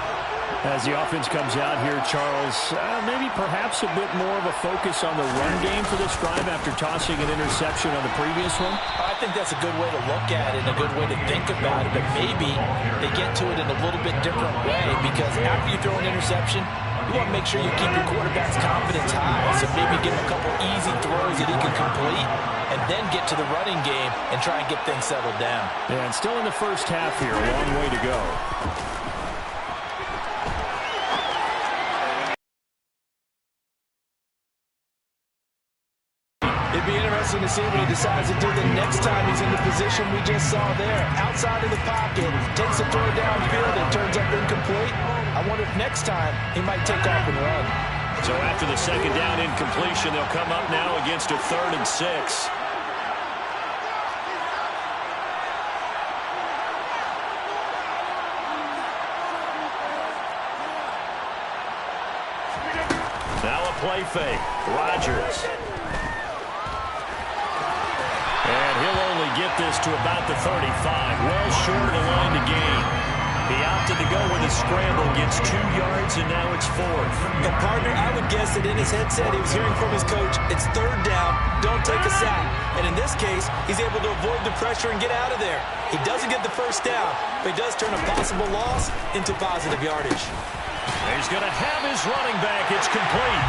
As the offense comes out here, Charles, maybe perhaps a bit more of a focus on the run game for this drive after tossing an interception on the previous one? I think that's a good way to look at it and a good way to think about it, but maybe they get to it in a little bit different way because after you throw an interception, you want to make sure you keep your quarterback's confidence high. So maybe give him a couple easy throws that he can complete and then get to the running game and try and get things settled down. Yeah, and still in the first half here, a long way to go. It'd be interesting to see what he decides to do the next time he's in the position we just saw there. Outside of the pocket, takes a throw downfield and turns up incomplete. I wonder if next time he might take off and run. So after the second down incompletion, they'll come up now against a 3rd and 6. Now a play fake. Rodgers. And he'll only get this to about the 35. Well short of the line to gain. He opted to go with a scramble, gets 2 yards, and now it's 4th. And partner, I would guess that in his headset he was hearing from his coach, it's 3rd down, don't take a sack. And in this case, he's able to avoid the pressure and get out of there. He doesn't get the first down, but he does turn a possible loss into positive yardage. He's going to have his running back. It's complete.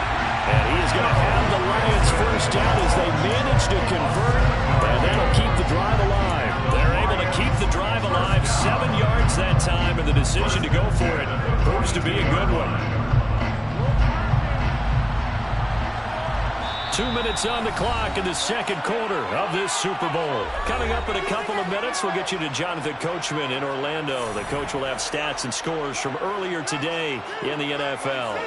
And he is going to have the Lions first down as they manage to convert. And that'll keep the drive alive. They're able to keep the drive alive. 7 yards that time, and the decision to go for it proves to be a good one. 2 minutes on the clock in the second quarter of this Super Bowl. Coming up in a couple of minutes, we'll get you to Jonathan Coachman in Orlando. The coach will have stats and scores from earlier today in the NFL.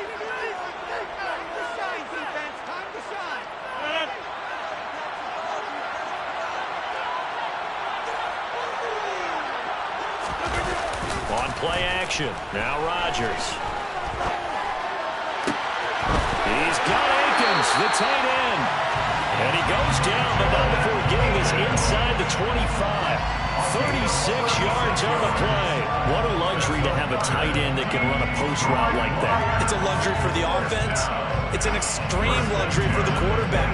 On play action, now Rodgers. He's got Akins, the tight end. And he goes down, but not before getting us inside the 25. 36 yards on the play. What a luxury to have a tight end that can run a post route like that. It's a luxury for the offense. It's an extreme luxury for the quarterback.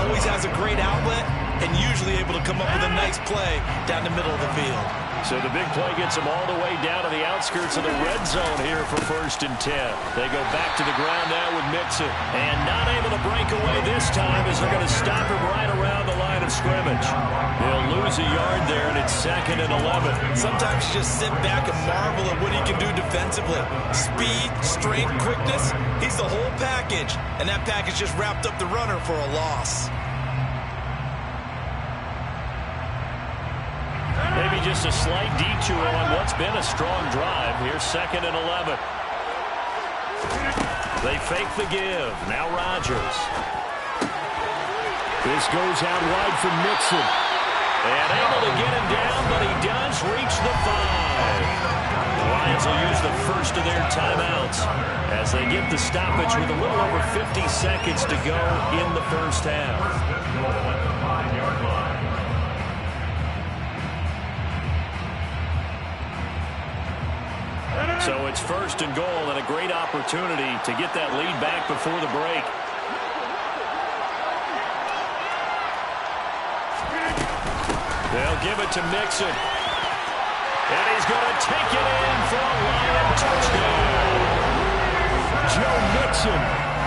Always has a great outlet and usually able to come up with a nice play down the middle of the field. So the big play gets them all the way down to the outskirts of the red zone here for 1st and 10. They go back to the ground now with Mixon. And not able to break away this time as they're going to stop him right around the line of scrimmage. They'll lose a yard there, and it's 2nd and 11. Sometimes you just sit back and marvel at what he can do defensively. Speed, strength, quickness, he's the whole package. And that package just wrapped up the runner for a loss. Maybe just a slight detour on what's been a strong drive. Here's 2nd and 11. They fake the give. Now Rodgers. This goes out wide for Mixon. And able to get him down, but he does reach the 5. The Lions will use the first of their timeouts as they get the stoppage with a little over 50 seconds to go in the first half. So it's 1st and goal and a great opportunity to get that lead back before the break. They'll give it to Mixon. And he's going to take it in for a Lion touchdown. Joe Mixon,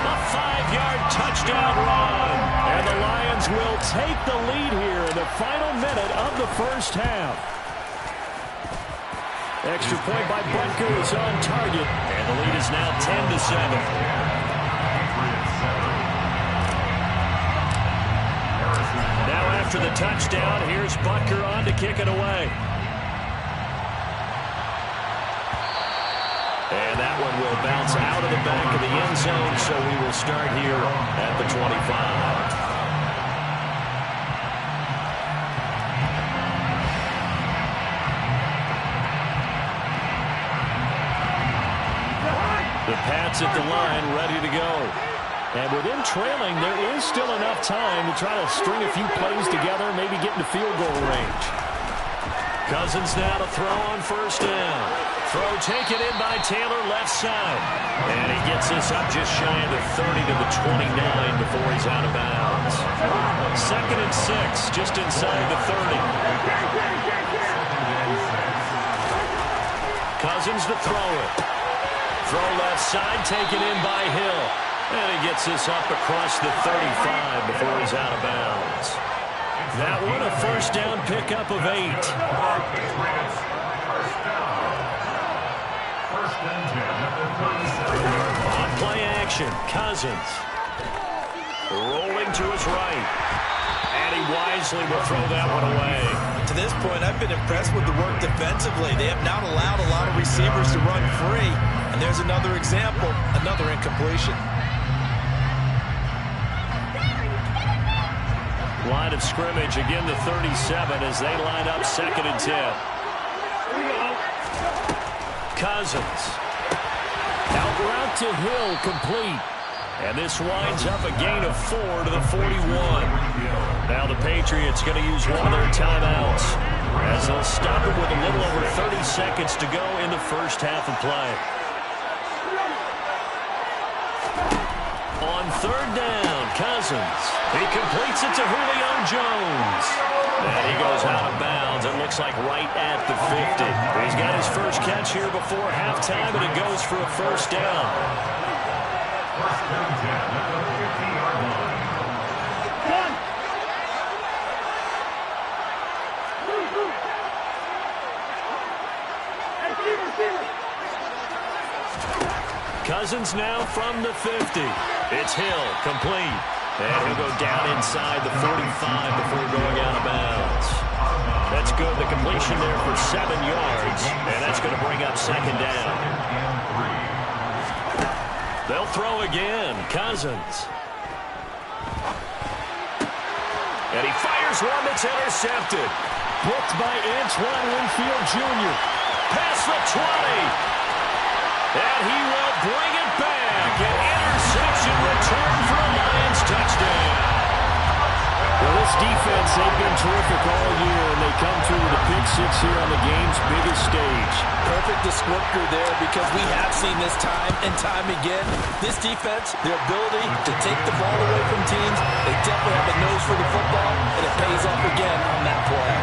a 5-yard touchdown run. And the Lions will take the lead here in the final minute of the first half. Extra point by Butker is on target. And the lead is now 10-7. Now after the touchdown, here's Butker on to kick it away. And that one will bounce out of the back of the end zone, so we will start here at the 25. The Pats at the line, ready to go. And with him trailing, there is still enough time to try to string a few plays together, maybe get into field goal range. Cousins now to throw on first down. Throw taken in by Taylor left side. And he gets this up just shy of the 30 to the 29 before he's out of bounds. 2nd and 6, just inside the 30. Cousins to throw it. Throw left side, taken in by Hill. And he gets this up across the 35 before he's out of bounds. That one a first down pickup of 8. On play action, Cousins. Rolling to his right. And he wisely will throw that one away. To this point, I've been impressed with the work defensively. They have not allowed a lot of receivers to run free. And there's another example, another incompletion. Line of scrimmage, again the 37 as they line up 2nd and 10. Cousins. Out route to Hill, complete. And this winds up a gain of 4 to the 41. Now the Patriots going to use one of their timeouts as they'll stop it with a little over 30 seconds to go in the first half of play. On 3rd down, Cousins. He completes it to Julio Jones. And he goes out of bounds. It looks like right at the 50. He's got his first catch here before halftime, and it goes for a first down. Cousins now from the 50. It's Hill, complete. And he'll go down inside the 45 before going out of bounds. That's good. The completion there for 7 yards. And that's going to bring up 2nd down. They'll throw again. Cousins. And he fires one that's intercepted. Booked by Antoine Winfield Jr. Past the 20. And he will bring it back. An interception return for a Lions touchdown. Well, this defense, they've been terrific all year, and they come through with a pick 6 here on the game's biggest stage. Perfect descriptor there because we have seen this time and time again. This defense, their ability to take the ball away from teams, they definitely have a nose for the football, and it pays off again on that play.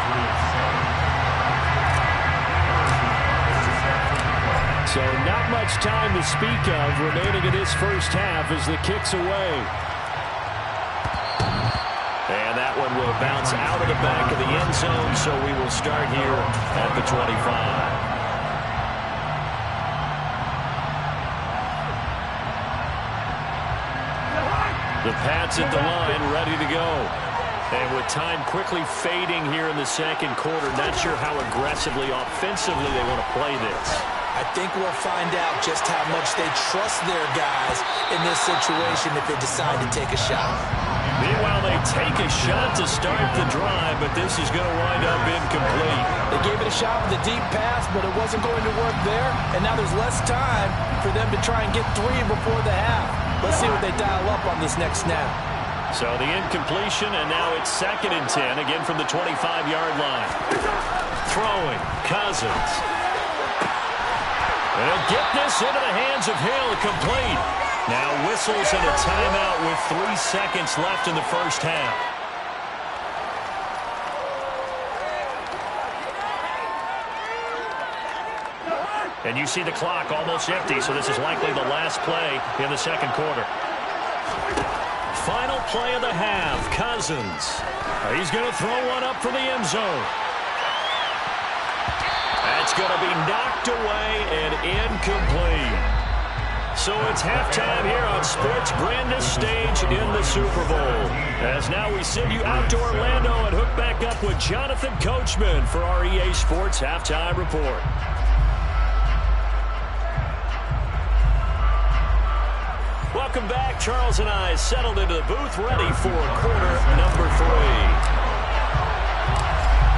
So not much time to speak of remaining in this first half as the kick's away. And that one will bounce out of the back of the end zone, so we will start here at the 25. The Pats at the line, ready to go. And with time quickly fading here in the second quarter, not sure how aggressively, offensively they want to play this. I think we'll find out just how much they trust their guys in this situation if they decide to take a shot. Meanwhile, they take a shot to start the drive, but this is going to wind up incomplete. They gave it a shot with a deep pass, but it wasn't going to work there, and now there's less time for them to try and get 3 before the half. Let's see what they dial up on this next snap. So the incompletion, and now it's 2nd and 10, again from the 25-yard line. Throwing, Cousins. And he'll get this into the hands of Hill, complete. Now whistles and a timeout with 3 seconds left in the first half. And you see the clock almost empty, so this is likely the last play in the second quarter. Final play of the half, Cousins. He's going to throw one up for the end zone. That's going to be knocked away and incomplete. So it's halftime here on sports' grandest stage in the Super Bowl. As now we send you out to Orlando and hook back up with Jonathan Coachman for our EA Sports Halftime Report. Welcome back. Charles and I settled into the booth, ready for quarter number 3.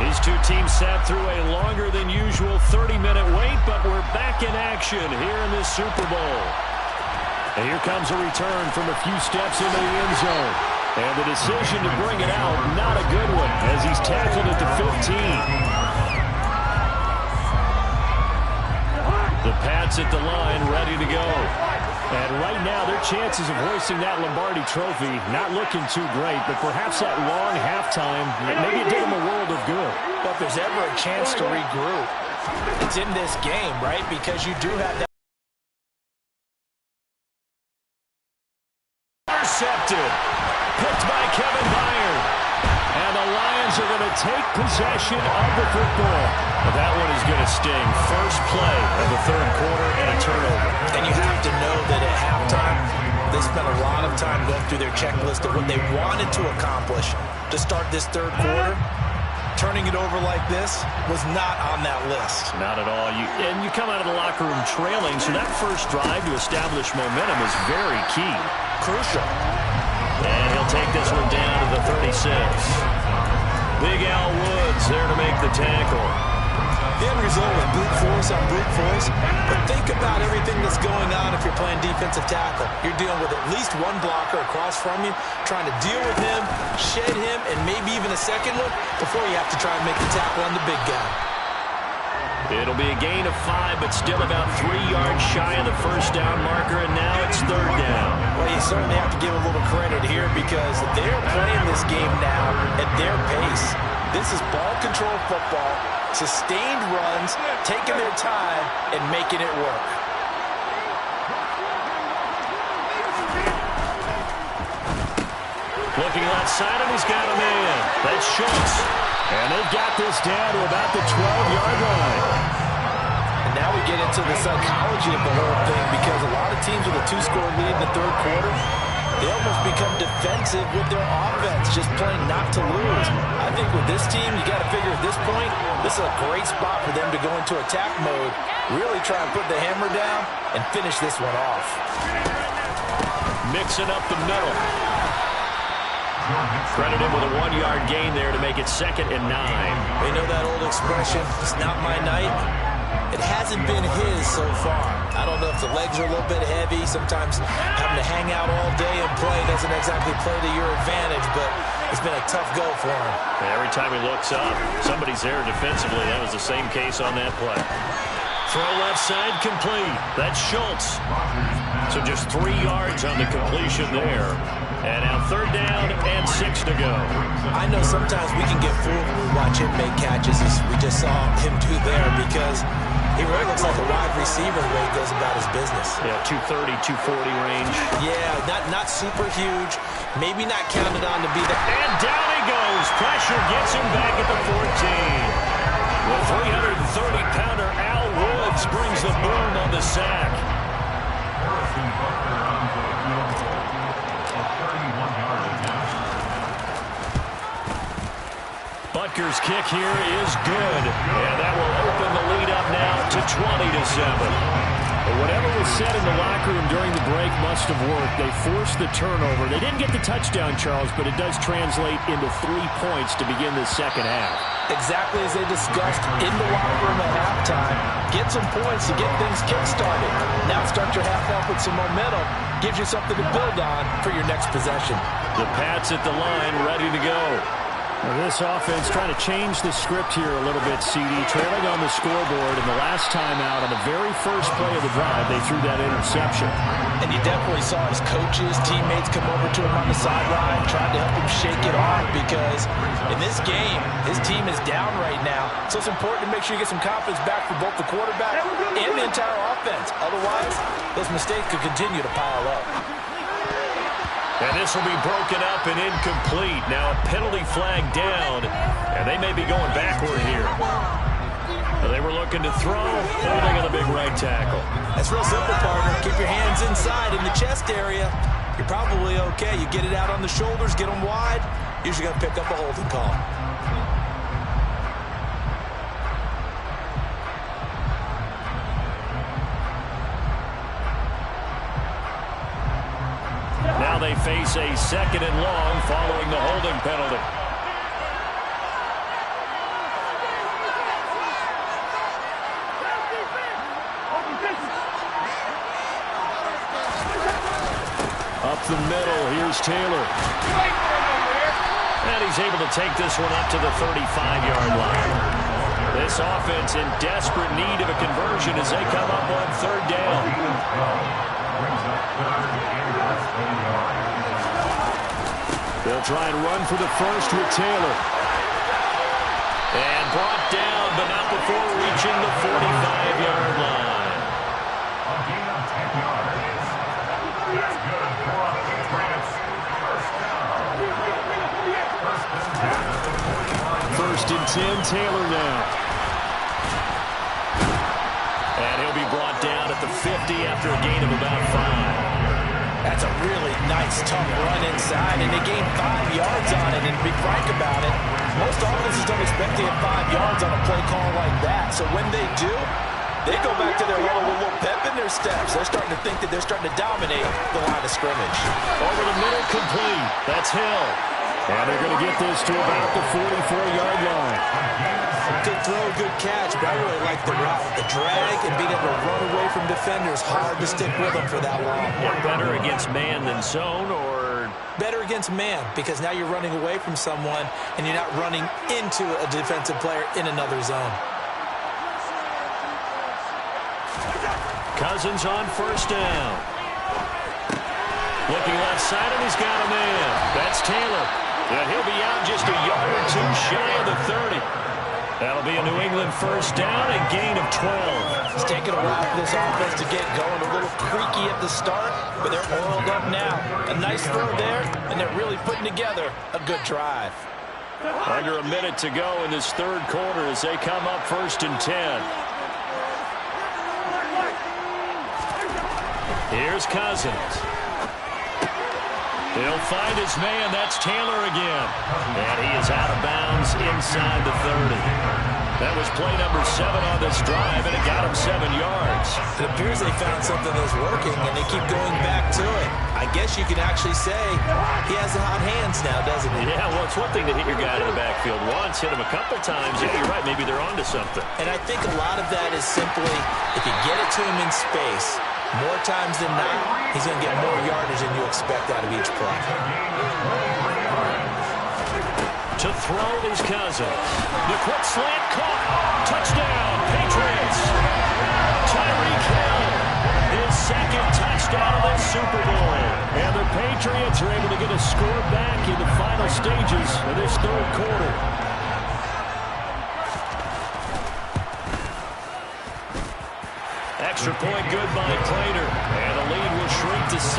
These two teams sat through a longer than usual 30-minute wait, but we're back in action here in this Super Bowl. And here comes a return from a few steps into the end zone. And the decision to bring it out, not a good one, as he's tackled at the 15. The Pats at the line, ready to go. And right now, their chances of hoisting that Lombardi trophy not looking too great, but perhaps that long halftime, maybe it did them a world of good. But if there's ever a chance to regroup, it's in this game, right? Because you do have that. Intercepted. Picked by Kevin Byard. And the Lions are going to take possession of the football. But that one is going to sting. First play of the third quarter and a turnover. And you have to know that at halftime, they spent a lot of time going through their checklist of what they wanted to accomplish to start this third quarter. Turning it over like this was not on that list. Not at all. And you come out of the locker room trailing, so that first drive to establish momentum is very key. Crucial. And he'll take this one down to the 36. Big Al Woods there to make the tackle. The end result was brute force on brute force. But think about everything that's going on if you're playing defensive tackle. You're dealing with at least one blocker across from you, trying to deal with him, shed him, and maybe even a second one before you have to try and make the tackle on the big guy. It'll be a gain of 5, but still about 3 yards shy of the first down marker, and now it's third down. Well, you certainly have to give a little credit here because they're playing this game now at their pace. This is ball control football, sustained runs, taking their time, and making it work. Looking left side, and he's got a man. That's Schultz. And they've got this down to about the 12-yard line. And now we get into the psychology of the whole thing because a lot of teams with a 2-score lead in the third quarter, they almost become defensive with their offense, just playing not to lose. I think with this team, you got to figure at this point, this is a great spot for them to go into attack mode, really try and put the hammer down and finish this one off. Mixing up the middle. Credited with a 1-yard gain there to make it 2nd and 9. You know that old expression, it's not my night? It hasn't been his so far. I don't know if the legs are a little bit heavy. Sometimes having to hang out all day and play doesn't exactly play to your advantage, but it's been a tough go for him. And every time he looks up, somebody's there defensively. That was the same case on that play. Throw left side complete. That's Schultz. So just 3 yards on the completion there. And now third down and 6 to go. I know sometimes we can get fooled when we watch him make catches as we just saw him do there because he really looks like a wide receiver the way he goes about his business. Yeah, 230, 240 range. Yeah, not super huge. Maybe not counted on to be the... And down he goes. Pressure gets him back at the 14. The 330-pounder Al Woods brings the boom on the sack. Butker's kick here is good, and that will open the lead up now to 20-7. But whatever was said in the locker room during the break must have worked. They forced the turnover. They didn't get the touchdown, Charles, but it does translate into 3 points to begin the second half. Exactly as they discussed in the locker room at halftime. Get some points to get things kick-started. Now start your half off with some momentum. Gives you something to build on for your next possession. The Pats at the line, ready to go. This offense trying to change the script here a little bit, CD. Trailing on the scoreboard, and the last time out on the very first play of the drive, they threw that interception. And you definitely saw his coaches, teammates come over to him on the sideline, trying to help him shake it off, because in this game, his team is down right now. So it's important to make sure you get some confidence back for both the quarterback and the entire offense. Otherwise, those mistakes could continue to pile up. And this will be broken up and incomplete. Now a penalty flag down, and they may be going backward here. They were looking to throw, holding on the big right tackle. That's real simple, partner. Keep your hands inside in the chest area. You're probably okay. You get it out on the shoulders, get them wide. Usually going to pick up a holding call. Now they face a 2nd and long following the holding penalty. Up the middle, here's Taylor. And he's able to take this one up to the 35-yard line. This offense in desperate need of a conversion as they come up on 3rd down. They'll try and run for the first with Taylor. And brought down, but not before reaching the 45-yard line. First and 10, Taylor now. And he'll be brought down at the 50 after a gain of about 5. That's a really nice, tough run inside, and they gained 5 yards on it. And to be frank about it, most offenses don't expect to get 5 yards on a play call like that. So when they do, they go back to their huddle with a little pep in their steps. They're starting to think that they're starting to dominate the line of scrimmage. Over the middle, complete. That's Hill. And they're going to get this to about the 44-yard line. Good throw, good catch, but I really like the route. The drag and being able to run away from defenders, hard to stick with them for that long. Yeah, better against man than zone, or? Better against man, because now you're running away from someone and you're not running into a defensive player in another zone. Cousins on 1st down. Looking left side, and he's got a man. That's Taylor. And he'll be out just a yard or two shy of the 30. That'll be a New England 1st down, a gain of 12. It's taken a while for this offense to get going. A little creaky at the start, but they're oiled up now. A nice throw there, and they're really putting together a good drive. Under a minute to go in this 3rd quarter as they come up 1st and 10. Here's Cousins. He'll find his man. That's Taylor again. And he is out of bounds inside the 30. That was play number 7 on this drive, and it got him 7 yards. It appears they found something that's working, and they keep going back to it. I guess you can actually say he has the hot hands now, doesn't he? Yeah, well, it's one thing to hit your guy in the backfield once, hit him a couple times. Yeah, you're right. Maybe they're onto something. And I think a lot of that is simply if you get it to him in space, more times than not, he's going to get more yardage than you expect out of each play. To throw is Cousins. The quick slant caught. Touchdown, Patriots. Tyreek Hill, his 2nd touchdown of the Super Bowl. And the Patriots are able to get a score back in the final stages of this 3rd quarter. Extra point good by Prater. And the lead will shrink to 6.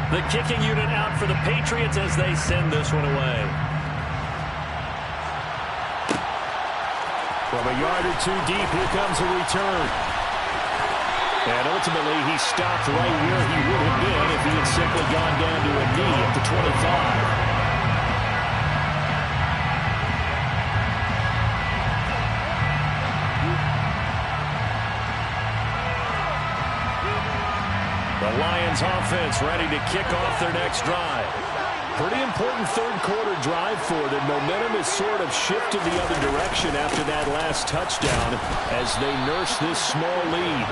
The kicking unit out for the Patriots as they send this one away. From a yard or 2 deep, here comes a return. And ultimately, he stopped right where he would have been if he had simply gone down to a knee at the 25. Lions offense ready to kick off their next drive. Pretty important third-quarter drive for them. Momentum has sort of shifted the other direction after that last touchdown as they nurse this small lead.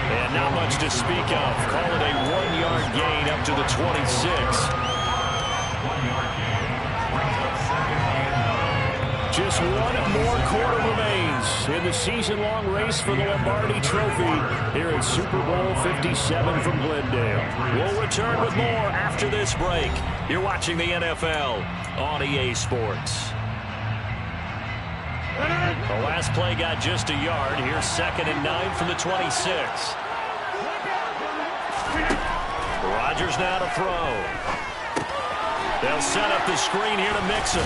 And not much to speak of. Call it a 1-yard gain up to the 26. Just one more quarter remains in the season-long race for the Lombardi Trophy here at Super Bowl 57 from Glendale. We'll return with more after this break. You're watching the NFL on EA Sports. The last play got just a yard. Here's 2nd and 9 from the 26. Rodgers now to throw. They'll set up the screen here to Mixon.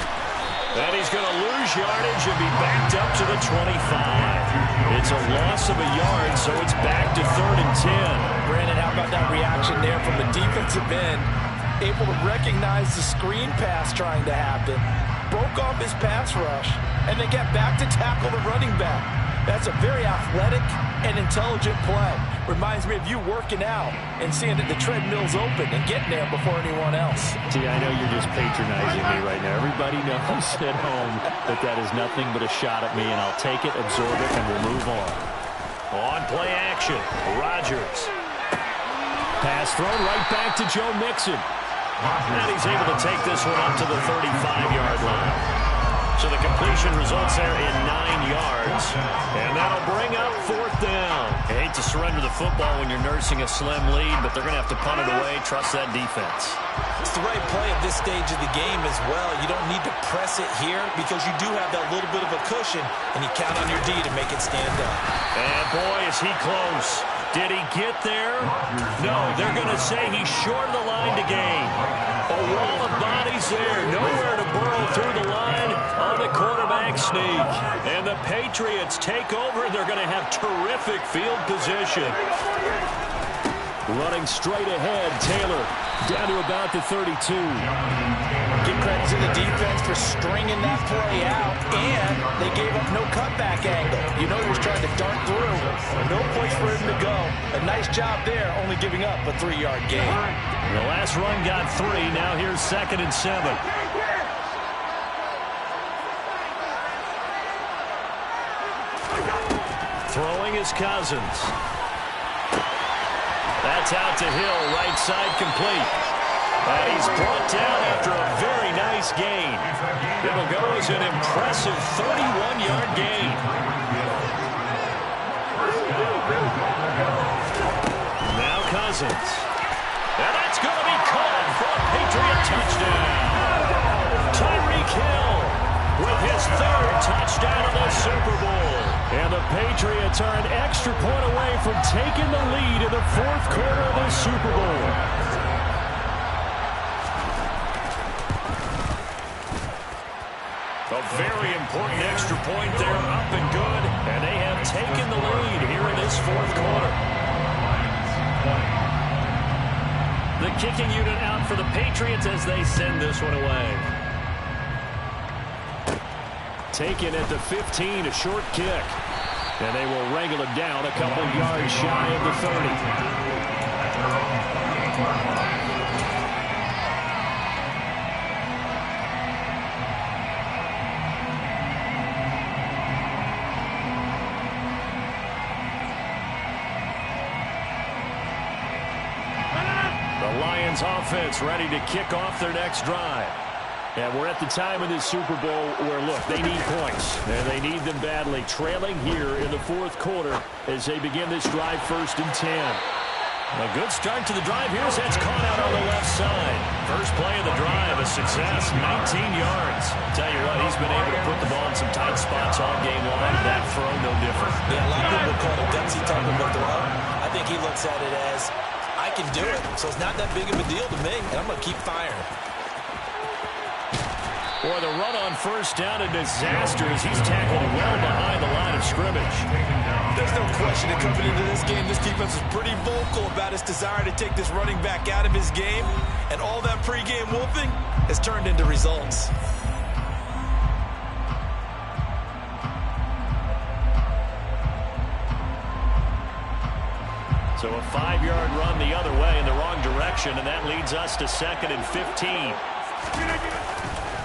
And he's going to lose yardage and be backed up to the 25. It's a loss of a yard, so it's back to 3rd and 10. Brandon, how about that reaction there from the defensive end? Able to recognize the screen pass trying to happen. Broke off his pass rush, and then get back to tackle the running back. That's a very athletic and intelligent play. Reminds me of you working out and seeing that the treadmill's open and getting there before anyone else. See, I know you're just patronizing me right now. Everybody knows at home that that is nothing but a shot at me, and I'll take it, absorb it, and we'll move on. On play action, Rodgers. Pass thrown right back to Joe Mixon. And he's able to take this one up to the 35-yard line. So the completion results there in 9 yards. And that'll bring up 4th down. I hate to surrender the football when you're nursing a slim lead, but they're going to have to punt it away. Trust that defense. It's the right play at this stage of the game as well. You don't need to press it here because you do have that little bit of a cushion, and you count on your D to make it stand up. And boy, is he close. Did he get there? No, they're going to say he's short of the line to gain. A wall of bodies there. Nowhere to burrow through the line on the quarterback sneak. And the Patriots take over. They're going to have terrific field position. Running straight ahead, Taylor down to about the 32. Give credit to the defense for stringing that play out, and they gave up no cutback angle. You know he was trying to dart through. No place for him to go. A nice job there, only giving up a 3-yard gain. The last run got 3. Now here's 2nd and 7. Throwing is Cousins. That's out to Hill, right side complete. And he's brought down after a very nice gain. It'll go as an impressive 31-yard gain. Now Cousins. And that's going to be caught for a Patriot touchdown. Tyreek Hill with his 3rd touchdown of the Super Bowl. And the Patriots are an extra point away from taking the lead in the 4th quarter of the Super Bowl. A very important extra point there, up and good. And they have taken the lead here in this 4th quarter. The kicking unit out for the Patriots as they send this one away. Taken at the 15, a short kick. And they will wrangle it down a couple yards shy of the 30. The Lions offense ready to kick off their next drive. And we're at the time of this Super Bowl where, look, they need points. And they need them badly. Trailing here in the 4th quarter as they begin this drive 1st and 10. A good start to the drive. Here's that's caught out on the left side. First play of the drive, a success, 19 yards. Tell you what, he's been able to put the ball in some tight spots all game long. That throw, no different. Yeah, a lot of people call it a gutsy type of a throw. I think he looks at it as, I can do it. So it's not that big of a deal to me, and I'm going to keep firing. Boy, the run on 1st down, a disaster as he's tackled well behind the line of scrimmage. There's no question that coming into this game, this defense is pretty vocal about its desire to take this running back out of his game, and all that pregame wolfing has turned into results. So So a 5-yard run the other way in the wrong direction, and that leads us to 2nd and 15.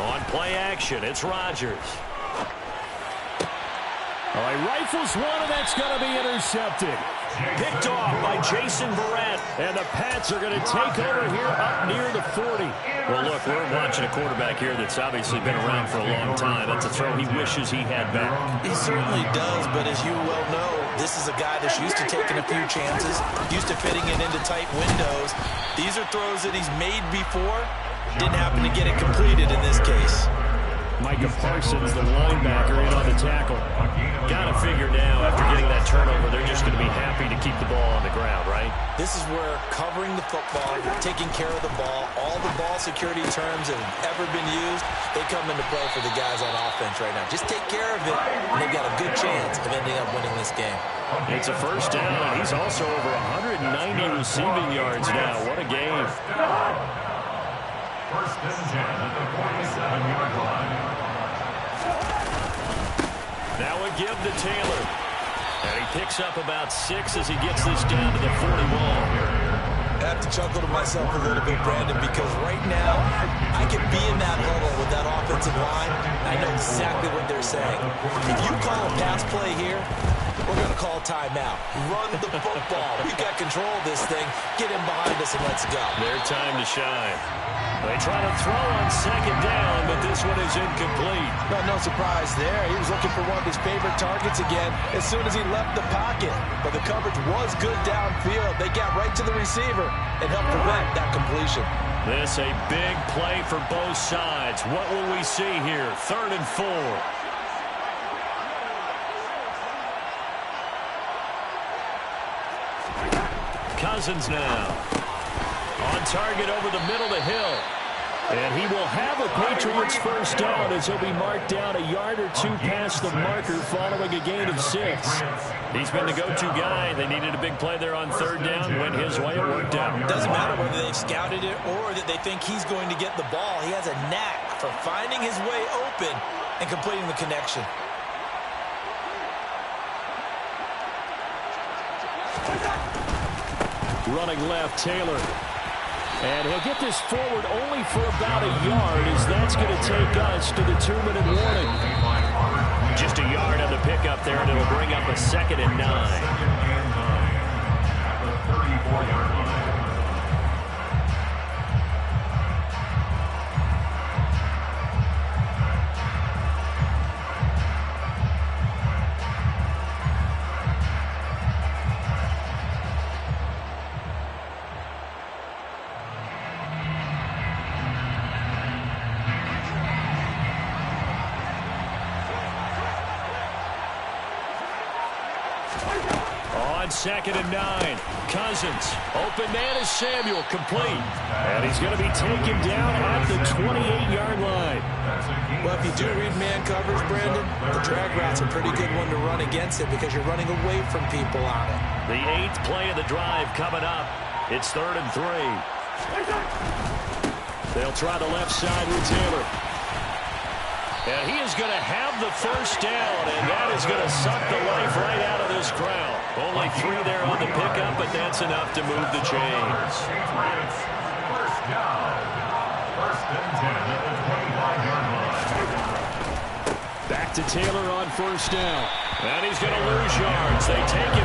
On play action, it's Rodgers. All right, rifles one, and that's going to be intercepted. Picked off by Jason Verrett. And the Pats are going to take over here up near the 40. Well, look, we're watching a quarterback here that's obviously been around for a long time. That's a throw he wishes he had back. He certainly does, but as you well know, this is a guy that's used to taking a few chances, used to fitting it into tight windows. These are throws that he's made before. Didn't happen to get it completed in this case. Micah Parsons, the linebacker, in on the tackle. Got to figure now, after getting that turnover, they're just going to be happy to keep the ball on the ground, right? This is where covering the football, taking care of the ball, all the ball security terms that have ever been used, they come into play for the guys on offense right now. Just take care of it, and they've got a good chance of ending up winning this game. It's a first down, and he's also over 190 receiving yards now. What a game. First and 10 at the 47-yard line. Now a give to Taylor. And he picks up about 6 as he gets this down to the 41. I have to chuckle to myself a little bit, Brandon, because right now I could be in that huddle with that offensive line. I know exactly what they're saying. If you call a pass play here, we're going to call timeout. Run the football. We've got control of this thing. Get him behind us and let's go. Their time to shine. They try to throw on 2nd down, but this one is incomplete. Well, no surprise there. He was looking for one of his favorite targets again as soon as he left the pocket. But the coverage was good downfield. They got right to the receiver and helped prevent that completion. This a big play for both sides. What will we see here? 3rd and 4. Cousins now. On target over the middle to Hill. And he will have a Patriots first down as he'll be marked down a yard or 2 past the marker following a gain of 6. He's been the go-to guy. They needed a big play there on 3rd down. Went his way. It worked out. Doesn't matter whether they've scouted it or that they think he's going to get the ball. He has a knack for finding his way open and completing the connection. Running left, Taylor. And he'll get this forward only for about a yard, as that's going to take us to the 2-minute warning. Just a yard on the pickup there, and it'll bring up a 2nd and 9. At the 34-yard line. On 2nd and 9, Cousins. Open man is Samuel, complete. And he's going to be taken down at the 28-yard line. Well, if you do read man coverage, Brandon, the drag route's a pretty good one to run against it because you're running away from people on it. The 8th play of the drive coming up. It's 3rd and 3. They'll try the left side with Taylor. And he is going to have the first down, and that is going to suck the life right out of this crowd. Only 3 there on the pickup, but that's enough to move the chains. First down. First and 10 at the 25-yard line. Back to Taylor on first down. And he's going to lose yards. They take